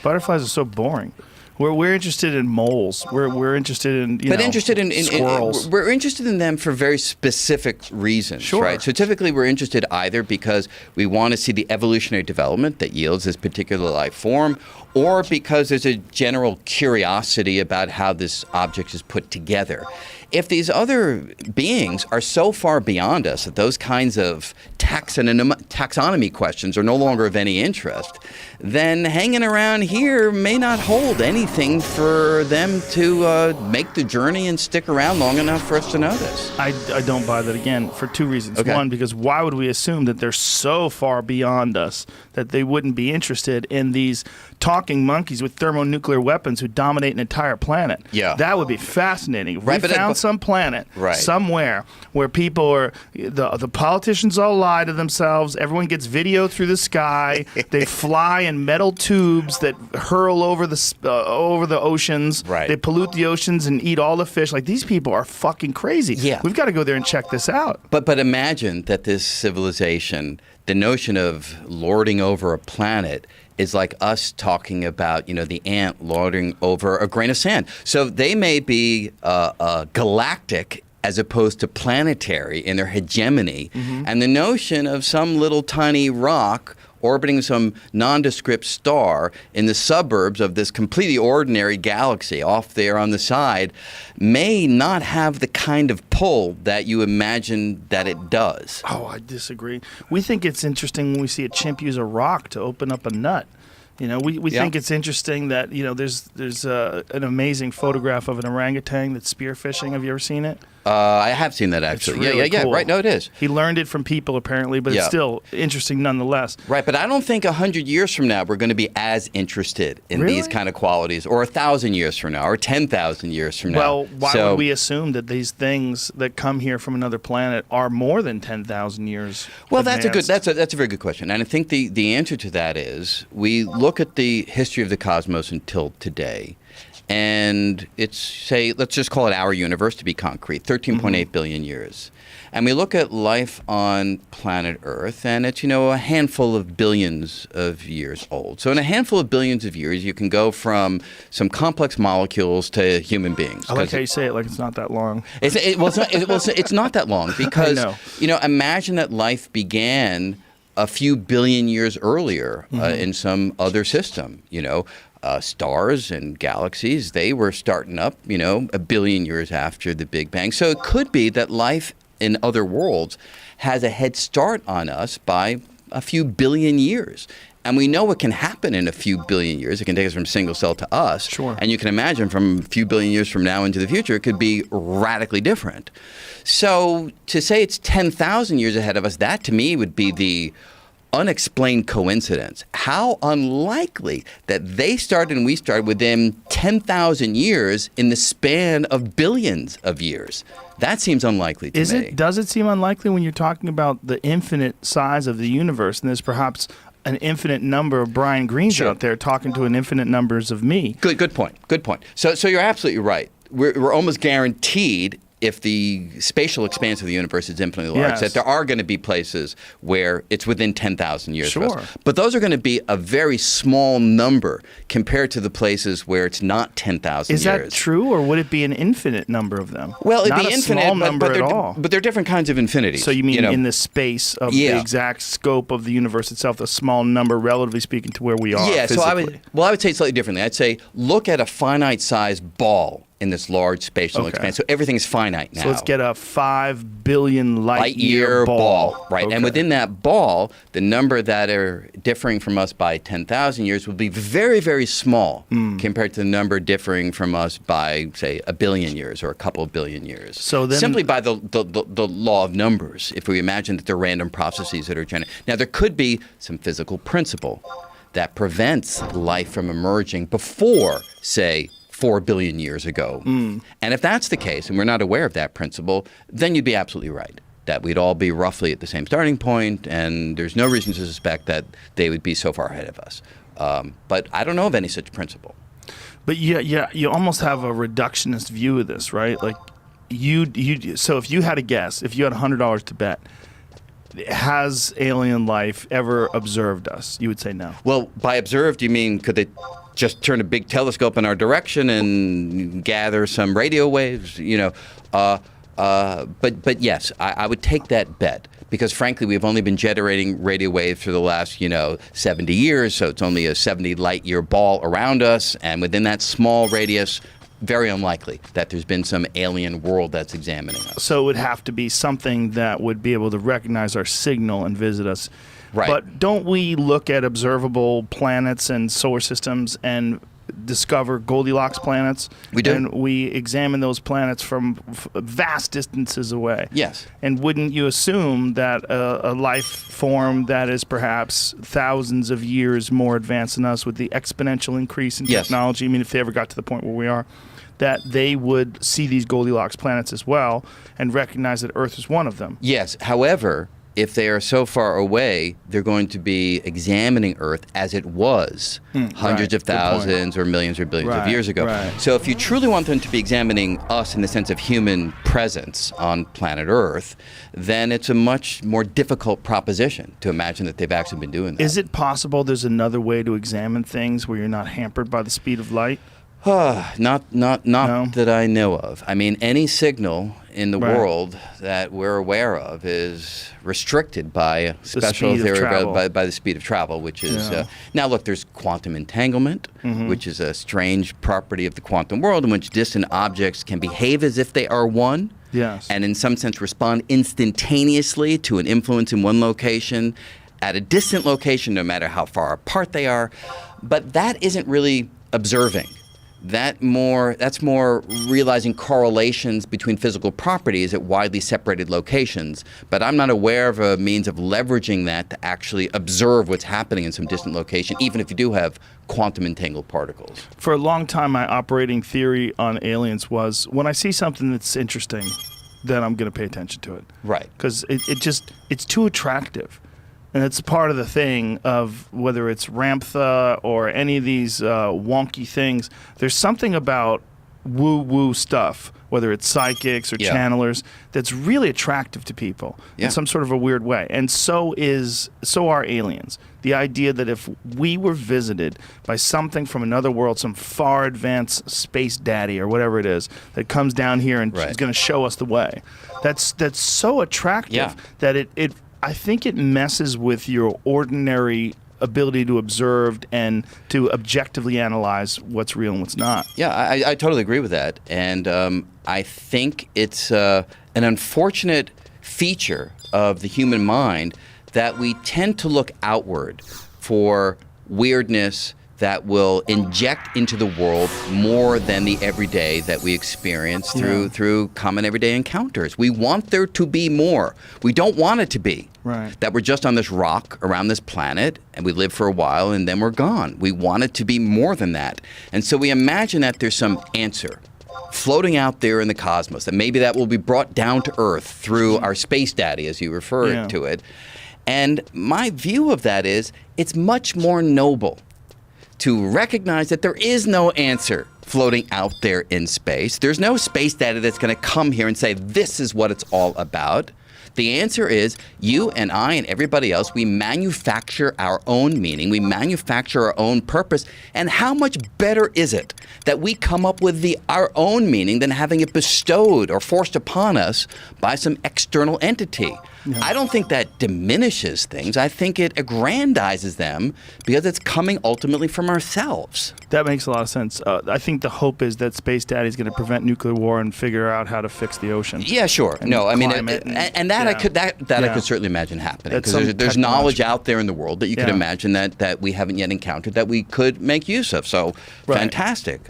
Butterflies are so boring. We're interested in moles. We're interested in squirrels. We're interested in them for very specific reasons, Sure. right? So typically we're interested either because we want to see the evolutionary development that yields this particular life form, or because there's a general curiosity about how this object is put together. if these other beings are so far beyond us that those kinds of taxonomy questions are no longer of any interest, then hanging around here may not hold anything for them to make the journey and stick around long enough for us to notice. I don't buy that, again, for two reasons. Okay. One, because why would we assume that they're so far beyond us that they wouldn't be interested in these talking monkeys with thermonuclear weapons who dominate an entire planet? Yeah. That would be fascinating. If Right, we but found some planet Right. somewhere where people are, the politicians all lie to themselves, everyone gets video through the sky, they fly in metal tubes that hurl over the oceans, Right. they pollute the oceans and eat all the fish. Like, these people are fucking crazy. Yeah. We've got to go there and check this out. But imagine that this civilization, the notion of lording over a planet, is like us talking about, the ant lording over a grain of sand. So they may be galactic as opposed to planetary in their hegemony. And the notion of some little tiny rock orbiting some nondescript star in the suburbs of this completely ordinary galaxy off there on the side may not have the kind of pull that you imagine that it does. Oh, I disagree. We think it's interesting when we see a chimp use a rock to open up a nut. We Yeah. think it's interesting that, there's an amazing photograph of an orangutan that's spearfishing. Have you ever seen it? I have seen that actually. It's really yeah. cool. Right. No, it is. He learned it from people, apparently, but Yeah. it's still interesting nonetheless. Right, but I don't think 100 years from now we're going to be as interested in Really? these kind of qualities, or 1,000 years from now, or 10,000 years from now. Well, why So- would we assume that these things that come here from another planet are more than 10,000 years Well, advanced? that's a very good question, and I think the answer to that is we look at the history of the cosmos until today, and let's just call it our universe to be concrete, 13.8 billion years. And we look at life on planet Earth, and it's, a handful of billions of years old. So in a handful of billions of years, you can go from some complex molecules to human beings. I like how you say it like it's not that long. It's not that long because, I know. Imagine that life began a few billion years earlier in some other system, stars and galaxies, they were starting up, a billion years after the Big Bang. So it could be that life in other worlds has a head start on us by a few billion years. And we know what can happen in a few billion years. It can take us from single cell to us. Sure. And you can imagine from a few billion years from now into the future, it could be radically different. So to say it's 10,000 years ahead of us, that to me would be the unexplained coincidence. How unlikely that they started and we started within 10,000 years in the span of billions of years. That seems unlikely to me. Does it seem unlikely when you're talking about the infinite size of the universe, and there's perhaps an infinite number of Brian Greens Sure. out there talking to an infinite numbers of me? Good point. So you're absolutely right. We're almost guaranteed, if the spatial expanse of the universe is infinitely large, Yes. that there are going to be places where it's within 10,000 years for Sure. us. But those are going to be a very small number compared to the places where it's not 10,000 Is years. that true, or would it be an infinite number of them? Well, it'd Not be a infinite, small but, number but, at they're, all. but they're different kinds of infinities. So you mean in the space of the Yeah. exact scope of the universe itself, the small number, relatively speaking, to where we are Yeah, physically? so I would say it slightly differently. I'd say look at a finite-sized ball in this large spatial Okay. expanse. So everything's finite now. So let's get a 5 billion light year ball. Right? Okay. And within that ball, the number that are differing from us by 10,000 years will be very, very small compared to the number differing from us by, say, a billion years or a couple of billion years. So then- simply by the law of numbers, if we imagine that they're random processes that are generated. Now, there could be some physical principle that prevents life from emerging before, say, 4 billion years ago. And if that's the case, and we're not aware of that principle, then you'd be absolutely right, that we'd all be roughly at the same starting point, and there's no reason to suspect that they would be so far ahead of us. But I don't know of any such principle. But yeah, you almost have a reductionist view of this, right? Like so if you had a guess, if you had $100 to bet, has alien life ever observed us? You would say no. Well, by observed, you mean could they just turn a big telescope in our direction and gather some radio waves? But yes, I would take that bet. Because frankly, we've only been generating radio waves for the last, 70 years, so it's only a 70 light year ball around us, and within that small radius, very unlikely that there's been some alien world that's examining us. So it would have to be something that would be able to recognize our signal and visit us. Right. But don't we look at observable planets and solar systems and discover Goldilocks planets? We do. And we examine those planets from vast distances away. Yes. And wouldn't you assume that a life form that is perhaps thousands of years more advanced than us, with the exponential increase in Yes. technology, I mean, if they ever got to the point where we are, that they would see these Goldilocks planets as well and recognize that Earth is one of them? Yes. However, if they are so far away, they're going to be examining Earth as it was hundreds right. of Good point. thousands or millions or billions of Right, years ago. right. So if you truly want them to be examining us in the sense of human presence on planet Earth, then it's a much more difficult proposition to imagine that they've actually been doing that. Is it possible there's another way to examine things where you're not hampered by the speed of light? Not No? that I know of. I mean, any signal in the Right. world that we're aware of is restricted by a special speed of theory travel. by the speed of travel, which is Yeah. now look. There's quantum entanglement, which is a strange property of the quantum world, in which distant objects can behave as if they are one. Yes. And in some sense respond instantaneously to an influence in one location at a distant location, no matter how far apart they are. But that isn't really observing. That's more realizing correlations between physical properties at widely separated locations. But I'm not aware of a means of leveraging that to actually observe what's happening in some distant location, even if you do have quantum entangled particles. For a long time, my operating theory on aliens was, when I see something that's interesting, then I'm going to pay attention to it. Right. Because it's too attractive. And it's part of the thing of whether it's Ramtha or any of these wonky things. There's something about woo-woo stuff, whether it's psychics or Yeah. channelers, that's really attractive to people Yeah. in some sort of a weird way. And so are aliens. The idea that if we were visited by something from another world, some far advanced space daddy or whatever it is, that comes down here and Right. is going to show us the way, that's so attractive Yeah. that I think it messes with your ordinary ability to observe and to objectively analyze what's real and what's not. Yeah, I totally agree with that. And I think it's an unfortunate feature of the human mind that we tend to look outward for weirdness that will inject into the world more than the everyday that we experience through common everyday encounters. We want there to be more. We don't want it to be Right. that we're just on this rock around this planet and we live for a while and then we're gone. We want it to be more than that. And so we imagine that there's some answer floating out there in the cosmos, that maybe that will be brought down to Earth through our space daddy, as you refer Yeah. to it. And my view of that is it's much more noble to recognize that there is no answer floating out there in space. There's no space daddy that's going to come here and say, this is what it's all about. The answer is you and I and everybody else, we manufacture our own meaning, we manufacture our own purpose. And how much better is it that we come up with our own meaning than having it bestowed or forced upon us by some external entity? Yeah. I don't think that diminishes things. I think it aggrandizes them because it's coming ultimately from ourselves. That makes a lot of sense. I think the hope is that Space Daddy is going to prevent nuclear war and figure out how to fix the ocean. Yeah, sure. And no, I mean, climate and that yeah. I could I Yeah. could certainly imagine happening That's because some there's knowledge technological- out there in the world that you could Yeah. imagine that we haven't yet encountered that we could make use of. So Right. fantastic.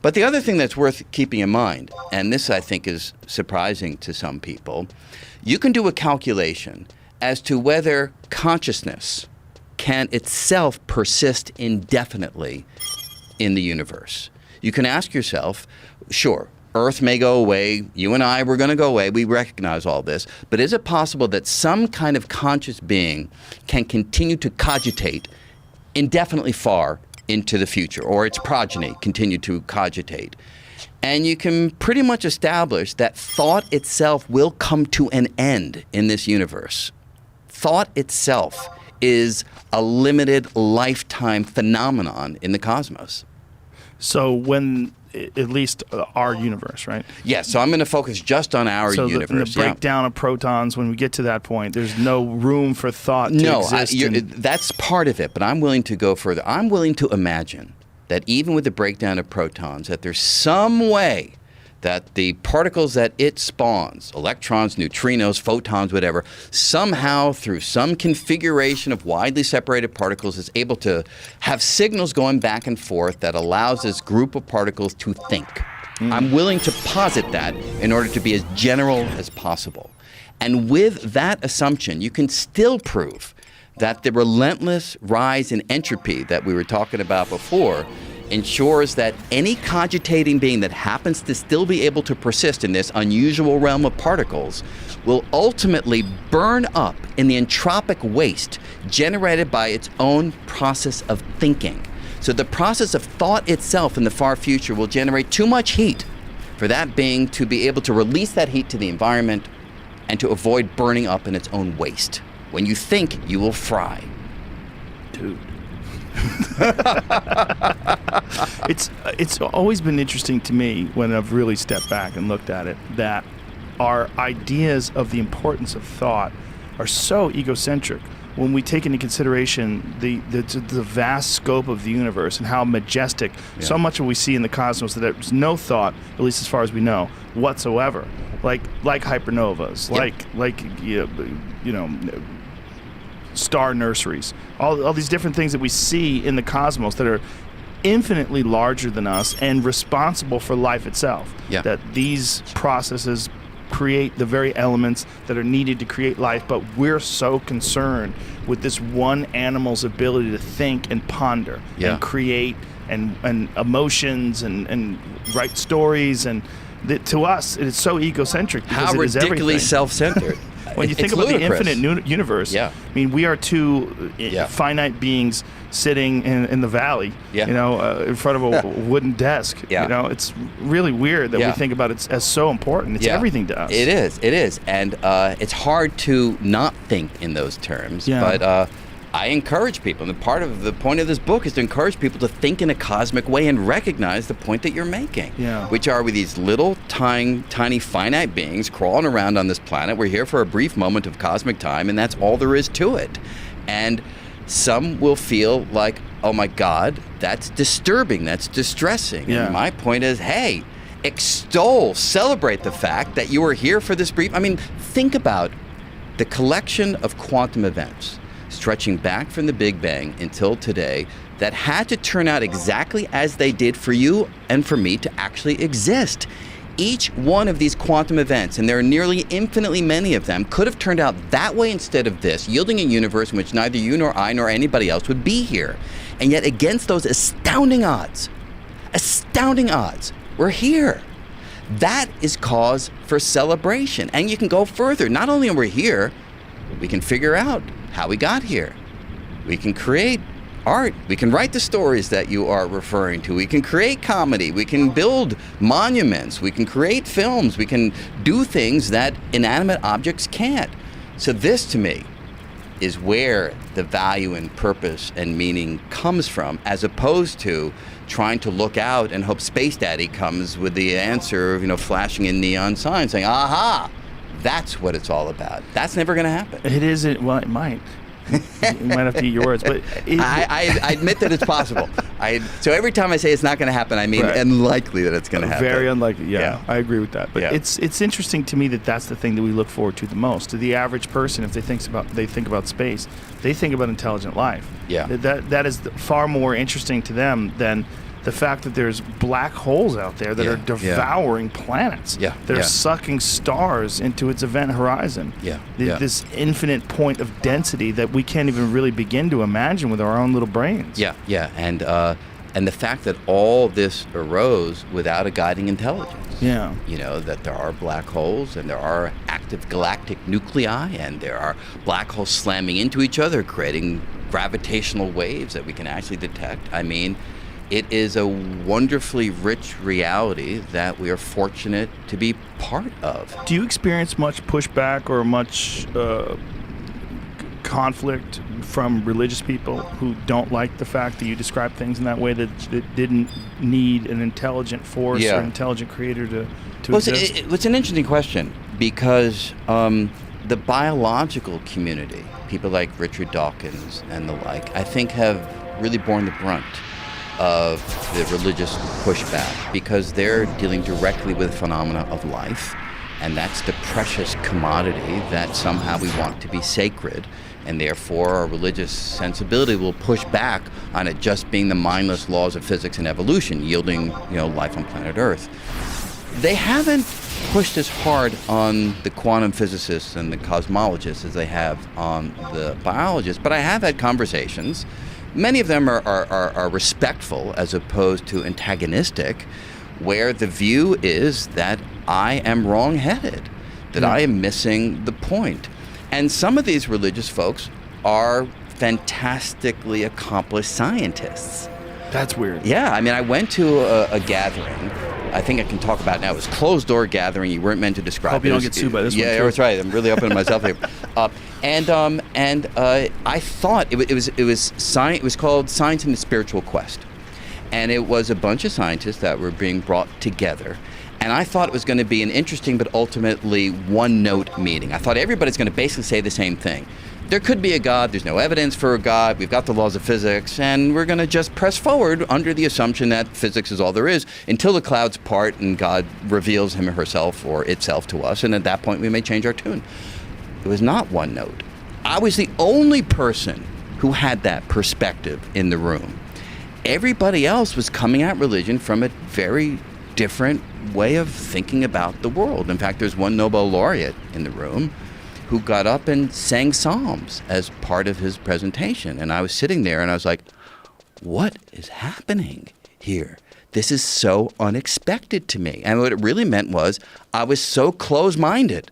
But the other thing that's worth keeping in mind, and this I think is surprising to some people, you can do a calculation as to whether consciousness can itself persist indefinitely in the universe. You can ask yourself, sure, Earth may go away, you and I, we're going to go away, we recognize all this, but is it possible that some kind of conscious being can continue to cogitate indefinitely far into the future, or its progeny continue to cogitate? And you can pretty much establish that thought itself will come to an end in this universe. Thought itself is a limited lifetime phenomenon in the cosmos. So when, at least our universe, right? Yes, so I'm going to focus just on our So universe. the breakdown of protons, when we get to that point, there's no room for thought to No, exist. that's part of it, but I'm willing to go further. I'm willing to imagine that even with the breakdown of protons, that there's some way that the particles that it spawns, electrons, neutrinos, photons, whatever, somehow through some configuration of widely separated particles is able to have signals going back and forth that allows this group of particles to think. I'm willing to posit that in order to be as general as possible. And with that assumption, you can still prove that the relentless rise in entropy that we were talking about before ensures that any cogitating being that happens to still be able to persist in this unusual realm of particles will ultimately burn up in the entropic waste generated by its own process of thinking. So the process of thought itself in the far future will generate too much heat for that being to be able to release that heat to the environment and to avoid burning up in its own waste. When you think, you will fry. Dude. It's always been interesting to me when I've really stepped back and looked at it that our ideas of the importance of thought are so egocentric when we take into consideration the vast scope of the universe and how majestic so much of we see in the cosmos that there's no thought, at least as far as we know, whatsoever. Like hypernovas, like star nurseries, all these different things that we see in the cosmos that are infinitely larger than us and responsible for life itself. Yeah. That these processes create the very elements that are needed to create life, but we're so concerned with this one animal's ability to think and ponder and create and emotions and write stories, and to us it is so egocentric because How it is ridiculously everything. Self-centered. When you think about ludicrous. the infinite universe, I mean, we are two finite beings sitting in the valley, in front of a wooden desk. It's really weird that we think about it as so important. It's everything to us. It is. And it's hard to not think in those terms. But I encourage people, and part of the point of this book is to encourage people to think in a cosmic way and recognize the point that you're making, which are we these little tiny finite beings crawling around on this planet. We're here for a brief moment of cosmic time, and that's all there is to it. And some will feel like, oh my God, that's disturbing, that's distressing. And my point is, hey, celebrate the fact that you are here for this brief. I mean, think about the collection of quantum events stretching back from the Big Bang until today that had to turn out exactly as they did for you and for me to actually exist. Each one of these quantum events, and there are nearly infinitely many of them, could have turned out that way instead of this, yielding a universe in which neither you nor I nor anybody else would be here. And yet against those astounding odds, we're here. That is cause for celebration. And you can go further. Not only are we here, we can figure out how we got here. We can create art. We can write the stories that you are referring to. We can create comedy. We can build monuments. We can create films. We can do things that inanimate objects can't. So this, to me, is where the value and purpose and meaning comes from, as opposed to trying to look out and hope Space Daddy comes with the answer, flashing in neon signs saying, aha, that's what it's all about. That's never going to happen. It isn't. Well, it might. You might have to eat your words, but I admit that it's possible. So every time I say it's not going to happen, I mean unlikely that it's going to happen. Very unlikely. Yeah, I agree with that. But it's interesting to me that that's the thing that we look forward to the most. To the average person, if they think about space, they think about intelligent life. Yeah. That is far more interesting to them than the fact that there's black holes out there that are devouring planets. They're sucking stars into its event horizon. This infinite point of density that we can't even really begin to imagine with our own little brains. And the fact that all this arose without a guiding intelligence. That there are black holes and there are active galactic nuclei and there are black holes slamming into each other, creating gravitational waves that we can actually detect. I mean, it is a wonderfully rich reality that we are fortunate to be part of. Do you experience much pushback or much conflict from religious people who don't like the fact that you describe things in that way, that it didn't need an intelligent force or intelligent creator to exist? It's an interesting question because the biological community, people like Richard Dawkins and the like, I think have really borne the brunt of the religious pushback because they're dealing directly with phenomena of life, and that's the precious commodity that somehow we want to be sacred, and therefore our religious sensibility will push back on it just being the mindless laws of physics and evolution yielding, life on planet Earth. They haven't pushed as hard on the quantum physicists and the cosmologists as they have on the biologists, but I have had conversations. Many of them are respectful as opposed to antagonistic, where the view is that I am wrong-headed, that I am missing the point. And some of these religious folks are fantastically accomplished scientists. That's weird. Yeah, I mean, I went to a gathering. I think I can talk about it now. It was closed-door gathering. You weren't meant to describe it. Hope you don't get sued by this one, Yeah, too. that's right. I'm really opening myself here. I thought it was called Science and the Spiritual Quest, and it was a bunch of scientists that were being brought together. And I thought it was going to be an interesting but ultimately one-note meeting. I thought everybody's going to basically say the same thing. There could be a God, there's no evidence for a God, we've got the laws of physics, and we're going to just press forward under the assumption that physics is all there is until the clouds part and God reveals him or herself or itself to us, and at that point we may change our tune. It was not one note. I was the only person who had that perspective in the room. Everybody else was coming at religion from a very different way of thinking about the world. In fact, there's one Nobel laureate in the room who got up and sang psalms as part of his presentation. And I was sitting there and I was like, what is happening here? This is so unexpected to me. And what it really meant was I was so close-minded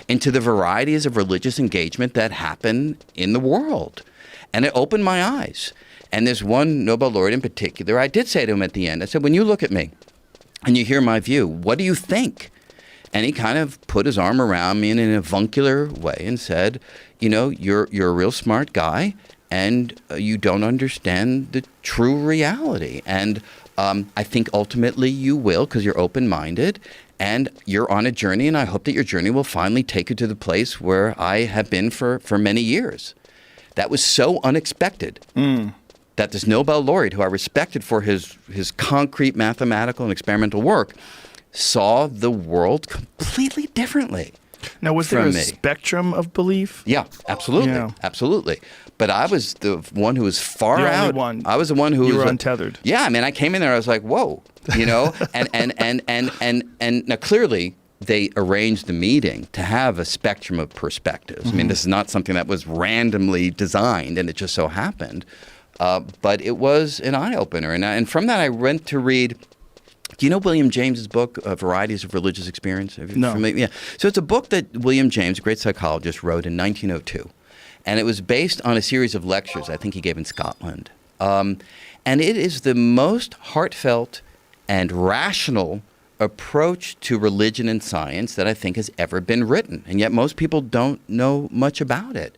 into the varieties of religious engagement that happen in the world. And it opened my eyes. And there's one Nobel laureate in particular, I did say to him at the end, I said, when you look at me and you hear my view, what do you think? And he kind of put his arm around me in an avuncular way and said, you're a real smart guy and you don't understand the true reality. And I think ultimately you will, because you're open-minded and you're on a journey, and I hope that your journey will finally take you to the place where I have been for many years. That was so unexpected that this Nobel laureate, who I respected for his concrete mathematical and experimental work, saw the world completely differently. Now, was there a from me. spectrum of belief? Yeah, absolutely. Yeah. Absolutely. But I was the one who was far The only out. one. I was the one who You was were untethered. Yeah, I mean, I came in there, I was like, whoa, and now clearly they arranged the meeting to have a spectrum of perspectives. I mean, this is not something that was randomly designed and it just so happened. But it was an eye-opener. And from that, I went to read. Do you know William James's book, Varieties of Religious Experience? No. Yeah. So it's a book that William James, a great psychologist, wrote in 1902. And it was based on a series of lectures I think he gave in Scotland. And it is the most heartfelt and rational approach to religion and science that I think has ever been written. And yet most people don't know much about it.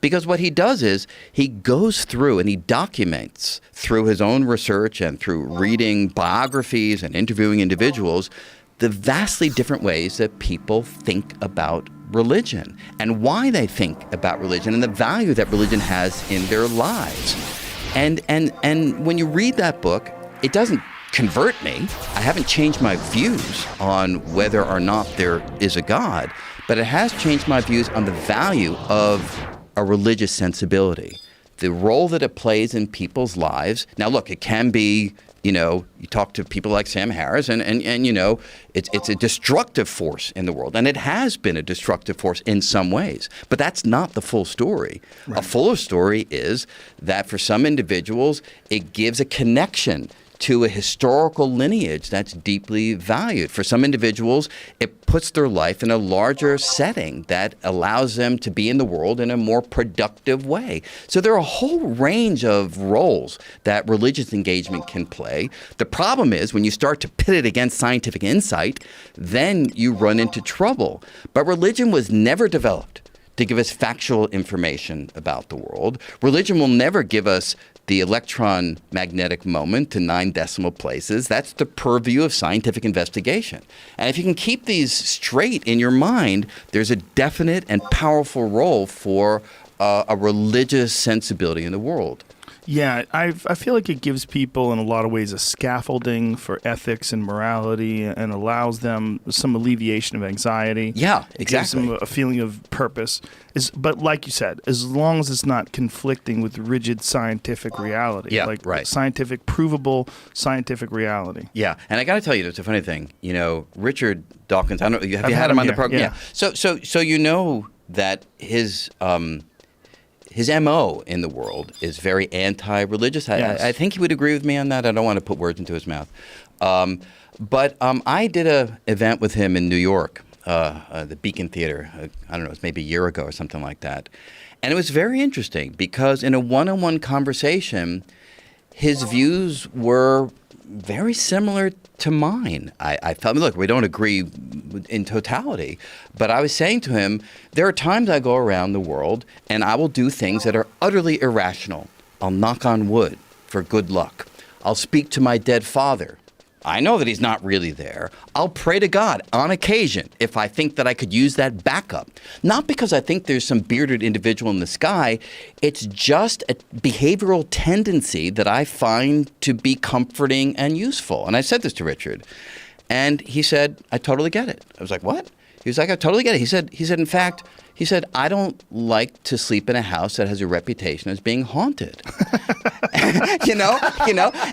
Because what he does is he goes through and he documents through his own research and through reading biographies and interviewing individuals the vastly different ways that people think about religion and why they think about religion and the value that religion has in their lives. And when you read that book, it doesn't convert me. I haven't changed my views on whether or not there is a God, but it has changed my views on the value of a religious sensibility, the role that it plays in people's lives. Now, look, it can be, you talk to people like Sam Harris, and it's a destructive force in the world, and it has been a destructive force in some ways. But that's not the full story. Right. A fuller story is that for some individuals, it gives a connection to a historical lineage that's deeply valued. For some individuals, it puts their life in a larger setting that allows them to be in the world in a more productive way. So there are a whole range of roles that religious engagement can play. The problem is when you start to pit it against scientific insight, then you run into trouble. But religion was never developed to give us factual information about the world. Religion will never give us the electron magnetic moment to 9 decimal places. That's the purview of scientific investigation. And if you can keep these straight in your mind, there's a definite and powerful role for a religious sensibility in the world. Yeah, I feel like it gives people in a lot of ways a scaffolding for ethics and morality, and allows them some alleviation of anxiety. Yeah, It gives exactly. them a feeling of purpose. But like you said, as long as it's not conflicting with rigid scientific reality, Yeah, like right. provable scientific reality. Yeah, and I got to tell you, it's a funny thing. You know, Richard Dawkins. I don't know. Have I've you had had him him on the here, program? yeah. So you know that his MO in the world is very anti-religious. Yes. I think he would agree with me on that. I don't want to put words into his mouth. But I did a event with him in New York, the Beacon Theater. I don't know, it was maybe a year ago or something like that. And it was very interesting because in a one-on-one conversation, his views were very similar to mine. I felt, look, we don't agree in totality, but I was saying to him, there are times I go around the world and I will do things that are utterly irrational. I'll knock on wood for good luck. I'll speak to my dead father. I know that he's not really there. I'll pray to God on occasion if I think that I could use that backup. Not because I think there's some bearded individual in the sky. It's just a behavioral tendency that I find to be comforting and useful. And I said this to Richard. And he said, I totally get it. I was like, what? He was like, I totally get it. He said, in fact, I don't like to sleep in a house that has a reputation as being haunted. you know,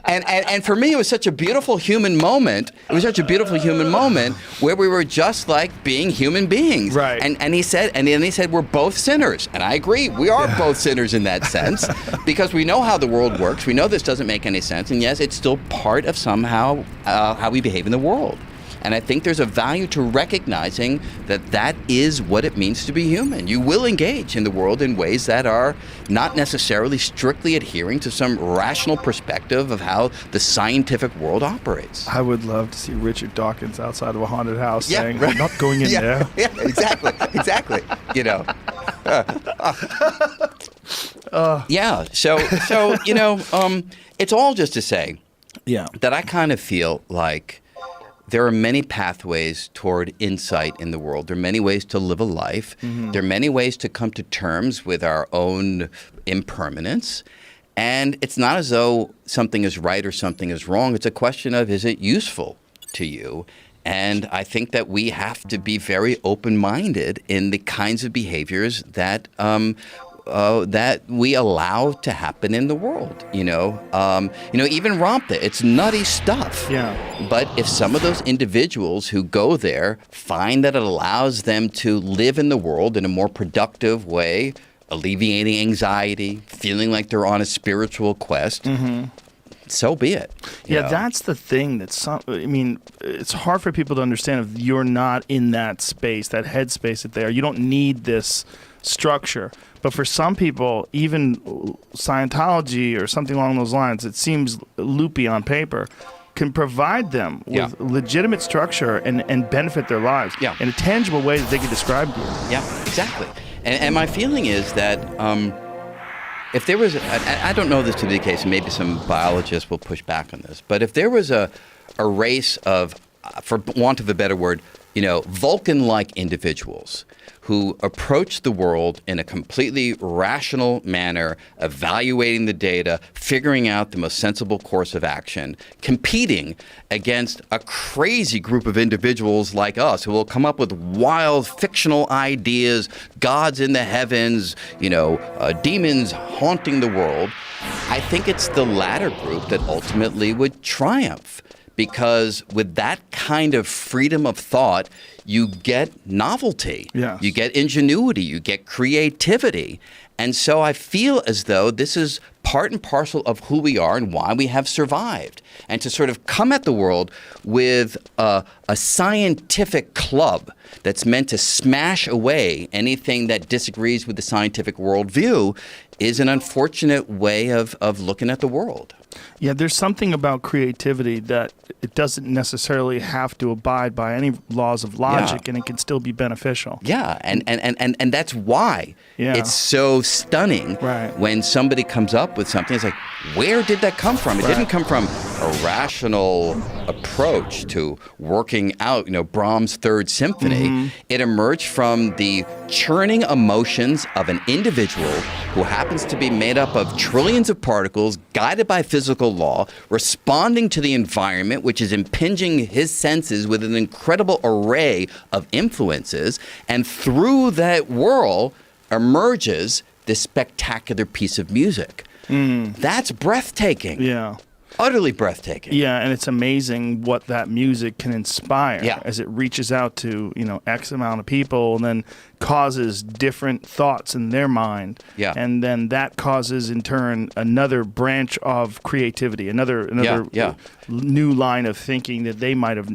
and for me, it was such a beautiful human moment. It was such a beautiful human moment where we were just like being human beings. Right. And he said, we're both sinners. And I agree. We are both sinners in that sense because we know how the world works. We know this doesn't make any sense. And yes, it's still part of somehow how we behave in the world. And I think there's a value to recognizing that that is what it means to be human. You will engage in the world in ways that are not necessarily strictly adhering to some rational perspective of how the scientific world operates. I would love to see Richard Dawkins outside of a haunted house saying, right. I'm not going in there. Yeah, exactly. You know. Yeah. So you know, it's all just to say Yeah. that I kind of feel like there are many pathways toward insight in the world. There are many ways to live a life. Mm-hmm. There are many ways to come to terms with our own impermanence. And it's not as though something is right or something is wrong. It's a question of, is it useful to you? And I think that we have to be very open-minded in the kinds of behaviors that that we allow to happen in the world. Even Ramtha, it's nutty stuff. Yeah. But if some of those individuals who go there find that it allows them to live in the world in a more productive way, alleviating anxiety, feeling like they're on a spiritual quest, so be it. You know? That's the thing. It's hard for people to understand if you're not in that space, that headspace that they are. You don't need this structure. But for some people, even Scientology or something along those lines, it seems loopy on paper, can provide them with legitimate structure and benefit their lives in a tangible way that they can describe to you. Yeah, exactly. And my feeling is that if there was, I don't know this to be the case, and maybe some biologists will push back on this, but if there was a race of, for want of a better word, Vulcan-like individuals who approach the world in a completely rational manner, evaluating the data, figuring out the most sensible course of action, competing against a crazy group of individuals like us who will come up with wild fictional ideas, gods in the heavens, demons haunting the world. I think it's the latter group that ultimately would triumph. Because with that kind of freedom of thought, you get novelty, you get ingenuity, you get creativity. And so I feel as though this is part and parcel of who we are and why we have survived. And to sort of come at the world with a scientific club that's meant to smash away anything that disagrees with the scientific worldview is an unfortunate way of looking at the world. Yeah, there's something about creativity that it doesn't necessarily have to abide by any laws of logic, and it can still be beneficial. Yeah, and that's why it's so stunning when somebody comes up with something. It's like, where did that come from? It didn't come from a rational approach to working out, Brahms' Third Symphony. It emerged from the churning emotions of an individual who happens to be made up of trillions of particles guided by physical law, responding to the environment, which is impinging his senses with an incredible array of influences. And through that whirl emerges this spectacular piece of music. That's breathtaking. Yeah. Utterly breathtaking. Yeah, and it's amazing what that music can inspire as it reaches out to, X amount of people and then causes different thoughts in their mind. Yeah. And then that causes, in turn, another branch of creativity, another new line of thinking that they might have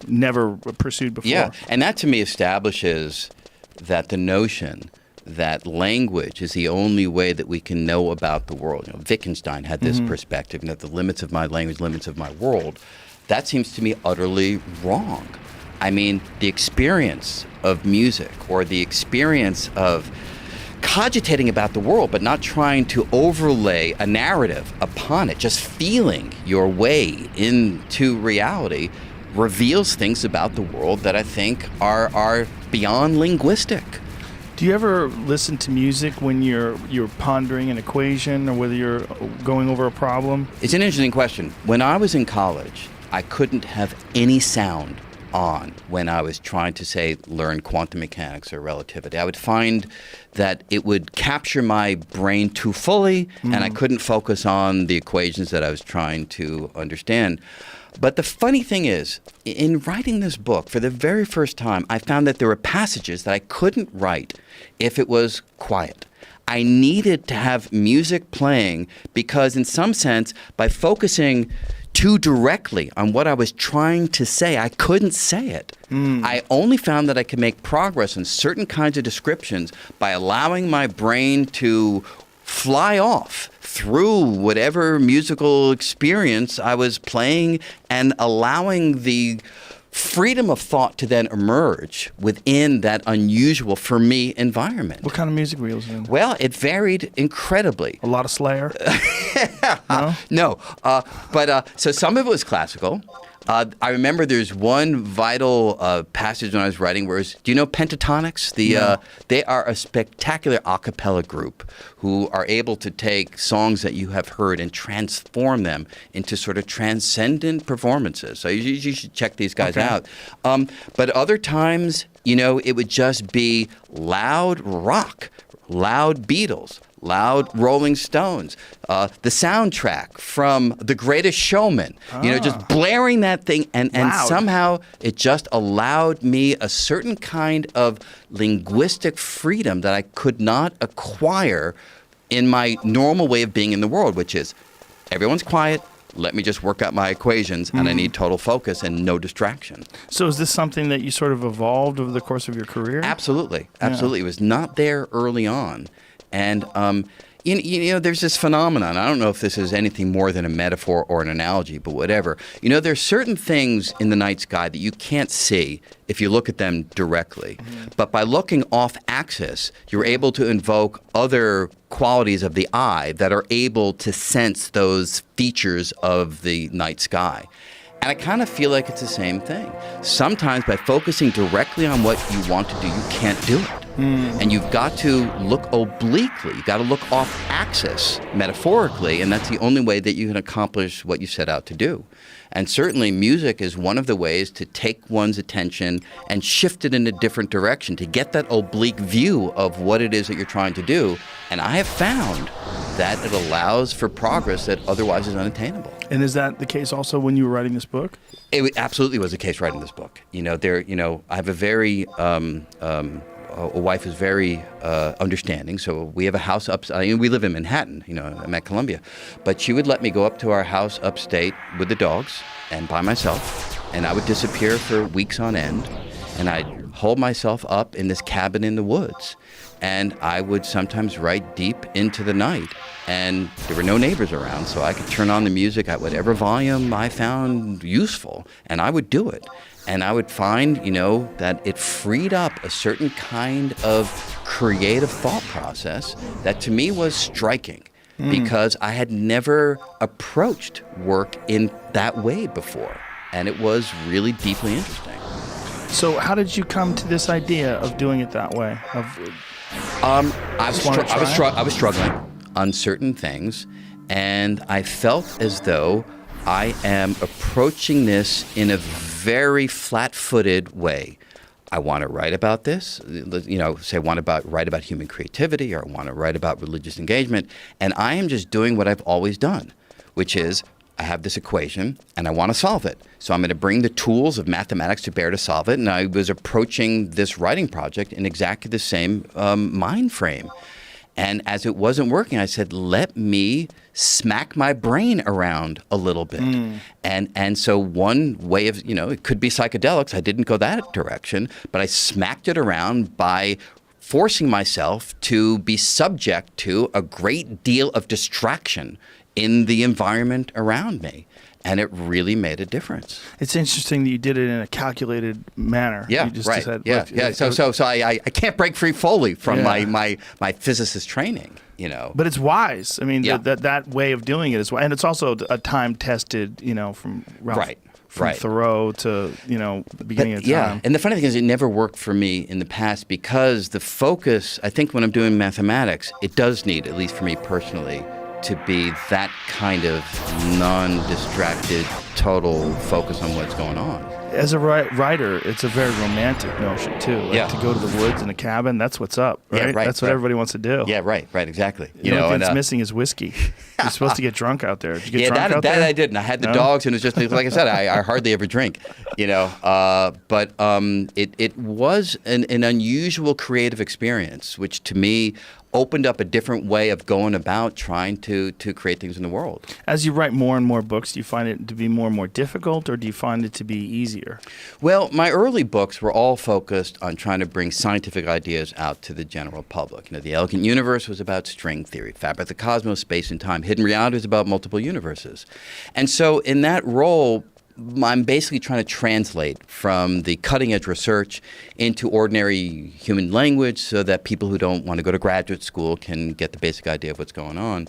never pursued before. Yeah, and that to me establishes that the notion that language is the only way that we can know about the world. Wittgenstein had this perspective, the limits of my language, limits of my world. That seems to me utterly wrong. I mean, the experience of music or the experience of cogitating about the world but not trying to overlay a narrative upon it, just feeling your way into reality, reveals things about the world that I think are beyond linguistic. Do you ever listen to music when you're pondering an equation or whether you're going over a problem? It's an interesting question. When I was in college, I couldn't have any sound on when I was trying to, say, learn quantum mechanics or relativity. I would find that it would capture my brain too fully, and I couldn't focus on the equations that I was trying to understand. But the funny thing is, in writing this book, for the very first time, I found that there were passages that I couldn't write if it was quiet. I needed to have music playing because, in some sense, by focusing too directly on what I was trying to say, I couldn't say it. I only found that I could make progress in certain kinds of descriptions by allowing my brain to fly off through whatever musical experience I was playing and allowing the freedom of thought to then emerge within that unusual, for me, environment. What kind of music were you listening to? Well, it varied incredibly. A lot of Slayer? No. But so some of it was classical. I remember there's one vital passage when I was writing where do you know Pentatonics? They are a spectacular a cappella group who are able to take songs that you have heard and transform them into sort of transcendent performances. So you should check these guys out. But other times, it would just be loud rock, loud Beatles, loud Rolling Stones, the soundtrack from The Greatest Showman, just blaring that thing. And somehow it just allowed me a certain kind of linguistic freedom that I could not acquire in my normal way of being in the world, which is everyone's quiet. Let me just work out my equations, and I need total focus and no distraction. So is this something that you sort of evolved over the course of your career? Absolutely. Absolutely. It was not there early on. And, there's this phenomenon. I don't know if this is anything more than a metaphor or an analogy, but whatever. There's certain things in the night sky that you can't see if you look at them directly. But by looking off axis, you're able to invoke other qualities of the eye that are able to sense those features of the night sky. And I kind of feel like it's the same thing. Sometimes by focusing directly on what you want to do, you can't do it. And you've got to look obliquely. You've got to look off axis, metaphorically, and that's the only way that you can accomplish what you set out to do. And certainly music is one of the ways to take one's attention and shift it in a different direction, to get that oblique view of what it is that you're trying to do. And I have found that it allows for progress that otherwise is unattainable. And is that the case also when you were writing this book? It absolutely was the case writing this book. I have a very... a wife who's very understanding, so we have a house we live in Manhattan, I'm at Columbia, but she would let me go up to our house upstate with the dogs and by myself, and I would disappear for weeks on end, and I'd hold myself up in this cabin in the woods, and I would sometimes write deep into the night, and there were no neighbors around, so I could turn on the music at whatever volume I found useful, and I would do it. And I would find, that it freed up a certain kind of creative thought process that to me was striking. because I had never approached work in that way before. And it was really deeply interesting. So how did you come to this idea of doing it that way? I was struggling on certain things, and I felt as though I am approaching this in a very flat-footed way. I want to write about this, say I want to write about human creativity, or I want to write about religious engagement, and I am just doing what I've always done, which is I have this equation and I want to solve it. So I'm going to bring the tools of mathematics to bear to solve it, and I was approaching this writing project in exactly the same mind frame. And as it wasn't working, I said, let me smack my brain around a little bit. And so one way of, it could be psychedelics. I didn't go that direction, but I smacked it around by forcing myself to be subject to a great deal of distraction in the environment around me. And it really made a difference. It's interesting that you did it in a calculated manner. Yeah, you just right. Said, Yeah. So I can't break free fully from my physicist training, But it's wise. I mean, Yeah. that way of doing it is wise. And it's also a time-tested, from Ralph, from Thoreau to, the beginning of time. Yeah, and the funny thing is it never worked for me in the past because the focus, I think when I'm doing mathematics, it does need, at least for me personally, to be that kind of non-distracted, total focus on what's going on. As a writer, it's a very romantic notion, too. To go to the woods in a cabin, that's what's up, right? Yeah, right. That's what everybody wants to do. Yeah, right, exactly. The only thing that's missing is whiskey. You're supposed to get drunk out there. Did you get drunk out there? I didn't. I had the dogs, and it was just, like I said, I hardly ever drink, But it was an unusual creative experience, which to me opened up a different way of going about trying to create things in the world. As you write more and more books, do you find it to be more and more difficult, or do you find it to be easier? Well, my early books were all focused on trying to bring scientific ideas out to the general public. The Elegant Universe was about string theory, Fabric of the Cosmos, Space and Time. Hidden Reality was about multiple universes. And so in that role, I'm basically trying to translate from the cutting-edge research into ordinary human language so that people who don't want to go to graduate school can get the basic idea of what's going on.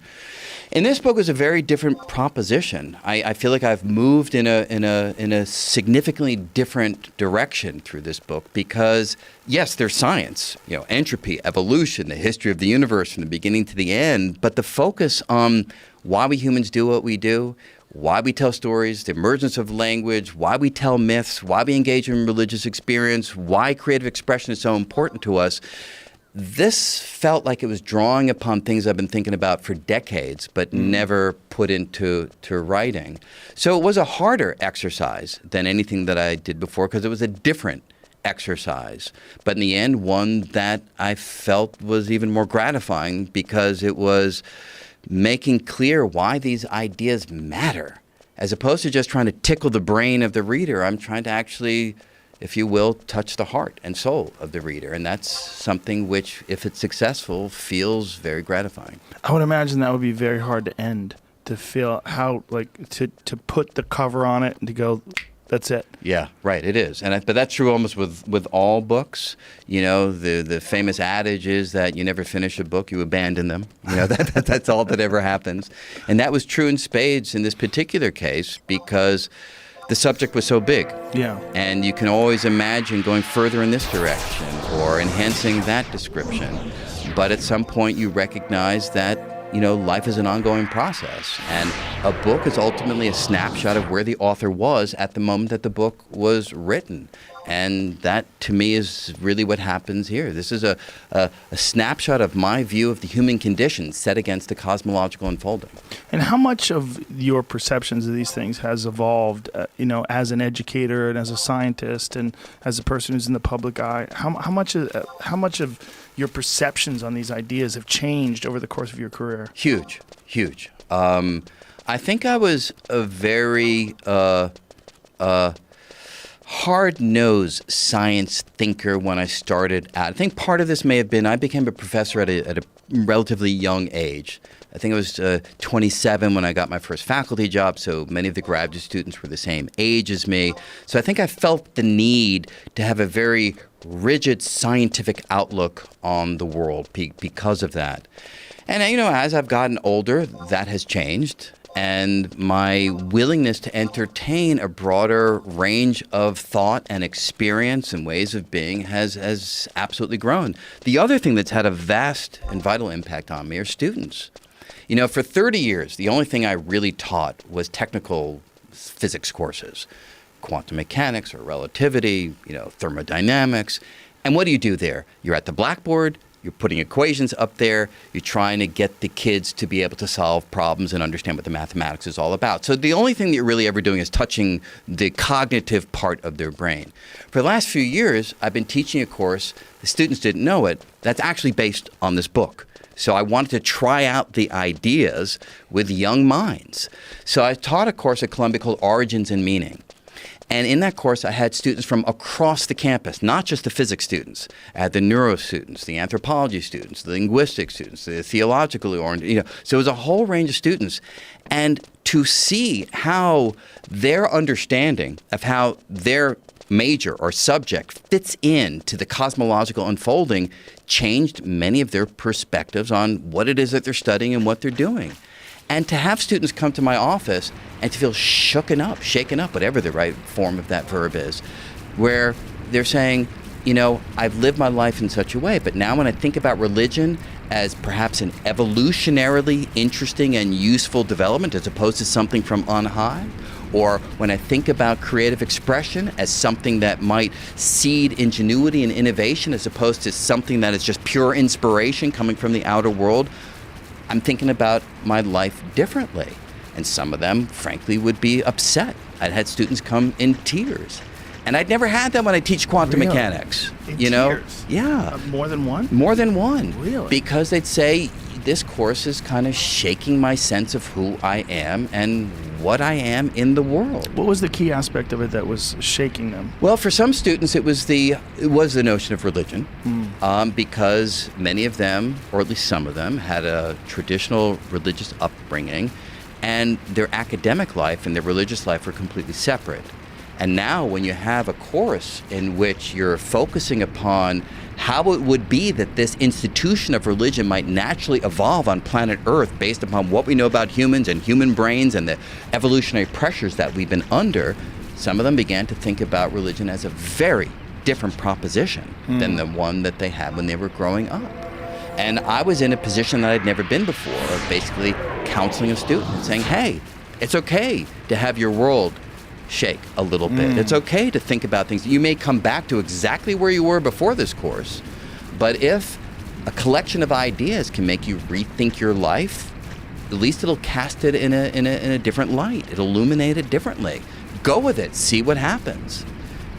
And this book is a very different proposition. I feel like I've moved in a significantly different direction through this book because, yes, there's science, entropy, evolution, the history of the universe from the beginning to the end, but the focus on why we humans do what we do, why we tell stories, the emergence of language, why we tell myths, why we engage in religious experience, why creative expression is so important to us. This felt like it was drawing upon things I've been thinking about for decades, but never put into writing. So it was a harder exercise than anything that I did before because it was a different exercise. But in the end, one that I felt was even more gratifying because it was making clear why these ideas matter. As opposed to just trying to tickle the brain of the reader, I'm trying to actually, if you will, touch the heart and soul of the reader. And that's something which, if it's successful, feels very gratifying. I would imagine that would be very hard to end, to feel how, to put the cover on it and to go, that's it. Yeah, right, it is. But that's true almost with all books. The famous adage is that you never finish a book, you abandon them. That's all that ever happens. And that was true in spades in this particular case because the subject was so big. Yeah. And you can always imagine going further in this direction or enhancing that description. But at some point you recognize that life is an ongoing process. And a book is ultimately a snapshot of where the author was at the moment that the book was written. And that, to me, is really what happens here. This is a snapshot of my view of the human condition set against the cosmological unfolding. And how much of your perceptions of these things has evolved, as an educator and as a scientist and as a person who's in the public eye? How much of your perceptions on these ideas have changed over the course of your career? Huge. I think I was a very hard-nosed science thinker when I started out. I think part of this may have been I became a professor at a relatively young age. I think I was 27 when I got my first faculty job, so many of the graduate students were the same age as me. So I think I felt the need to have a very rigid scientific outlook on the world because of that. And, as I've gotten older, that has changed. And my willingness to entertain a broader range of thought and experience and ways of being has absolutely grown. The other thing that's had a vast and vital impact on me are students. For 30 years, the only thing I really taught was technical physics courses, quantum mechanics or relativity, thermodynamics. And what do you do there? You're at the blackboard. You're putting equations up there. You're trying to get the kids to be able to solve problems and understand what the mathematics is all about. So the only thing that you're really ever doing is touching the cognitive part of their brain. For the last few years, I've been teaching a course, the students didn't know it, that's actually based on this book. So I wanted to try out the ideas with young minds. So I taught a course at Columbia called Origins and Meaning. And in that course, I had students from across the campus, not just the physics students. I had the neuro students, the anthropology students, the linguistic students, the theologically oriented, So it was a whole range of students. And to see how their understanding of how their major or subject fits into the cosmological unfolding changed many of their perspectives on what it is that they're studying and what they're doing. And to have students come to my office and to feel shaken up, whatever the right form of that verb is, where they're saying, I've lived my life in such a way, but now when I think about religion as perhaps an evolutionarily interesting and useful development as opposed to something from on high, or when I think about creative expression as something that might seed ingenuity and innovation as opposed to something that is just pure inspiration coming from the outer world, I'm thinking about my life differently. And some of them, frankly, would be upset. I'd had students come in tears. And I'd never had that when I teach quantum mechanics. In tears? Yeah. More than one? More than one. Really? Because they'd say, this course is kind of shaking my sense of who I am and what I am in the world. What was the key aspect of it that was shaking them? Well, for some students, it was the notion of religion, because many of them, or at least some of them, had a traditional religious upbringing, and their academic life and their religious life were completely separate. And now when you have a course in which you're focusing upon how it would be that this institution of religion might naturally evolve on planet Earth based upon what we know about humans and human brains and the evolutionary pressures that we've been under, some of them began to think about religion as a very different proposition than the one that they had when they were growing up. And I was in a position that I'd never been before, of basically counseling a student and saying, hey, it's okay to have your world shake a little bit. It's okay to think about things. You may come back to exactly where you were before this course, but if a collection of ideas can make you rethink your life, at least it'll cast it in a different light. It'll illuminate it differently. Go with it. See what happens.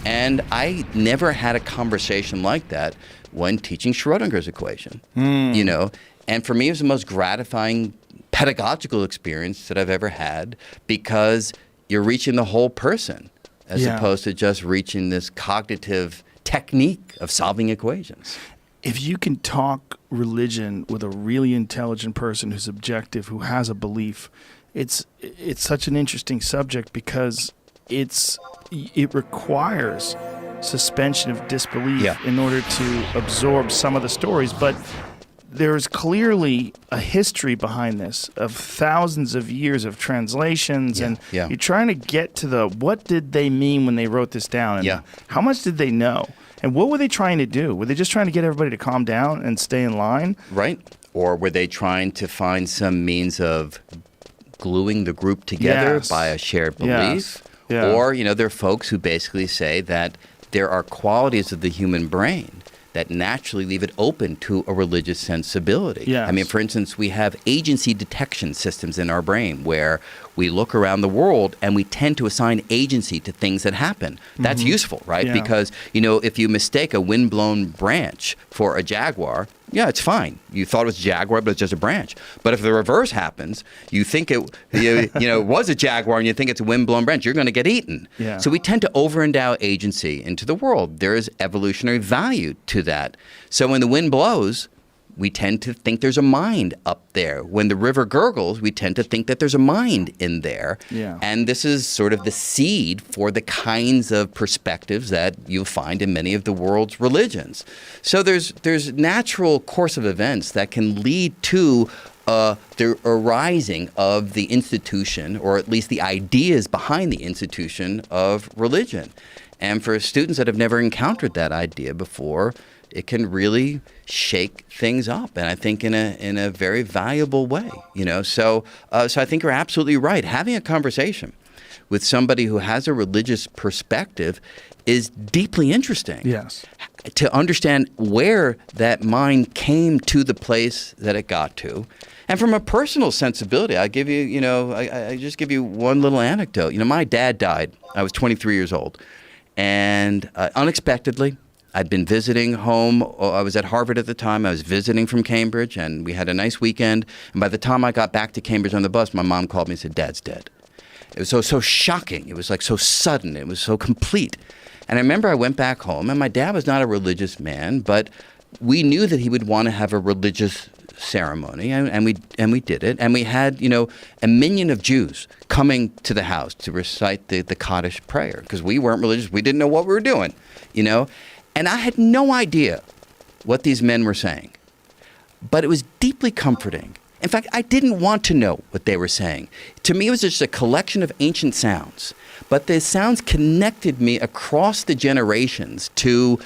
And I never had a conversation like that when teaching Schrodinger's equation. And for me, it was the most gratifying pedagogical experience that I've ever had, because you're reaching the whole person as opposed to just reaching this cognitive technique of solving equations. If you can talk religion with a really intelligent person who's objective, who has a belief, it's such an interesting subject, because it requires suspension of disbelief in order to absorb some of the stories. But there's clearly a history behind this of thousands of years of translations, and you're trying to get to what did they mean when they wrote this down, and how much did they know, and what were they trying to do? Were they just trying to get everybody to calm down and stay in line? Right. Or were they trying to find some means of gluing the group together by a shared belief? Or, there are folks who basically say that there are qualities of the human brain that naturally leave it open to a religious sensibility. I mean, for instance, we have agency detection systems in our brain where we look around the world and we tend to assign agency to things that happen. That's useful, right? Because, if you mistake a windblown branch for a jaguar, it's fine. You thought it was a jaguar, but it's just a branch. But if the reverse happens, you think it was a jaguar and you think it's a windblown branch, you're going to get eaten. So we tend to over-endow agency into the world. There is evolutionary value to that. So when the wind blows, we tend to think there's a mind up there. When the river gurgles, we tend to think that there's a mind in there. Yeah. And this is sort of the seed for the kinds of perspectives that you'll find in many of the world's religions. So there's natural course of events that can lead to the arising of the institution, or at least the ideas behind the institution of religion. And for students that have never encountered that idea before, it can really shake things up, and I think in a very valuable way. So I think you're absolutely right. Having a conversation with somebody who has a religious perspective is deeply interesting. Yes. To understand where that mind came to the place that it got to. And from a personal sensibility, I give you, I just give you one little anecdote. My dad died. I was 23 years old. And unexpectedly, I'd been visiting home. I was at Harvard at the time. I was visiting from Cambridge, and we had a nice weekend. And by the time I got back to Cambridge on the bus, my mom called me and said, "Dad's dead." It was so shocking. It was like so sudden. It was so complete. And I remember I went back home, and my dad was not a religious man, but we knew that he would want to have a religious ceremony, and we did it. And we had, a minion of Jews coming to the house to recite the Kaddish prayer, because we weren't religious. We didn't know what we were doing, And I had no idea what these men were saying. But it was deeply comforting. In fact, I didn't want to know what they were saying. To me, it was just a collection of ancient sounds. But the sounds connected me across the generations to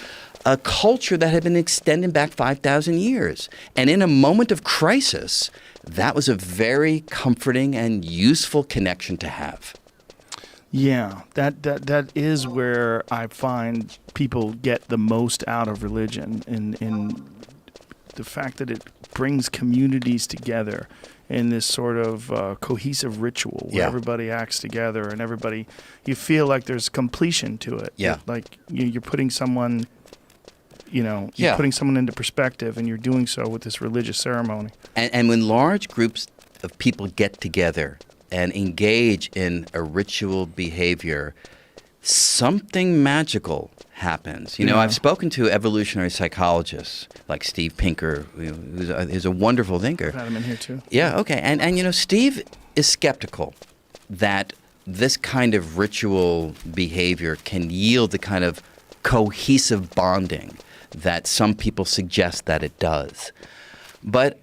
a culture that had been extending back 5,000 years. And in a moment of crisis, that was a very comforting and useful connection to have. Yeah, that is where I find people get the most out of religion, in the fact that it brings communities together in this sort of cohesive ritual where everybody acts together and everybody, you feel like there's completion to it. Yeah. Like you're putting someone, you're putting someone into perspective, and you're doing so with this religious ceremony. And when large groups of people get together and engage in a ritual behavior, something magical happens. I've spoken to evolutionary psychologists like Steve Pinker, who's a wonderful thinker. I've had him in here too. Yeah, okay. And Steve is skeptical that this kind of ritual behavior can yield the kind of cohesive bonding that some people suggest that it does. But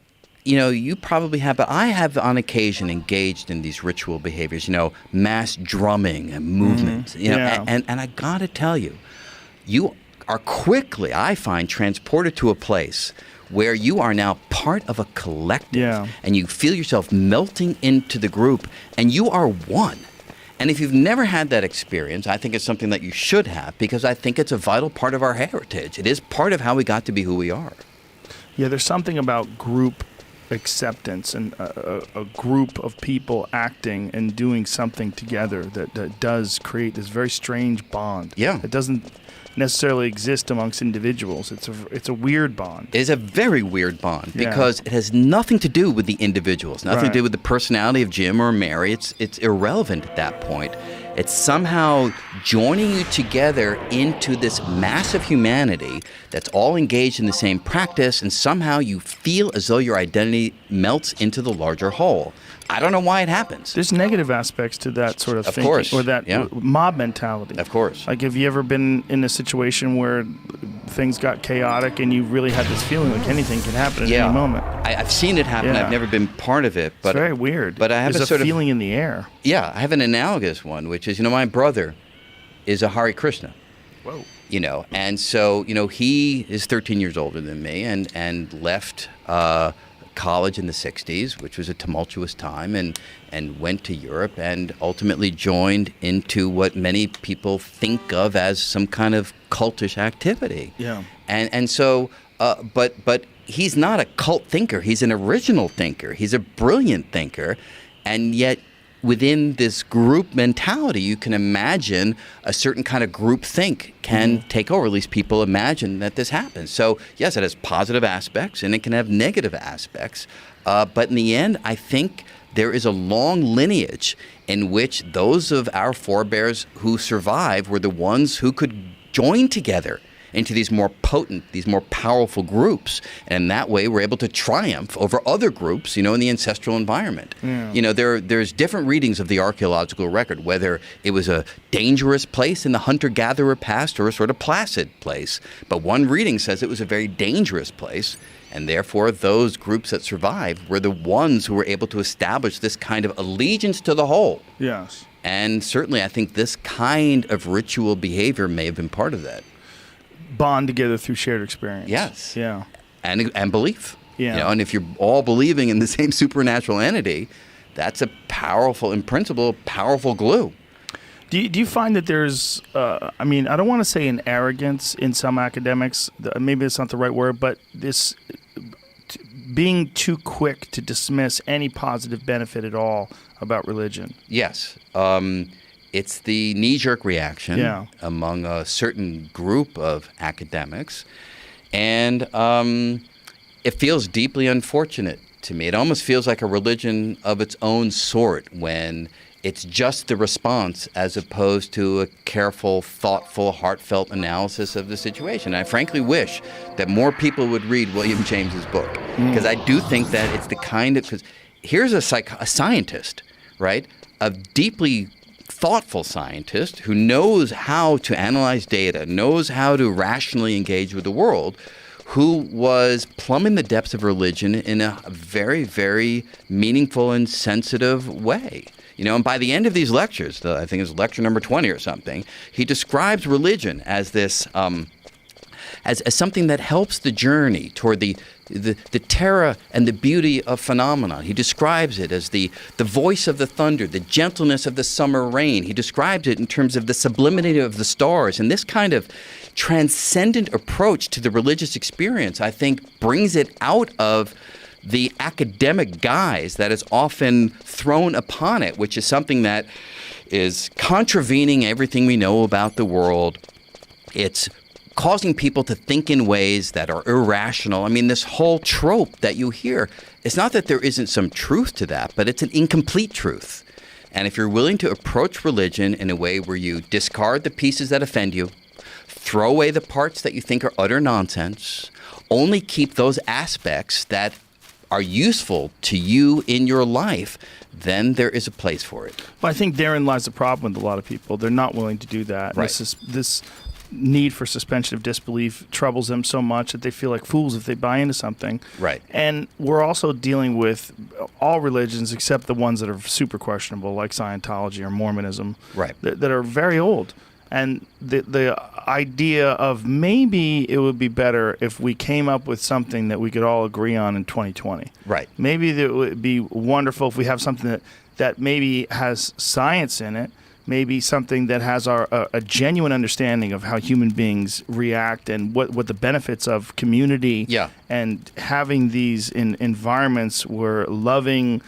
you probably have, but I have on occasion engaged in these ritual behaviors, mass drumming and movement, and I gotta tell you, you are quickly, I find, transported to a place where you are now part of a collective, and you feel yourself melting into the group, and you are one. And if you've never had that experience, I think it's something that you should have, because I think it's a vital part of our heritage. It is part of how we got to be who we are. Yeah, there's something about group acceptance and a group of people acting and doing something together that does create this very strange bond. Yeah. It doesn't necessarily exist amongst individuals. It's a weird bond. It is a very weird bond because it has nothing to do with the individuals, nothing to do with the personality of Jim or Mary. It's irrelevant at that point. It's somehow joining you together into this massive humanity that's all engaged in the same practice, and somehow you feel as though your identity melts into the larger whole. I don't know why it happens. There's negative aspects to that sort of thinking. Course. Or that mob mentality. Of course. Like, have you ever been in a situation where things got chaotic and you really had this feeling like anything can happen at any moment? I've seen it happen. Yeah. I've never been part of it. But it's very weird. But I have There's a sort feeling in the air. Yeah, I have an analogous one, which is, my brother is a Hare Krishna. Whoa. And so, he is 13 years older than me and left college in the 60s, which was a tumultuous time, and went to Europe and ultimately joined into what many people think of as some kind of cultish activity. Yeah. And so, but he's not a cult thinker. He's an original thinker. He's a brilliant thinker. And yet, within this group mentality, you can imagine a certain kind of group think can take over. At least people imagine that this happens. So, yes, it has positive aspects and it can have negative aspects. But in the end, I think there is a long lineage in which those of our forebears who survived were the ones who could join together into these more potent, these more powerful groups. And that way we're able to triumph over other groups, in the ancestral environment. Yeah. There's different readings of the archaeological record, whether it was a dangerous place in the hunter-gatherer past or a sort of placid place. But one reading says it was a very dangerous place. And therefore, those groups that survived were the ones who were able to establish this kind of allegiance to the whole. Yes. And certainly, I think this kind of ritual behavior may have been part of that. Bond together through shared experience. Yes. Yeah. And belief. Yeah. And if you're all believing in the same supernatural entity, that's a powerful, in principle, powerful glue. Do you find that there's, I don't want to say an arrogance in some academics, maybe that's not the right word, but this being too quick to dismiss any positive benefit at all about religion? Yes. It's the knee-jerk reaction among a certain group of academics, and it feels deeply unfortunate to me. It almost feels like a religion of its own sort when it's just the response as opposed to a careful, thoughtful, heartfelt analysis of the situation. I frankly wish that more people would read William James's book, because I do think that it's the kind of, because here's a scientist, right? A deeply thoughtful scientist who knows how to analyze data, knows how to rationally engage with the world, who was plumbing the depths of religion in a very, very meaningful and sensitive way. And by the end of these lectures, I think it's lecture number 20 or something, he describes religion as this, as something that helps the journey toward the terror and the beauty of phenomena. He describes it as the voice of the thunder, the gentleness of the summer rain. He describes it in terms of the sublimity of the stars. And this kind of transcendent approach to the religious experience, I think, brings it out of the academic guise that is often thrown upon it, which is something that is contravening everything we know about the world. It's causing people to think in ways that are irrational. This whole trope that you hear, it's not that there isn't some truth to that, but it's an incomplete truth. And if you're willing to approach religion in a way where you discard the pieces that offend you, throw away the parts that you think are utter nonsense, only keep those aspects that are useful to you in your life, then there is a place for it. Well, I think therein lies the problem with a lot of people. They're not willing to do that. Right. This need for suspension of disbelief troubles them so much that they feel like fools if they buy into something. Right. And we're also dealing with all religions except the ones that are super questionable, like Scientology or Mormonism, right, that are very old. And the idea of maybe it would be better if we came up with something that we could all agree on in 2020. Right. Maybe it would be wonderful if we have something that maybe has science in it, maybe something that has a genuine understanding of how human beings react and what the benefits of community and having these environments where loving,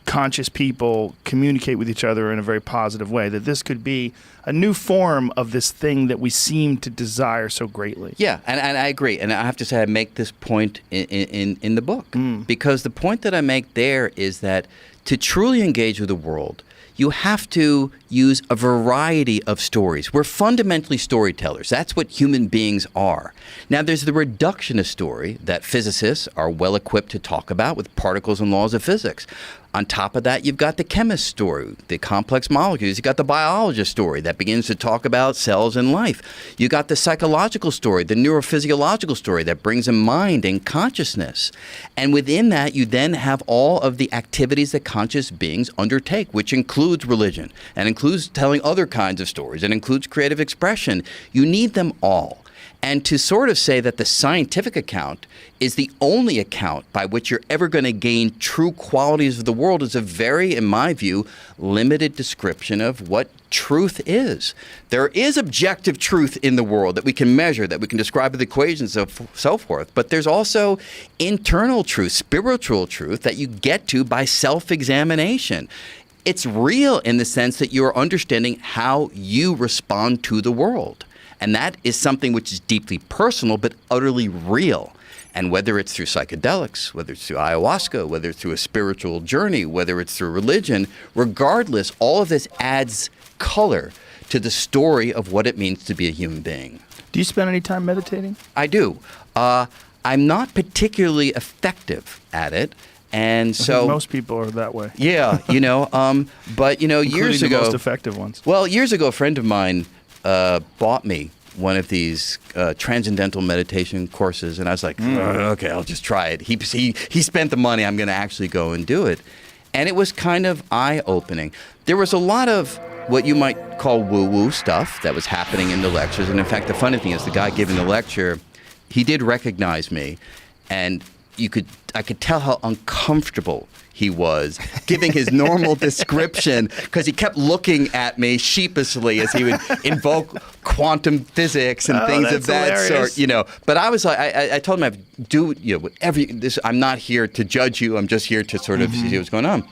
conscious people communicate with each other in a very positive way, that this could be a new form of this thing that we seem to desire so greatly. Yeah, and I agree. And I have to say I make this point in the book, because the point that I make there is that to truly engage with the world, you have to use a variety of stories. We're fundamentally storytellers. That's what human beings are. Now, there's the reductionist story that physicists are well equipped to talk about with particles and laws of physics. On top of that, you've got the chemist story, the complex molecules. You've got the biologist story that begins to talk about cells and life. You got the psychological story, the neurophysiological story that brings in mind and consciousness. And within that, you then have all of the activities that conscious beings undertake, which includes religion and includes telling other kinds of stories. It includes creative expression. You need them all. And to sort of say that the scientific account is the only account by which you're ever going to gain true qualities of the world is a very, in my view, limited description of what truth is. There is objective truth in the world that we can measure, that we can describe with equations and so forth. But there's also internal truth, spiritual truth that you get to by self-examination. It's real in the sense that you're understanding how you respond to the world. And that is something which is deeply personal, but utterly real. And whether it's through psychedelics, whether it's through ayahuasca, whether it's through a spiritual journey, whether it's through religion, regardless, all of this adds color to the story of what it means to be a human being. Do you spend any time meditating? I do. I'm not particularly effective at it. And I so think most people are that way. Yeah, but years Including ago, the most effective ones. well, years ago, a friend of mine bought me one of these transcendental meditation courses, and I was like, okay, I'll just try it. He spent the money. I'm going to actually go and do it, and it was kind of eye-opening. There was a lot of what you might call woo-woo stuff that was happening in the lectures, and in fact, the funny thing is, the guy giving the lecture, he did recognize me, and I could tell how uncomfortable he was giving his normal description because he kept looking at me sheepishly as he would invoke quantum physics and things of that hilarious. sort, But I was like, I told him, whatever. I'm not here to judge you. I'm just here to sort of see what's going on.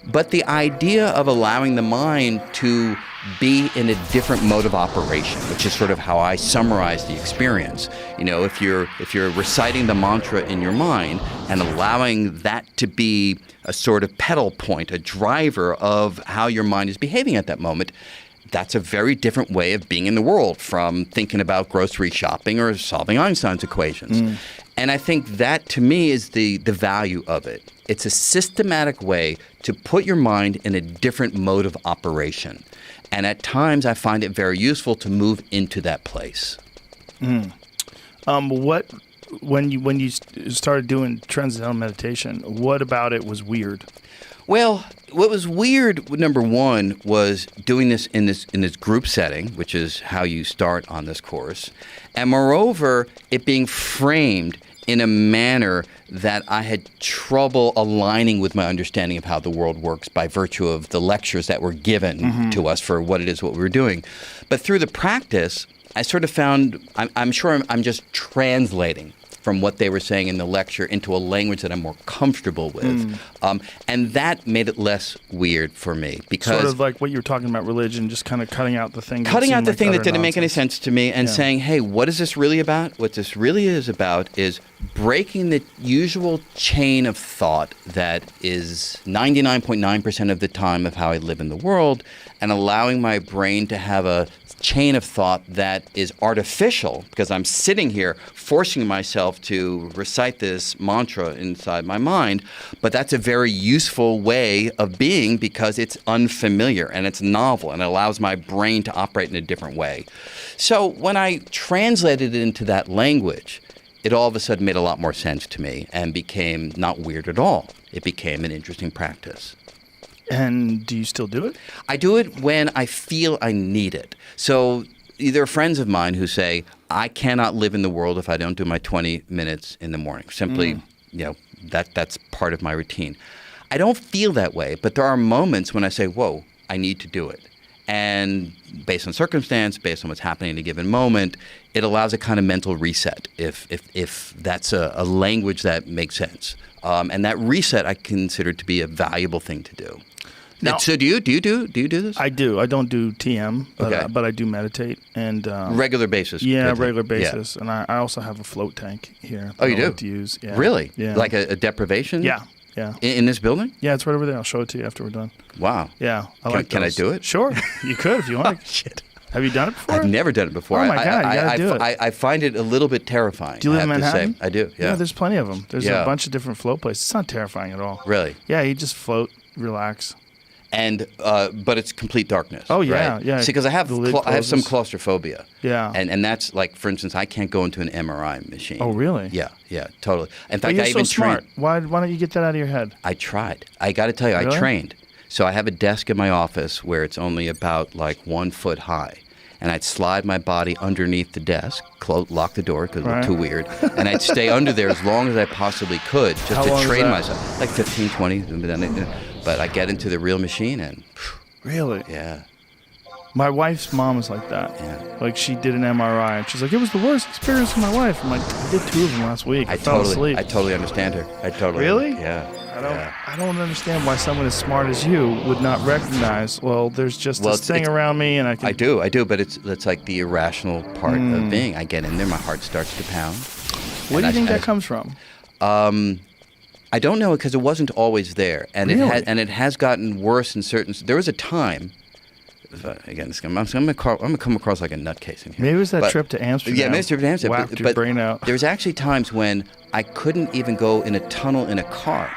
But the idea of allowing the mind to be in a different mode of operation, which is sort of how I summarize the experience. If you're reciting the mantra in your mind and allowing that to be a sort of pedal point, a driver of how your mind is behaving at that moment, that's a very different way of being in the world from thinking about grocery shopping or solving Einstein's equations. And I think that, to me, is the value of it. It's a systematic way to put your mind in a different mode of operation. And at times, I find it very useful to move into that place. When you started doing transcendental meditation, what about it was weird? Well, what was weird, number one, was doing this in this group setting, which is how you start on this course. And moreover, it being framed in a manner that I had trouble aligning with my understanding of how the world works by virtue of the lectures that were given to us for what we were doing. But through the practice, I sort of found, I'm sure I'm just translating from what they were saying in the lecture into a language that I'm more comfortable with. And that made it less weird for me because... Sort of like what you were talking about religion, just kind of cutting out the thing that didn't make any sense to me and saying, hey, what is this really about? What this really is about is breaking the usual chain of thought that is 99.9% of the time of how I live in the world and allowing my brain to have a chain of thought that is artificial because I'm sitting here forcing myself to recite this mantra inside my mind, but that's a very useful way of being because it's unfamiliar and it's novel and it allows my brain to operate in a different way. So when I translated it into that language, it all of a sudden made a lot more sense to me and became not weird at all. It became an interesting practice. And do you still do it? I do it when I feel I need it. So there are friends of mine who say, I cannot live in the world if I don't do my 20 minutes in the morning. Simply, that's part of my routine. I don't feel that way, but there are moments when I say, whoa, I need to do it. And based on circumstance, based on what's happening in a given moment, it allows a kind of mental reset if that's a language that makes sense. And that reset I consider to be a valuable thing to do. Now, so do you do this? I do. I don't do TM, but, Okay. But I do meditate and Regular basis. Yeah, meditate. regular basis. Yeah. And I also have a float tank here. Oh, you that I do? like to use. Yeah. Really? Yeah. Like a deprivation? Yeah. Yeah. In this building? Yeah, it's right over there. I'll show it to you after we're done. Wow. Yeah. Can I do it? Sure. You could if you want. Oh, shit. Have you done it before? I've never done it before. Oh my God, you gotta do it. I find it a little bit terrifying. Do you live I in have to Manhattan? say. I do, yeah. Yeah, there's plenty of them. There's Yeah. a bunch of different float places. It's not terrifying at all. Really? Yeah, you just float, relax. And but it's complete darkness. Oh, yeah, right? yeah. See, because I have The lid I have some closes. claustrophobia. Yeah. And that's like, for instance, I can't go into an MRI machine. Oh, really? Yeah, totally. In But fact, you're I so even smart. trained. Why don't you get that out of your head? I tried. I got to tell you, Really? I trained. So I have a desk in my office where it's only about like 1 foot high. And I'd slide my body underneath the desk, lock the door because it Right. looked too weird, and I'd stay under there as long as I possibly could just How to long is train that? myself. Like 15, 20. But I get into the real machine and, Really? yeah. My wife's mom is like that. Yeah. Like she did an MRI and she's like, it was the worst experience of my life. I'm like, I did 2 of them last week. I fell asleep. I totally understand her. I totally. Really? Yeah. I don't understand why someone as smart as you would not recognize, well, there's just this thing it's- around me and I can... I do, but it's like the irrational part of being. I get in there, my heart starts to pound. Where do you think I- that comes from? I don't know because it wasn't always there, and Really? it has gotten worse in certain. There was a time again, I'm gonna come across like a nutcase in here. Maybe it was that But- trip to Amsterdam. Yeah, maybe it's a trip to Amsterdam. Whacked your brain out. There's actually times when I couldn't even go in a tunnel in a car.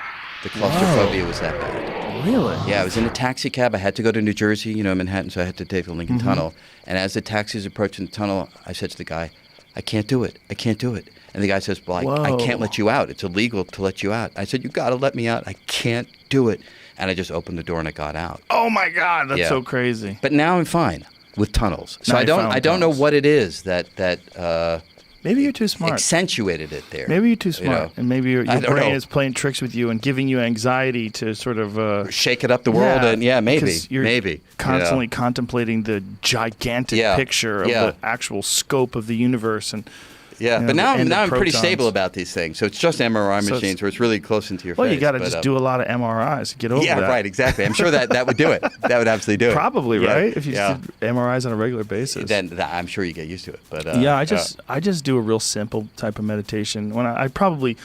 The claustrophobia was that bad. Really? Yeah, I was in a taxi cab. I had to go to New Jersey, Manhattan, so I had to take the Lincoln Tunnel. And as the taxi was approaching the tunnel, I said to the guy, I can't do it. I can't do it. And the guy says, well, I can't let you out. It's illegal to let you out. I said, you got to let me out. I can't do it. And I just opened the door and I got out. Oh my God, that's Yeah. so crazy. But now I'm fine with tunnels. So Now I you're fine don't with I don't know tunnels. what it is that Maybe you're too smart. accentuated it there. Maybe you're too smart, and maybe your I don't brain know. is playing tricks with you and giving you anxiety to sort of Shake it up the world and maybe. because you're Maybe. constantly contemplating the gigantic Yeah. picture of Yeah. the actual scope of the universe and. Yeah, you know, but now the end of I'm pretty protons. stable about these things. So it's just MRI So it's- machines where it's really close into your Well, face. you got to but, just do a lot of MRIs to get over Yeah, that. right, exactly. I'm sure that would do it. That would absolutely do it. Probably Yeah, right if you yeah. just did MRIs on a regular basis. Then I'm sure you get used to it. But Yeah, I just do a real simple type of meditation. When I probably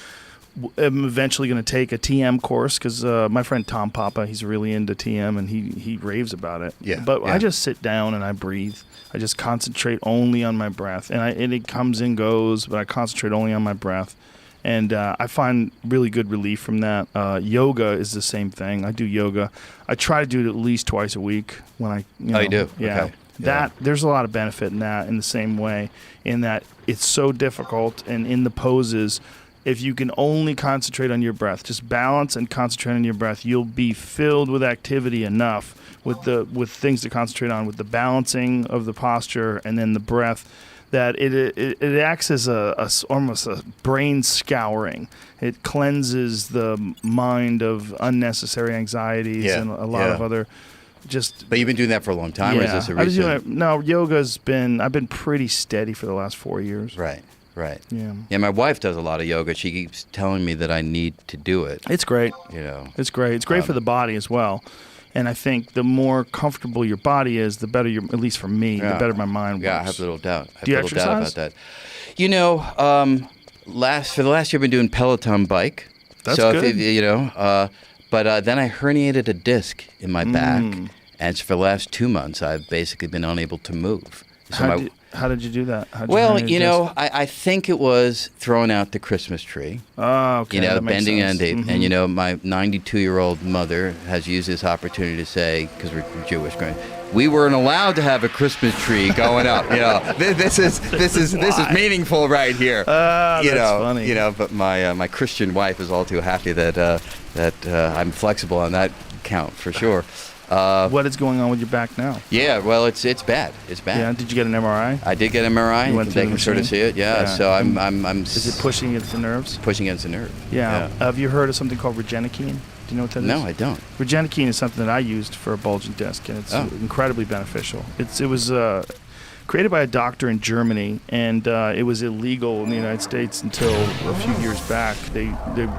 am eventually going to take a TM course because my friend Tom Papa, he's really into TM and he raves about it. Yeah, But yeah. I just sit down and I breathe. I just concentrate only on my breath, and it comes and goes, but I concentrate only on my breath. And I find really good relief from that. Yoga is the same thing. I do yoga. I try to do it at least twice a week when I. Oh, you do? Yeah. Okay. That there's a lot of benefit in that. In the same way, in that it's so difficult, and in the poses, if you can only concentrate on your breath, just balance and concentrate on your breath, you'll be filled with activity enough with things to concentrate on, with the balancing of the posture and then the breath, that it acts as almost a brain scouring. It cleanses the mind of unnecessary anxieties Yeah, and a lot of other just. But you've been doing that for a long time, or is this a I was doing recent? it. No, I've been pretty steady for the last 4 years. Right. Yeah. Yeah, my wife does a lot of yoga. She keeps telling me that I need to do it. It's great. It's great. It's great for the body as well. And I think the more comfortable your body is, the better at least for me, the better my mind works. Yeah, I have little doubt. Do you doubt about exercise? that. For the last year, I've been doing Peloton bike. That's so good. But then I herniated a disc in my back, and so for the last 2 months, I've basically been unable to move. So How did you do that? How'd well, herniate disc? I think it was throwing out the Christmas tree. Oh, okay. that makes Bending sense. and and my 92-year-old mother has used this opportunity to say, because we're Jewish, going, we weren't allowed to have a Christmas tree going up. This is meaningful right here. That's funny. But my Christian wife is all too happy that I'm flexible on that count for sure. What is going on with your back now? Yeah, well, it's bad. It's bad. Yeah. Did you get an MRI? I did get an MRI. You went through They the can sort of machine? see it. Yeah. Yeah. So I'm. Is it pushing against the nerves? pushing against the nerve? Yeah. Have you heard of something called Regenikine? Do you know what that is? No, I don't. Regenikine is something that I used for a bulging disc, and it's incredibly beneficial. It was created by a doctor in Germany, and it was illegal in the United States until a few years back. They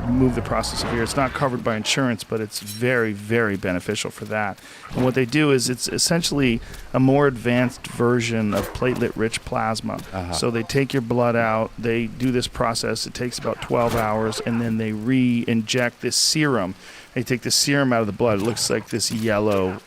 moved the process over here. It's not covered by insurance, but it's very, very beneficial for that. And what they do is it's essentially a more advanced version of platelet-rich plasma. So they take your blood out, they do this process. It takes about 12 hours, and then they re-inject this serum. They take the serum out of the blood. It looks like this yellow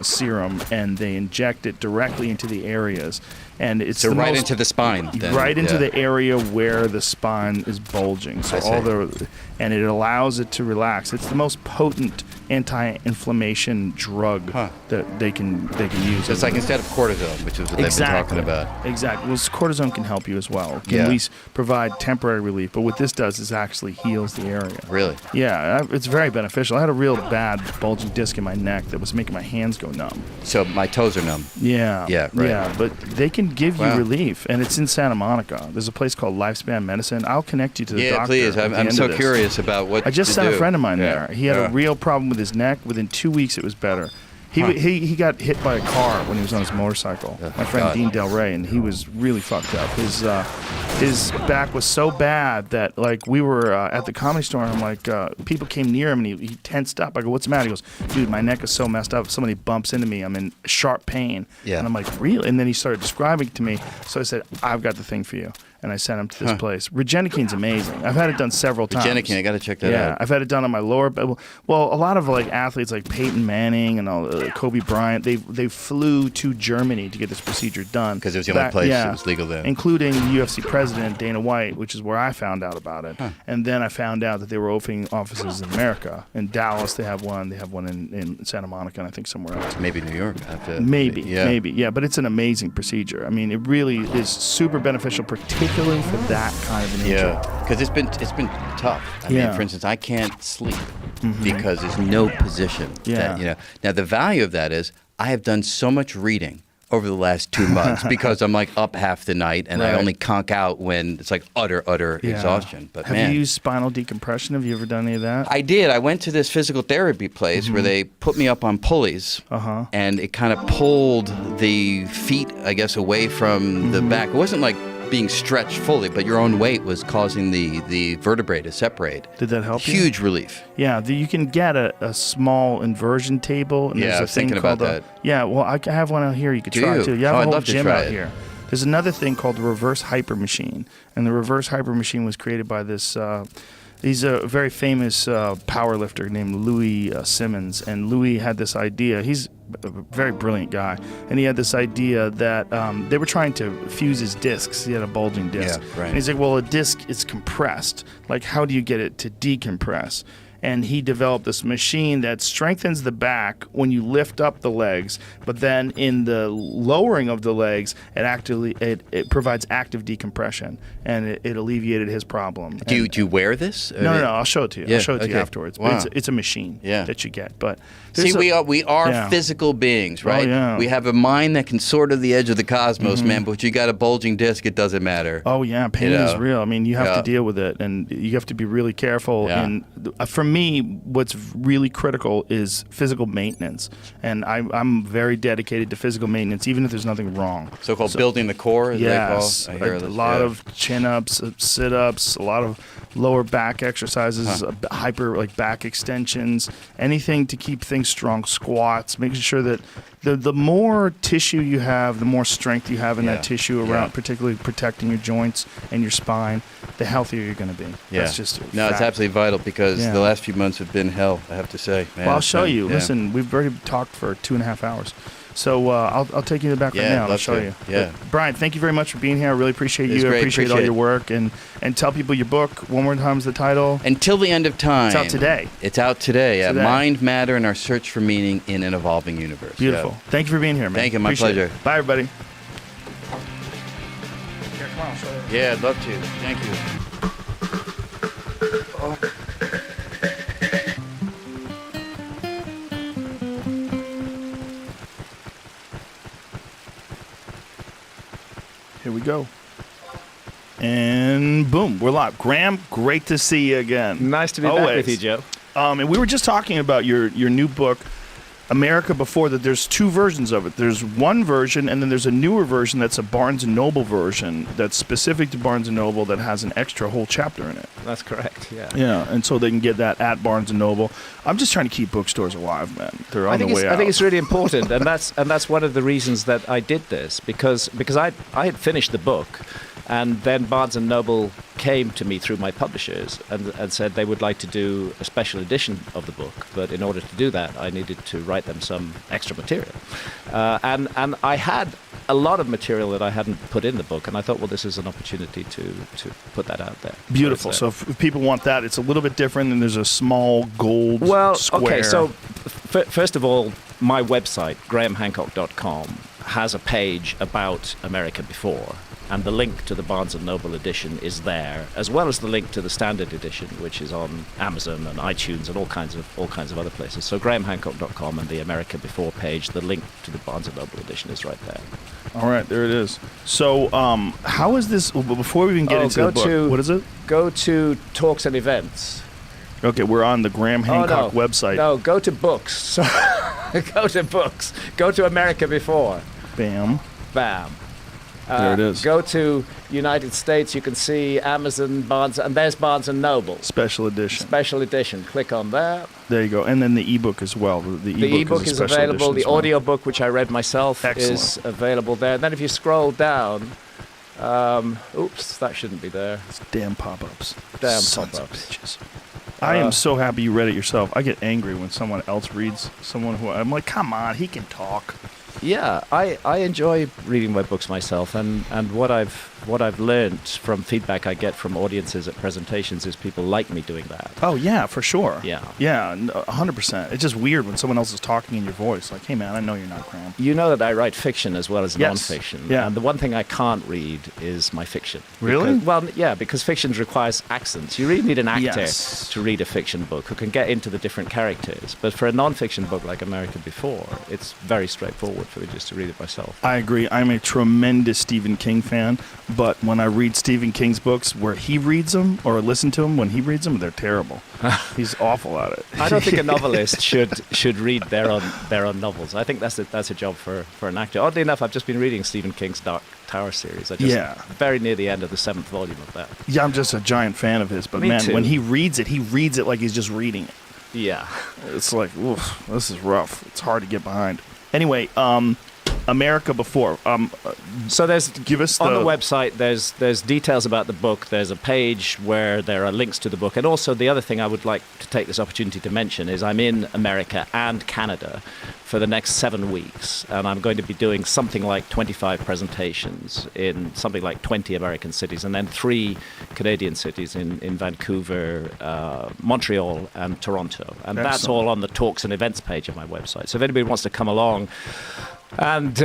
serum, and they inject it directly into the areas. And it's So the right most- into the spine. Then, right into yeah. the area where the spine is bulging. So I see. and it allows it to relax. It's the most potent anti-inflammation drug that they can use. So it's like instead of cortisone, which is what they've been talking about. Exactly. Well, cortisone can help you as well. It can Yeah. at least provide temporary relief. But what this does is actually heals the area. Really? Yeah, it's very beneficial. I had a real bad bulging disc in my neck that was making my hands go numb. So my toes are numb. Yeah. Yeah, right. Yeah, but they can give you Wow. relief, and it's in Santa Monica. There's a place called Lifespan Medicine. I'll connect you to the Yeah, doctor. please. at the I'm end so of this. curious about what I just to sent do. a friend of mine Yeah. there. He had Yeah. a real problem with his neck. Within 2 weeks, it was better. He got hit by a car when he was on his motorcycle. Oh, My friend God. Dean Del Rey, and he was really fucked up. His back was so bad that like we were at the Comedy Store, and I'm like, people came near him, and he tensed up. I go, "What's the matter?" He goes, "Dude, my neck is so messed up. If somebody bumps into me, I'm in sharp pain." Yeah. And I'm like, "Really?" And then he started describing it to me. So I said, "I've got the thing for you." and I sent them to this place. Regenicane's amazing. I've had it done several times. Regenicane, I got to check that Yeah, out. I've had it done on my lower. Well, a lot of like athletes like Peyton Manning and all, Kobe Bryant, they flew to Germany to get this procedure done Because it was the only place that was legal then. including UFC president Dana White, which is where I found out about it. And then I found out that they were opening offices in America. In Dallas, they have one. They have one in Santa Monica, and I think somewhere else. Maybe New York. Maybe. Yeah. But it's an amazing procedure. I mean, it really is super beneficial, particularly for that kind of an injury. Yeah, because it's been tough. I mean, for instance, I can't sleep because there's no position. Yeah. That, Now the value of that is I have done so much reading over the last 2 months because I'm like up half the night and I only conk out when it's like utter exhaustion. But have you used spinal decompression? Have you ever done any of that? I did. I went to this physical therapy place where they put me up on pulleys and it kind of pulled the feet, I guess, away from the back. It wasn't like being stretched fully, but your own weight was causing the vertebrae to separate. Did that help you? Huge relief. Yeah, you can get a small inversion table. And there's I a was thing thinking about called that. Yeah, well, I have one out here you could try too. Yeah, I have a I'd whole love to gym try out it. here. There's another thing called the reverse hyper machine, and the reverse hyper machine was created by this. He's a very famous power lifter named Louis Simmons, and Louis had this idea. He's a very brilliant guy, and he had this idea that they were trying to fuse his discs. He had a bulging disc, and he's like, "Well, a disc is compressed. Like, how do you get it to decompress?" And he developed this machine that strengthens the back when you lift up the legs, but then in the lowering of the legs, it provides active decompression, and it alleviated his problem. Do you wear this? No, I'll show it to you. Yeah, I'll show it to you okay. afterwards. Wow. But it's a machine that you get. But See, we are physical beings, right? yeah. We have a mind that can soar to the edge of the cosmos, man. But you got a bulging disc, it doesn't matter. Oh yeah, pain is real. I mean, you have to deal with it, and you have to be really careful. Yeah. And for me, what's really critical is physical maintenance, and I'm very dedicated to physical maintenance, even if there's nothing wrong. So-called building the core, as Yes, they call. I hear a this, lot of chin-ups, sit-ups, a lot of lower back exercises, hyper like back extensions, anything to keep things strong, squats, making sure that the more tissue you have, the more strength you have in that tissue around, particularly protecting your joints and your spine, the healthier you're going to be. Yeah. That's just No, it's absolutely vital because the last few months have been hell, I have to say. Man, well, I'll show you. Yeah. Listen, we've already talked for 2.5 hours. So I'll take you to the back right now. I'll show you. Yeah. But Brian, thank you very much for being here. I really appreciate you. It's great. I appreciate all your work. And tell people your book. One more time is the title. Until the End of Time. It's out today. It's out today. Mind, Matter, and Our Search for Meaning in an Evolving Universe. Beautiful. Yeah. Thank you for being here, man. Thank you. My Appreciate pleasure. it. Bye, everybody. Yeah, I'd love to. Thank you. Here we go. And boom, we're live. Graham, great to see you again. Nice to be back with you, Joe. And we were just talking about your new book, America Before, that there's two versions of it. There's one version, and then there's a newer version that's a Barnes & Noble version that's specific to Barnes & Noble that has an extra whole chapter in it. That's correct, yeah. Yeah, and so they can get that at Barnes & Noble. I'm just trying to keep bookstores alive, man. They're on the way out. I think it's really important, and that's one of the reasons that I did this, because I had finished the book, and then Barnes & Noble came to me through my publishers and said they would like to do a special edition of the book, but in order to do that, I needed to write them some extra material. And I had a lot of material that I hadn't put in the book, and I thought, well, this is an opportunity to put that out there. Beautiful. So if people want that, it's a little bit different, and there's a small gold square. Okay, so first of all, my website, grahamhancock.com, has a page about America Before, and the link to the Barnes & Noble edition is there, as well as the link to the standard edition, which is on Amazon and iTunes and all kinds of other places. So grahamhancock.com and the America Before page, the link to the Barnes & Noble edition is right there. All right, there it is. So how is this, before we even get into the book, what is it? Go to Talks and Events. Okay, we're on the Graham Hancock website. No, go to books. Go to books. Go to America Before. Bam. There it is. Go to United States. You can see Amazon, Barnes, and there's Barnes & Noble. Special edition. Special edition. Click on that. There you go. And then the ebook as well. The ebook is available. The audio audiobook, which I read myself, is available there. And then if you scroll down, Oops, that shouldn't be there. It's damn pop-ups. Damn Sons pop-ups. of bitches. I am so happy you read it yourself. I get angry when someone else reads someone who I'm like, come on, he can talk. Yeah, I enjoy reading my books myself, and what I've learned from feedback I get from audiences at presentations is people like me doing that. Oh yeah, for sure. Yeah. Yeah, 100%. It's just weird when someone else is talking in your voice. Like, hey man, I know you're not Graham. You know that I write fiction as well as Yes. nonfiction. Yeah. And the one thing I can't read is my fiction. Really? Because fiction requires accents. You really need an actor Yes. to read a fiction book who can get into the different characters. But for a nonfiction book like America Before, it's very straightforward for me just to read it myself. I agree. I'm a tremendous Stephen King fan, but when I read Stephen King's books where he reads them or listen to them when he reads them, they're terrible. He's awful at it. I don't think a novelist should read their own novels. I think that's a job for an actor. Oddly enough, I've just been reading Stephen King's Dark Tower series. Yeah. Very near the end of the 7th volume of that. Yeah, I'm just a giant fan of his, but Me man, too. when he reads it like he's just reading it. Yeah. It's like, oof, this is rough. It's hard to get behind. Anyway, America Before. So there's Give us on the the- website. There's details about the book. There's a page where there are links to the book, and also the other thing I would like to take this opportunity to mention is I'm in America and Canada for the next 7 weeks, and I'm going to be doing something like 25 presentations in something like 20 American cities, and then 3 Canadian cities in Vancouver, Montreal, and Toronto, and that's Excellent. all on the talks and events page of my website. So if anybody wants to come along and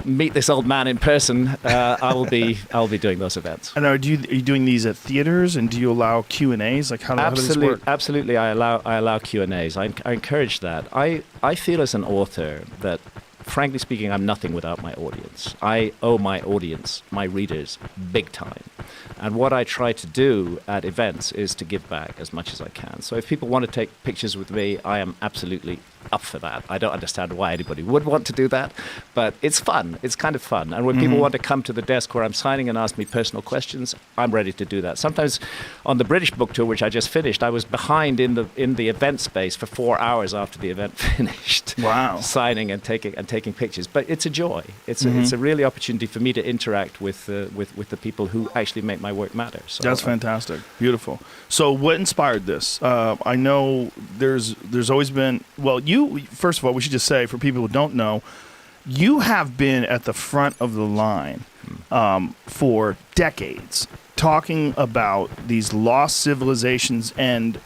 meet this old man in person, I'll be doing those events. And are you doing these at theaters, and do you allow Q&As? Like, how does this work? Absolutely, I allow Q&As. I encourage that. I feel as an author that, frankly speaking, I'm nothing without my audience. I owe my audience, my readers, big time. And what I try to do at events is to give back as much as I can. So if people want to take pictures with me, I am absolutely up for that. I don't understand why anybody would want to do that, but it's fun. It's kind of fun. And when people want to come to the desk where I'm signing and ask me personal questions, I'm ready to do that. Sometimes on the British book tour, which I just finished, I was behind in the event space for 4 hours after the event finished. Wow. Signing and taking pictures. But it's a joy. It's a really opportunity for me to interact with the people who actually make my work matter. So That's fantastic. Beautiful. So what inspired this? I know there's always been, well, first of all, we should just say, for people who don't know, you have been at the front of the line for decades, talking about these lost civilizations. And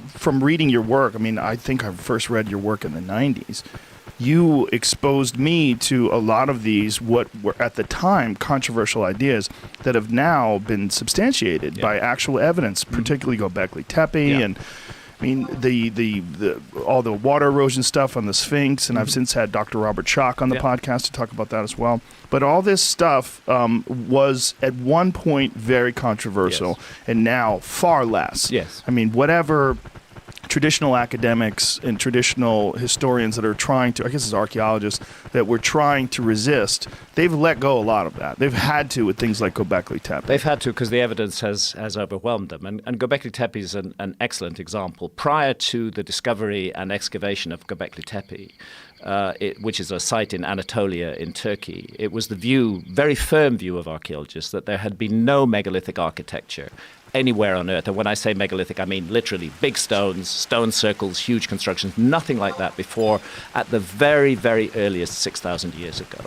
from reading your work, I mean, I think I first read your work in the 90s. You exposed me to a lot of these, what were at the time controversial ideas that have now been substantiated by actual evidence, particularly Göbekli Tepe and I mean the all the water erosion stuff on the Sphinx, and I've since had Dr. Robert Schock on the podcast to talk about that as well. But all this stuff was at one point very controversial, and now far less. Yes. I mean, whatever traditional academics and traditional historians that are trying to, I guess it's archaeologists, that were trying to resist, they've let go a lot of that. They've had to with things like Göbekli Tepe. They've had to because the evidence has overwhelmed them. And Göbekli Tepe is an excellent example. Prior to the discovery and excavation of Göbekli Tepe, which is a site in Anatolia in Turkey, it was the view, very firm view of archaeologists, that there had been no megalithic architecture anywhere on Earth. And when I say megalithic, I mean literally big stones, stone circles, huge constructions, nothing like that before at the very, very earliest 6,000 years ago.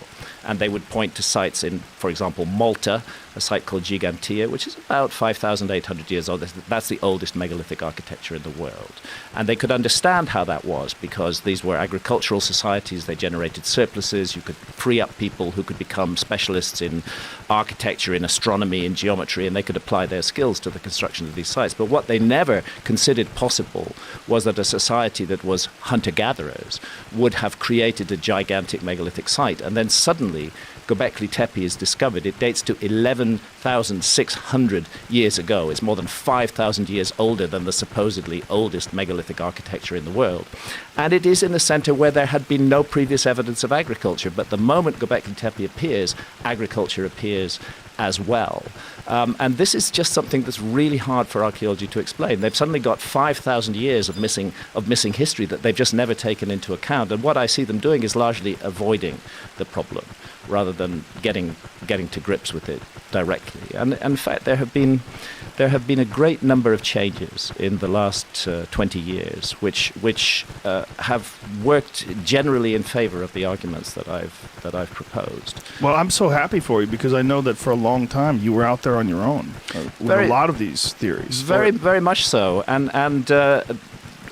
And they would point to sites in, for example, Malta, a site called Gigantia, which is about 5,800 years old. That's the oldest megalithic architecture in the world. And they could understand how that was because these were agricultural societies. They generated surpluses. You could free up people who could become specialists in architecture, in astronomy, in geometry, and they could apply their skills to the construction of these sites. But what they never considered possible was that a society that was hunter-gatherers would have created a gigantic megalithic site. And then suddenly Göbekli Tepe is discovered. It dates to 11,600 years ago. It's more than 5,000 years older than the supposedly oldest megalithic architecture in the world. And it is in a center where there had been no previous evidence of agriculture. But the moment Göbekli Tepe appears, agriculture appears as well. And this is just something that's really hard for archaeology to explain. They've suddenly got 5,000 years of missing history that they've just never taken into account. And what I see them doing is largely avoiding the problem. rather than getting to grips with it directly. And in fact, there have been a great number of changes in the last 20 years, which have worked generally in favor of the arguments that I've proposed. Well, I'm so happy for you because I know that for a long time you were out there on your own with a lot of these theories. Very much so, and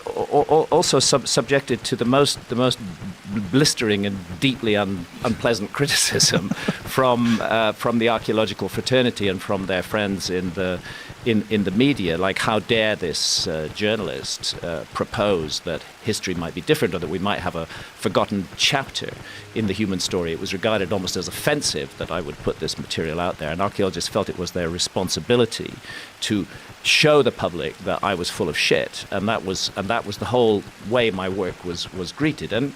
also subjected to the most blistering and deeply unpleasant criticism from the archaeological fraternity and from their friends in the media, like how dare this journalist propose that history might be different or that we might have a forgotten chapter in the human story. It was regarded almost as offensive that I would put this material out there, and archaeologists felt it was their responsibility to show the public that I was full of shit, and that was the whole way my work was greeted, and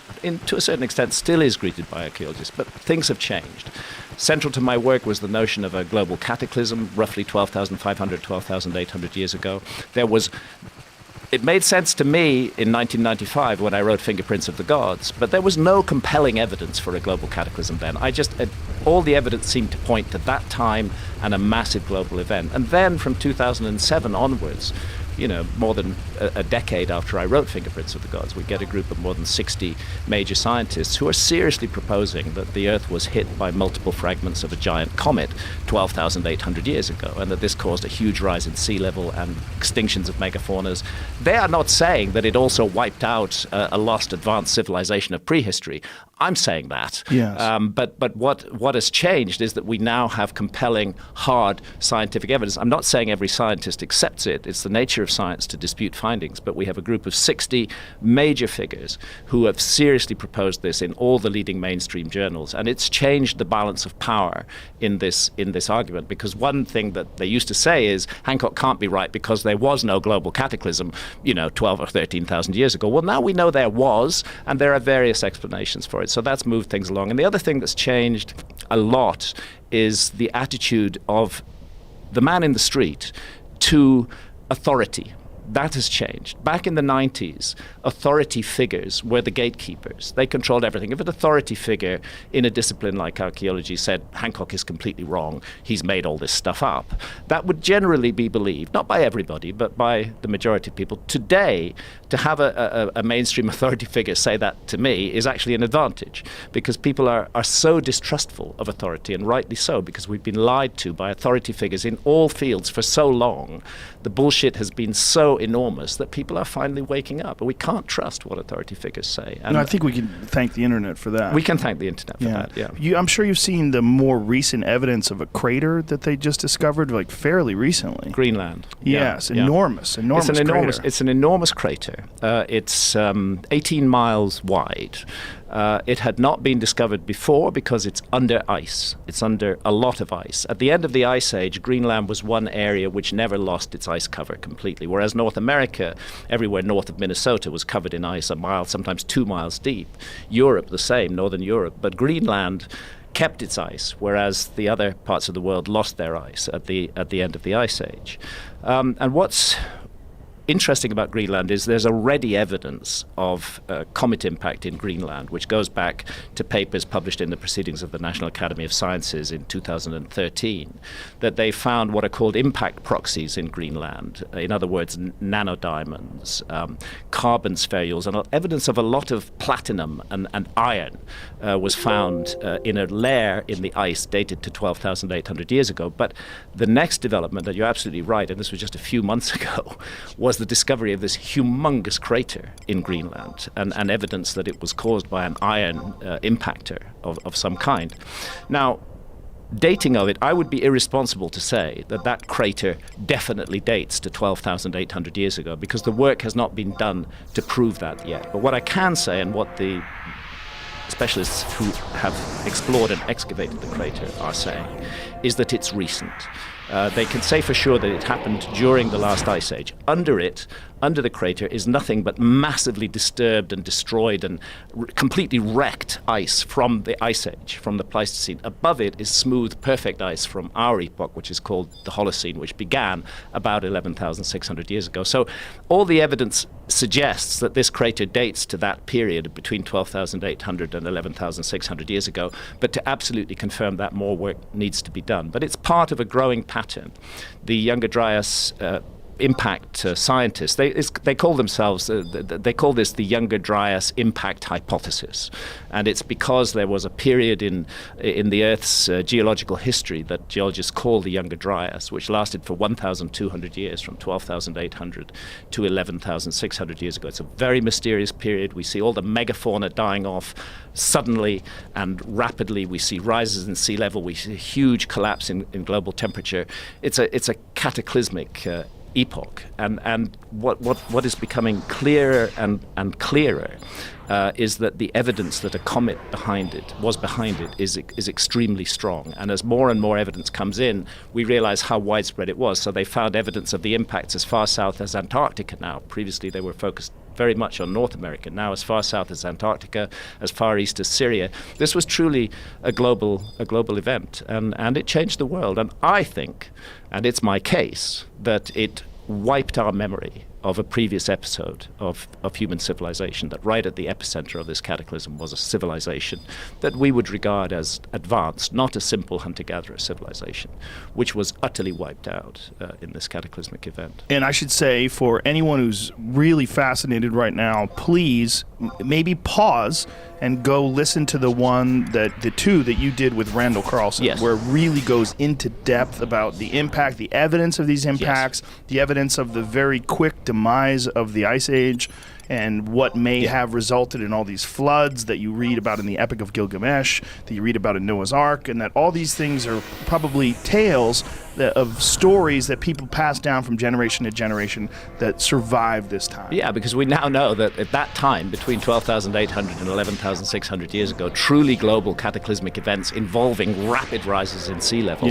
to a certain extent still is greeted by archaeologists. But things have changed. Central to my work was the notion of a global cataclysm, roughly 12,500, 12,800 years ago. It made sense to me in 1995 when I wrote Fingerprints of the Gods, but there was no compelling evidence for a global cataclysm then. All the evidence seemed to point to that time and a massive global event. And then from 2007 onwards, more than a decade after I wrote Fingerprints of the Gods, we get a group of more than 60 major scientists who are seriously proposing that the Earth was hit by multiple fragments of a giant comet 12,800 years ago, and that this caused a huge rise in sea level and extinctions of megafaunas. They are not saying that it also wiped out a lost advanced civilization of prehistory. I'm saying that. Yes. But what has changed is that we now have compelling, hard scientific evidence. I'm not saying every scientist accepts it. It's the nature of science to dispute findings. But we have a group of 60 major figures who have seriously proposed this in all the leading mainstream journals. And it's changed the balance of power in this argument. Because one thing that they used to say is Hancock can't be right because there was no global cataclysm, 12 or 13,000 years ago. Well, now we know there was, and there are various explanations for it. So that's moved things along. And the other thing that's changed a lot is the attitude of the man in the street to authority. That has changed. Back in the 90s, authority figures were the gatekeepers. They controlled everything. If an authority figure in a discipline like archaeology said, Hancock is completely wrong, he's made all this stuff up, that would generally be believed, not by everybody, but by the majority of people. Today, to have a mainstream authority figure say that to me is actually an advantage, because people are so distrustful of authority, and rightly so, because we've been lied to by authority figures in all fields for so long. The bullshit has been so enormous that people are finally waking up, and we can't trust what authority figures say. And I think we can thank the internet for that. We can thank the internet for that. Yeah. I'm sure you've seen the more recent evidence of a crater that they just discovered, like fairly recently. Greenland. Yes, Yeah. enormous crater. It's an enormous crater. It's 18 miles wide. It had not been discovered before because it's under ice. It's under a lot of ice. At the end of the Ice Age, Greenland was one area which never lost its ice cover completely, whereas North America, everywhere north of Minnesota, was covered in ice a mile, sometimes 2 miles deep. Europe, the same, Northern Europe. But Greenland kept its ice, whereas the other parts of the world lost their ice at the end of the Ice Age. And what's interesting about Greenland is there's already evidence of comet impact in Greenland, which goes back to papers published in the Proceedings of the National Academy of Sciences in 2013, that they found what are called impact proxies in Greenland. In other words, nanodiamonds, carbon spherules, and evidence of a lot of platinum and iron was found in a layer in the ice dated to 12,800 years ago. But the next development, and you're absolutely right, and this was just a few months ago, was the discovery of this humongous crater in Greenland, and evidence that it was caused by an iron impactor of some kind. Now, dating of it, I would be irresponsible to say that crater definitely dates to 12,800 years ago, because the work has not been done to prove that yet. But what I can say, and what the specialists who have explored and excavated the crater are saying, is that it's recent. They can say for sure that it happened during the last ice age. Under the crater is nothing but massively disturbed and destroyed and completely wrecked ice from the ice age, from the Pleistocene. Above it is smooth, perfect ice from our epoch, which is called the Holocene, which began about 11,600 years ago. So all the evidence suggests that this crater dates to that period between 12,800 and 11,600 years ago. But to absolutely confirm that, more work needs to be done. But it's part of a growing pattern. The Younger Dryas impact scientists, they call themselves, they call this the Younger Dryas impact hypothesis. And it's because there was a period in the Earth's geological history that geologists call the Younger Dryas, which lasted for 1,200 years, from 12,800 to 11,600 years ago. It's a very mysterious period. We see all the megafauna dying off suddenly and rapidly. We see rises in sea level. We see a huge collapse in global temperature. It's a cataclysmic epoch, and what is becoming clearer and clearer is that the evidence that a comet was behind it is extremely strong. And as more and more evidence comes in, we realize how widespread it was. So they found evidence of the impacts as far south as Antarctica now. Previously they were focused very much on North America. Now as far south as Antarctica, as far east as Syria. This was truly a global event, and it changed the world. And I think, and it's my case, that it wiped our memory of a previous episode of human civilization, that right at the epicenter of this cataclysm was a civilization that we would regard as advanced, not a simple hunter-gatherer civilization, which was utterly wiped out in this cataclysmic event. And I should say, for anyone who's really fascinated right now, please maybe pause and go listen to the two that you did with Randall Carlson, yes, where it really goes into depth about the impact, the evidence of these impacts, yes, the evidence of the very quick demise of the Ice Age, and what may have resulted in all these floods that you read about in the Epic of Gilgamesh, that you read about in Noah's Ark, and that all these things are probably tales of stories that people pass down from generation to generation that survived this time. Yeah, because we now know that at that time, between 12,800 and 11,600 years ago, truly global cataclysmic events involving rapid rises in sea level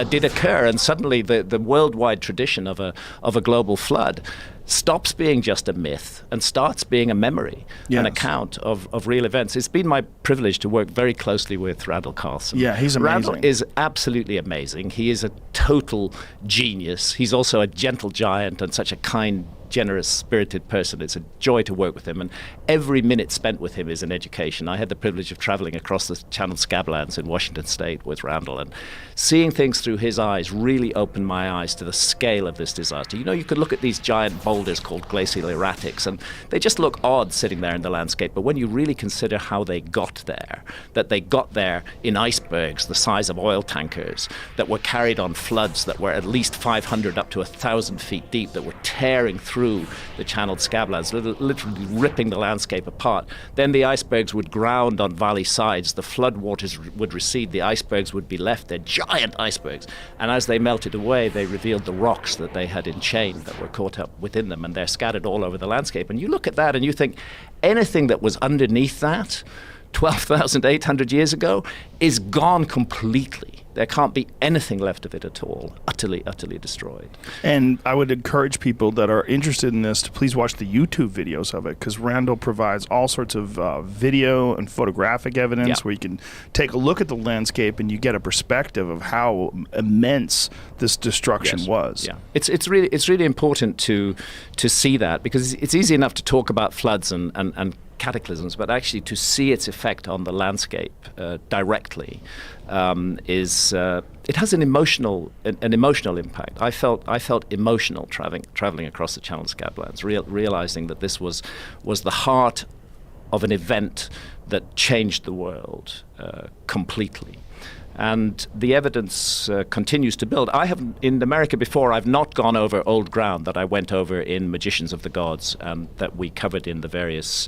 did occur, and suddenly the worldwide tradition of a global flood stops being just a myth and starts being a memory, an account of real events. It's been my privilege to work very closely with Randall Carlson. Yeah, he's amazing. Randall is absolutely amazing. He is a total genius. He's also a gentle giant and such a kind, generous, spirited person. It's a joy to work with him, and every minute spent with him is an education. I had the privilege of traveling across the Channel Scablands in Washington State with Randall, and seeing things through his eyes really opened my eyes to the scale of this disaster. You know, you could look at these giant boulders called glacial erratics, and they just look odd sitting there in the landscape, but when you really consider how they got there, that they got there in icebergs the size of oil tankers, that were carried on floods that were at least 500 up to 1,000 feet deep, that were tearing through the channeled scablands, literally ripping the landscape apart. Then the icebergs would ground on valley sides, the flood waters would recede, the icebergs would be left there, giant icebergs, and as they melted away, they revealed the rocks that they had enchained that were caught up within them, and they're scattered all over the landscape. And you look at that and you think anything that was underneath that 12,800 years ago is gone completely. There can't be anything left of it at all. Utterly, utterly destroyed. And I would encourage people that are interested in this to please watch the YouTube videos of it, because Randall provides all sorts of video and photographic evidence where you can take a look at the landscape and you get a perspective of how immense this destruction was. Yeah, it's really important to see that, because it's easy enough to talk about floods and cataclysms, but actually to see its effect on the landscape directly it has an emotional impact. I felt emotional traveling across the Channel Scablands, realizing that this was the heart of an event that changed the world completely. And the evidence continues to build. I have, in America before, I've not gone over old ground that I went over in Magicians of the Gods, and that we covered in the various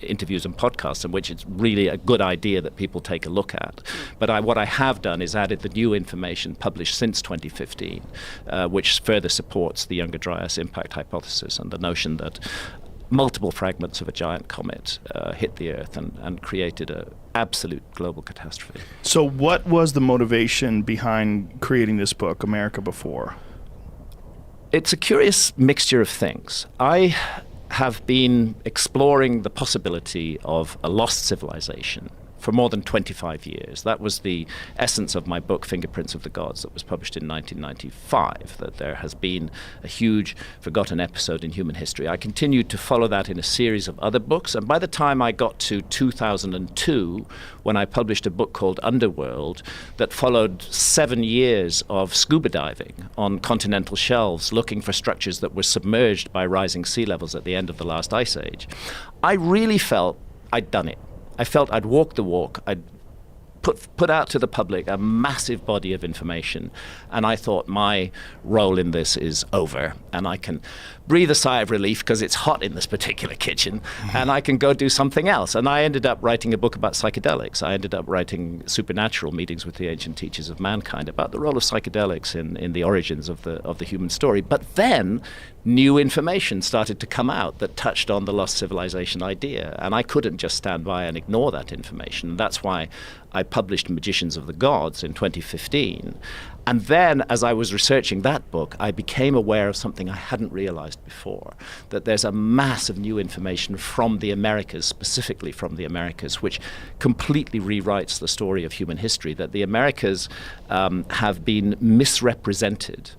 interviews and podcasts, in which it's really a good idea that people take a look at. But what I have done is added the new information published since 2015, which further supports the Younger Dryas impact hypothesis and the notion that multiple fragments of a giant comet hit the Earth and created an absolute global catastrophe. So what was the motivation behind creating this book, America Before? It's a curious mixture of things. I have been exploring the possibility of a lost civilization for more than 25 years. That was the essence of my book, Fingerprints of the Gods, that was published in 1995, that there has been a huge forgotten episode in human history. I continued to follow that in a series of other books, and by the time I got to 2002, when I published a book called Underworld, that followed 7 years of scuba diving on continental shelves, looking for structures that were submerged by rising sea levels at the end of the last ice age, I really felt I'd done it. I felt I'd walked the walk. I'd put out to the public a massive body of information, and I thought my role in this is over, and I can breathe a sigh of relief because it's hot in this particular kitchen, and I can go do something else. And I ended up writing a book about psychedelics. I ended up writing Supernatural: Meetings with the Ancient Teachers of Mankind, about the role of psychedelics in the origins of the human story. But then new information started to come out that touched on the lost civilization idea, and I couldn't just stand by and ignore that information. That's why I published Magicians of the Gods in 2015. And then, as I was researching that book, I became aware of something I hadn't realized before, that there's a mass of new information from the Americas, specifically from the Americas, which completely rewrites the story of human history, that the Americas have been misrepresented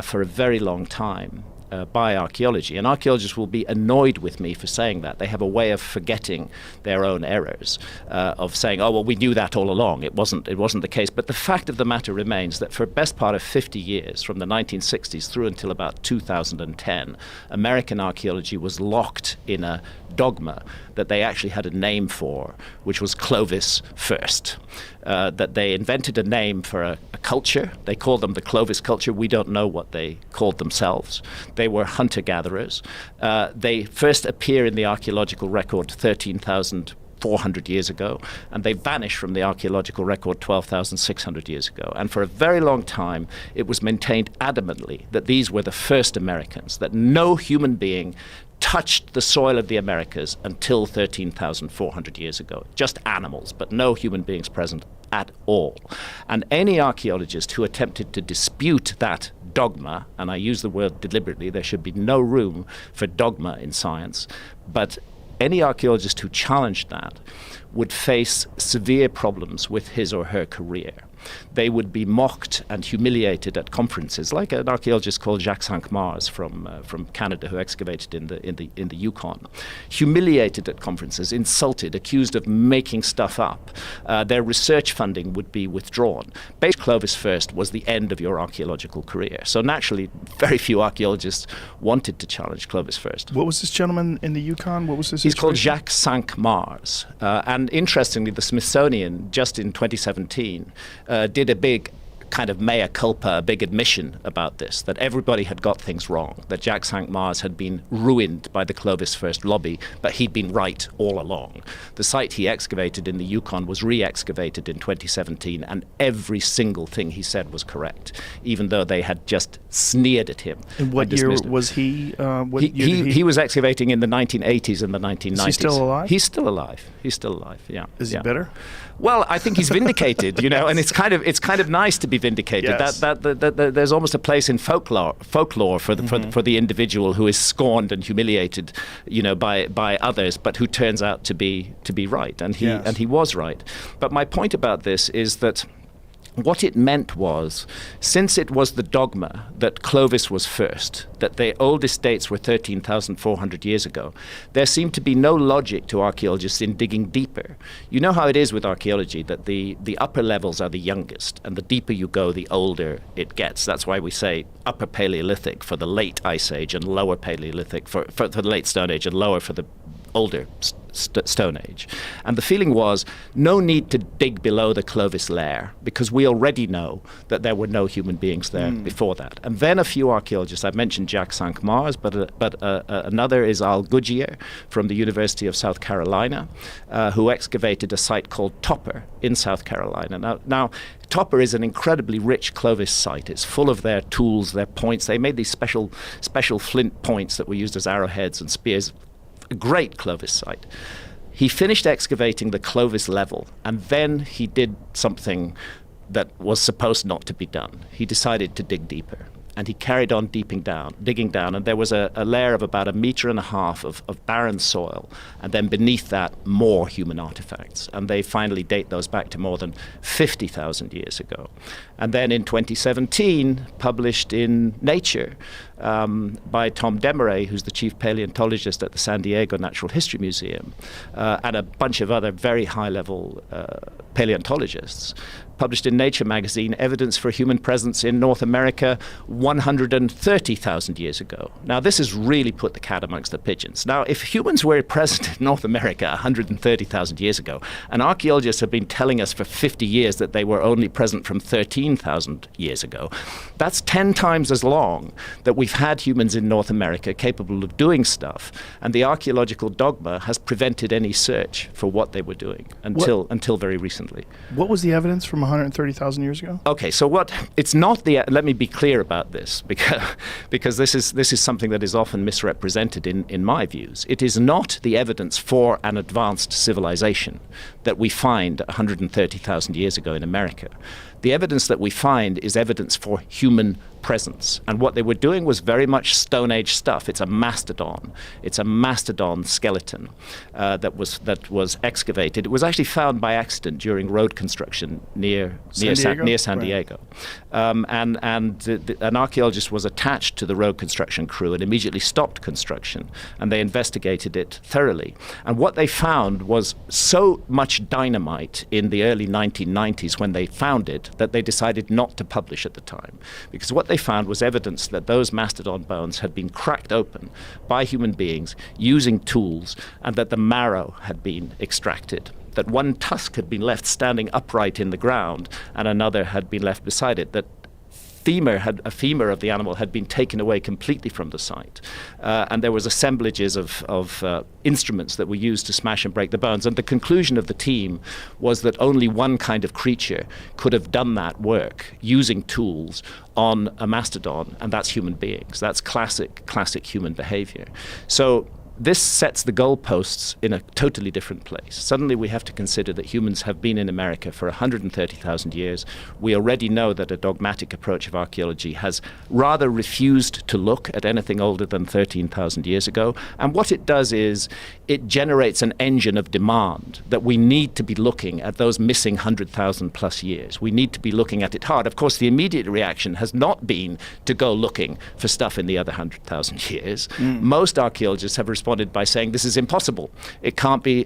for a very long time by archaeology. And archaeologists will be annoyed with me for saying that. They have a way of forgetting their own errors, of saying, oh, well, we knew that all along. It wasn't the case. But the fact of the matter remains that for the best part of 50 years, from the 1960s through until about 2010, American archaeology was locked in a dogma that they actually had a name for, which was Clovis first. That they invented a name for a culture. They called them the Clovis culture. We don't know what they called themselves. They were hunter-gatherers. They first appear in the archaeological record 13,400 years ago, and they vanish from the archaeological record 12,600 years ago. And for a very long time, it was maintained adamantly that these were the first Americans, that no human being touched the soil of the Americas until 13,400 years ago. Just animals, but no human beings present at all. And any archaeologist who attempted to dispute that dogma, and I use the word deliberately, there should be no room for dogma in science, but any archaeologist who challenged that would face severe problems with his or her career. They would be mocked and humiliated at conferences, like an archaeologist called Jacques Cinq-Mars from Canada, who excavated in the Yukon. Humiliated at conferences, insulted, accused of making stuff up. Their research funding would be withdrawn. Basically, Clovis first was the end of your archaeological career. So naturally, very few archaeologists wanted to challenge Clovis first. What was this gentleman in the Yukon? What was his He's called situation? Jacques Cinq-Mars. And interestingly, the Smithsonian, just in 2017, did a big kind of mea culpa, a big admission about this, that everybody had got things wrong, that Jacques Cinq-Mars had been ruined by the Clovis first lobby, but he'd been right all along. The site he excavated in the Yukon was re-excavated in 2017, and every single thing he said was correct, even though they had just sneered at him. In what year was he? He was excavating in the 1980s and the 1990s. Is he still alive? He's still alive. He's still alive, yeah. Is he yeah. bitter? Well, I think he's vindicated, and it's kind of nice to be vindicated. Yes. That there's almost a place in folklore for the individual who is scorned and humiliated, by others, but who turns out to be right, and he was right. But my point about this is that what it meant was, since it was the dogma that Clovis was first, that the oldest dates were 13,400 years ago, there seemed to be no logic to archaeologists in digging deeper. You know how it is with archaeology, that the upper levels are the youngest, and the deeper you go, the older it gets. That's why we say Upper Paleolithic for the late Ice Age and Lower Paleolithic for the late Stone Age and lower for the older Stone Age. And the feeling was no need to dig below the Clovis layer, because we already know that there were no human beings there before that. And then a few archaeologists, I've mentioned Jacques Cinq-Mars, but another is Al Goodyear from the University of South Carolina, who excavated a site called Topper in South Carolina. Now Topper is an incredibly rich Clovis site. It's full of their tools, their points. They made these special flint points that were used as arrowheads and spears a great Clovis site. He finished excavating the Clovis level, and then he did something that was supposed not to be done. He decided to dig deeper. And he carried on digging down, and there was a layer of about 1.5 meters of barren soil, and then beneath that, more human artifacts. And they finally date those back to more than 50,000 years ago. And then in 2017, published in Nature by Tom Desmarais, who's the chief paleontologist at the San Diego Natural History Museum, and a bunch of other very high-level paleontologists, published in Nature magazine, evidence for human presence in North America 130,000 years ago. Now, this has really put the cat amongst the pigeons. Now, if humans were present in North America 130,000 years ago, and archaeologists have been telling us for 50 years that they were only present from 13,000 years ago, that's 10 times as long that we've had humans in North America capable of doing stuff, and the archaeological dogma has prevented any search for what they were doing until very recently. What was the evidence from 130,000 years ago? Okay, so it's not let me be clear about this, because this is something that is often misrepresented in my views. It is not the evidence for an advanced civilization that we find 130,000 years ago in America. The evidence that we find is evidence for human presence. And what they were doing was very much Stone Age stuff. It's a mastodon. It's a mastodon skeleton that was excavated. It was actually found by accident during road construction near San Diego. And an archaeologist was attached to the road construction crew and immediately stopped construction. And they investigated it thoroughly. And what they found was so much dynamite in the early 1990s when they found it that they decided not to publish at the time. Because what they found was evidence that those mastodon bones had been cracked open by human beings using tools, and that the marrow had been extracted. That one tusk had been left standing upright in the ground and another had been left beside it. That a femur of the animal had been taken away completely from the site. And there was assemblages of instruments that were used to smash and break the bones. And the conclusion of the team was that only one kind of creature could have done that work using tools on a mastodon, and that's human beings. That's classic human behavior. So this sets the goalposts in a totally different place. Suddenly we have to consider that humans have been in America for 130,000 years. We already know that a dogmatic approach of archaeology has rather refused to look at anything older than 13,000 years ago. And what it does is it generates an engine of demand that we need to be looking at those missing 100,000 plus years. We need to be looking at it hard. Of course, the immediate reaction has not been to go looking for stuff in the other 100,000 years. Most archaeologists have responded by saying this is impossible. It can't be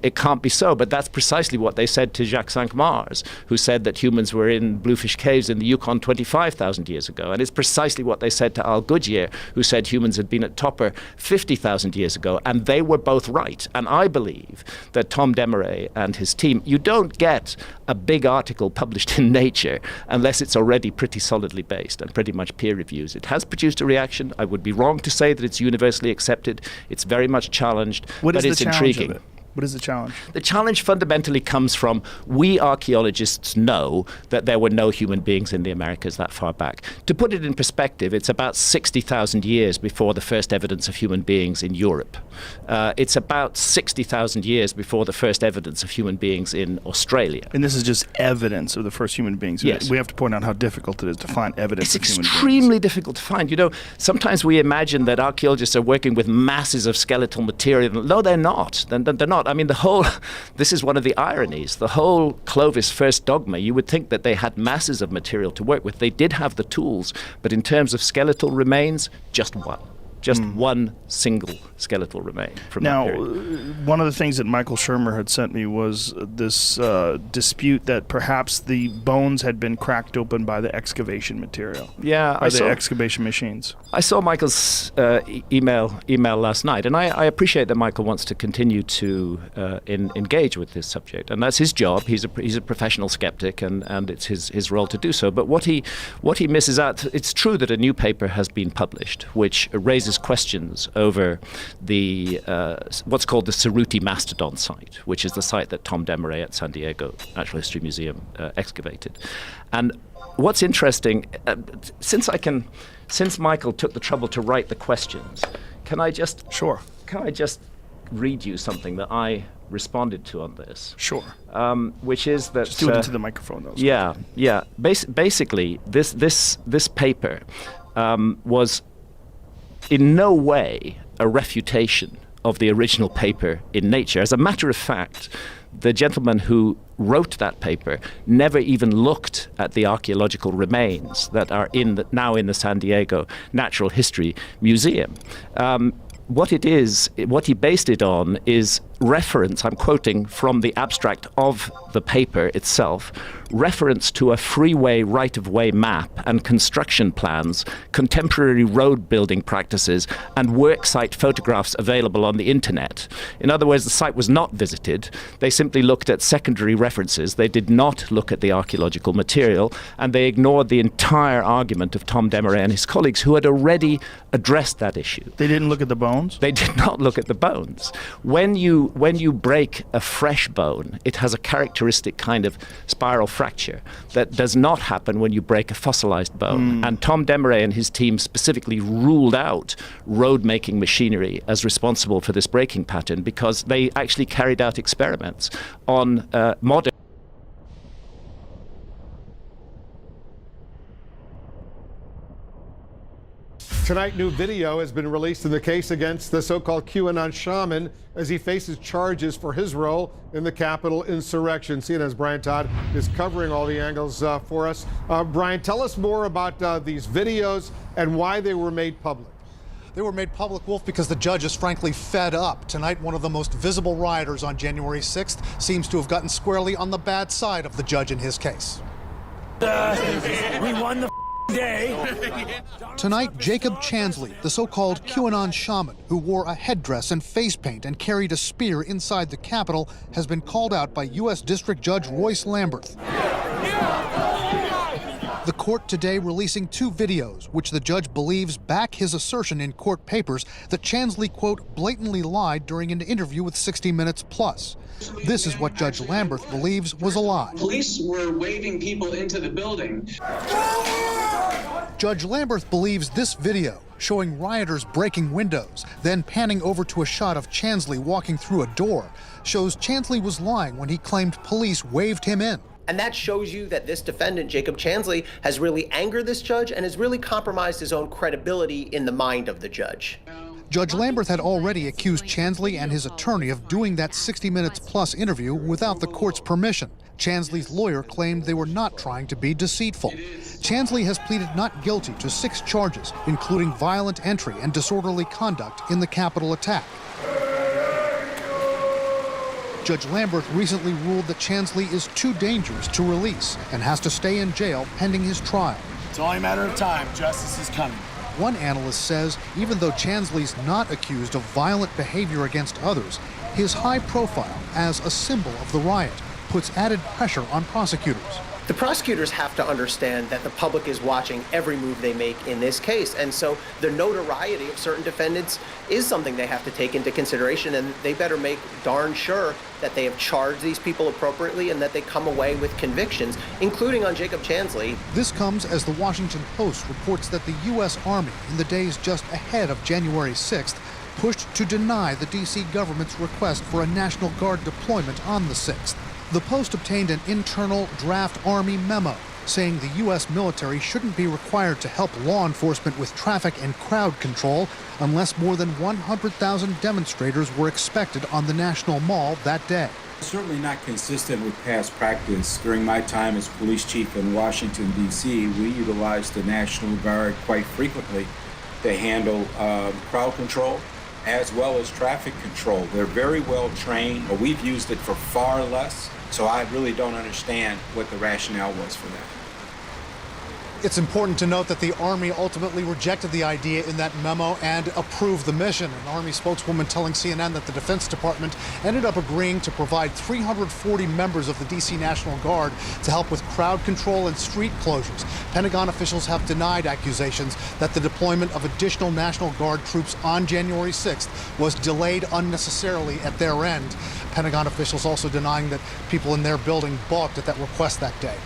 so. But that's precisely what they said to Jacques Cinq-Mars, who said that humans were in Bluefish Caves in the Yukon 25,000 years ago. And it's precisely what they said to Al Goodyear, who said humans had been at Topper 50,000 years ago. And they were both right. And I believe that Tom Desmarais and his team, you don't get a big article published in Nature unless it's already pretty solidly based and pretty much peer reviews. It has produced a reaction. I would be wrong to say that it's universally accepted. It's very much challenged, but it's intriguing. What is the challenge? The challenge fundamentally comes from we archaeologists know that there were no human beings in the Americas that far back. To put it in perspective, it's about 60,000 years before the first evidence of human beings in Europe. It's about 60,000 years before the first evidence of human beings in Australia. And this is just evidence of the first human beings. Yes. We have to point out how difficult it is to find evidence of human beings. It's extremely difficult to find. You know, sometimes we imagine that archaeologists are working with masses of skeletal material. No, they're not. They're not. I mean, this is one of the ironies. The whole Clovis first dogma, you would think that they had masses of material to work with. They did have the tools, but in terms of skeletal remains, just one. Just one single skeletal remain from that period. One of the things that Michael Shermer had sent me was this dispute that perhaps the bones had been cracked open by the excavation material. Yeah, by the excavation machines. I saw Michael's email last night, and I appreciate that Michael wants to continue to engage with this subject, and that's his job. He's a professional skeptic, and it's his role to do so. But what he misses out, it's true that a new paper has been published, which raises questions over the what's called the Cerruti Mastodon site, which is the site that Tom Desmarais at San Diego Natural History Museum excavated. And what's interesting, since Michael took the trouble to write the questions, can I just read you something that I responded to on this. Sure. Which is that... Just do it into the microphone, though. Yeah. Basically, this paper was in no way a refutation of the original paper in Nature. As a matter of fact, the gentleman who wrote that paper never even looked at the archaeological remains that are now in the San Diego Natural History Museum. What he based it on is reference, I'm quoting from the abstract of the paper itself, reference to a freeway right-of-way map and construction plans, contemporary road building practices, and worksite photographs available on the internet. In other words, the site was not visited. They simply looked at secondary references. They did not look at the archaeological material, and they ignored the entire argument of Tom Desmarais and his colleagues, who had already addressed that issue. They didn't look at the bones? They did not look at the bones. When you break a fresh bone, it has a characteristic kind of spiral fracture that does not happen when you break a fossilized bone. And Tom Desmarais and his team specifically ruled out road-making machinery as responsible for this breaking pattern because they actually carried out experiments on modern... Tonight, new video has been released in the case against the so-called QAnon shaman as he faces charges for his role in the Capitol insurrection. CNN's Brian Todd is covering all the angles for us. Brian, tell us more about these videos and why they were made public. They were made public, Wolf, because the judge is frankly fed up. Tonight, one of the most visible rioters on January 6th seems to have gotten squarely on the bad side of the judge in his case. We won the day. Tonight, Jacob Chansley, the so-called QAnon shaman who wore a headdress and face paint and carried a spear inside the Capitol, has been called out by U.S. District Judge Royce Lamberth. The court today releasing two videos, which the judge believes back his assertion in court papers that Chansley, quote, blatantly lied during an interview with 60 Minutes Plus. This is what Judge Lamberth believes was a lie. Police were waving people into the building. Judge Lamberth believes this video, showing rioters breaking windows, then panning over to a shot of Chansley walking through a door, shows Chansley was lying when he claimed police waved him in. And that shows you that this defendant, Jacob Chansley, has really angered this judge and has really compromised his own credibility in the mind of the judge. Judge Lamberth had already accused Chansley and his attorney of doing that 60 Minutes Plus interview without the court's permission. Chansley's lawyer claimed they were not trying to be deceitful. Chansley has pleaded not guilty to 6 charges, including violent entry and disorderly conduct in the Capitol attack. Judge Lamberth recently ruled that Chansley is too dangerous to release and has to stay in jail pending his trial. It's only a matter of time. Justice is coming. One analyst says even though Chansley's not accused of violent behavior against others, his high profile as a symbol of the riot puts added pressure on prosecutors. The prosecutors have to understand that the public is watching every move they make in this case, and so the notoriety of certain defendants is something they have to take into consideration, and they better make darn sure that they have charged these people appropriately and that they come away with convictions, including on Jacob Chansley. This comes as the Washington Post reports that the U.S. Army, in the days just ahead of January 6th, pushed to deny the D.C. government's request for a National Guard deployment on the 6th. The Post obtained an internal draft Army memo saying the U.S. military shouldn't be required to help law enforcement with traffic and crowd control unless more than 100,000 demonstrators were expected on the National Mall that day. Certainly not consistent with past practice. During my time as police chief in Washington, D.C., we utilized the National Guard quite frequently to handle crowd control as well as traffic control. They're very well trained, but we've used it for far less. So I really don't understand what the rationale was for that. It's important to note that the Army ultimately rejected the idea in that memo and approved the mission. An Army spokeswoman telling CNN that the Defense Department ended up agreeing to provide 340 members of the D.C. National Guard to help with crowd control and street closures. Pentagon officials have denied accusations that the deployment of additional National Guard troops on January 6th was delayed unnecessarily at their end. Pentagon officials also denying that people in their building balked at that request that day.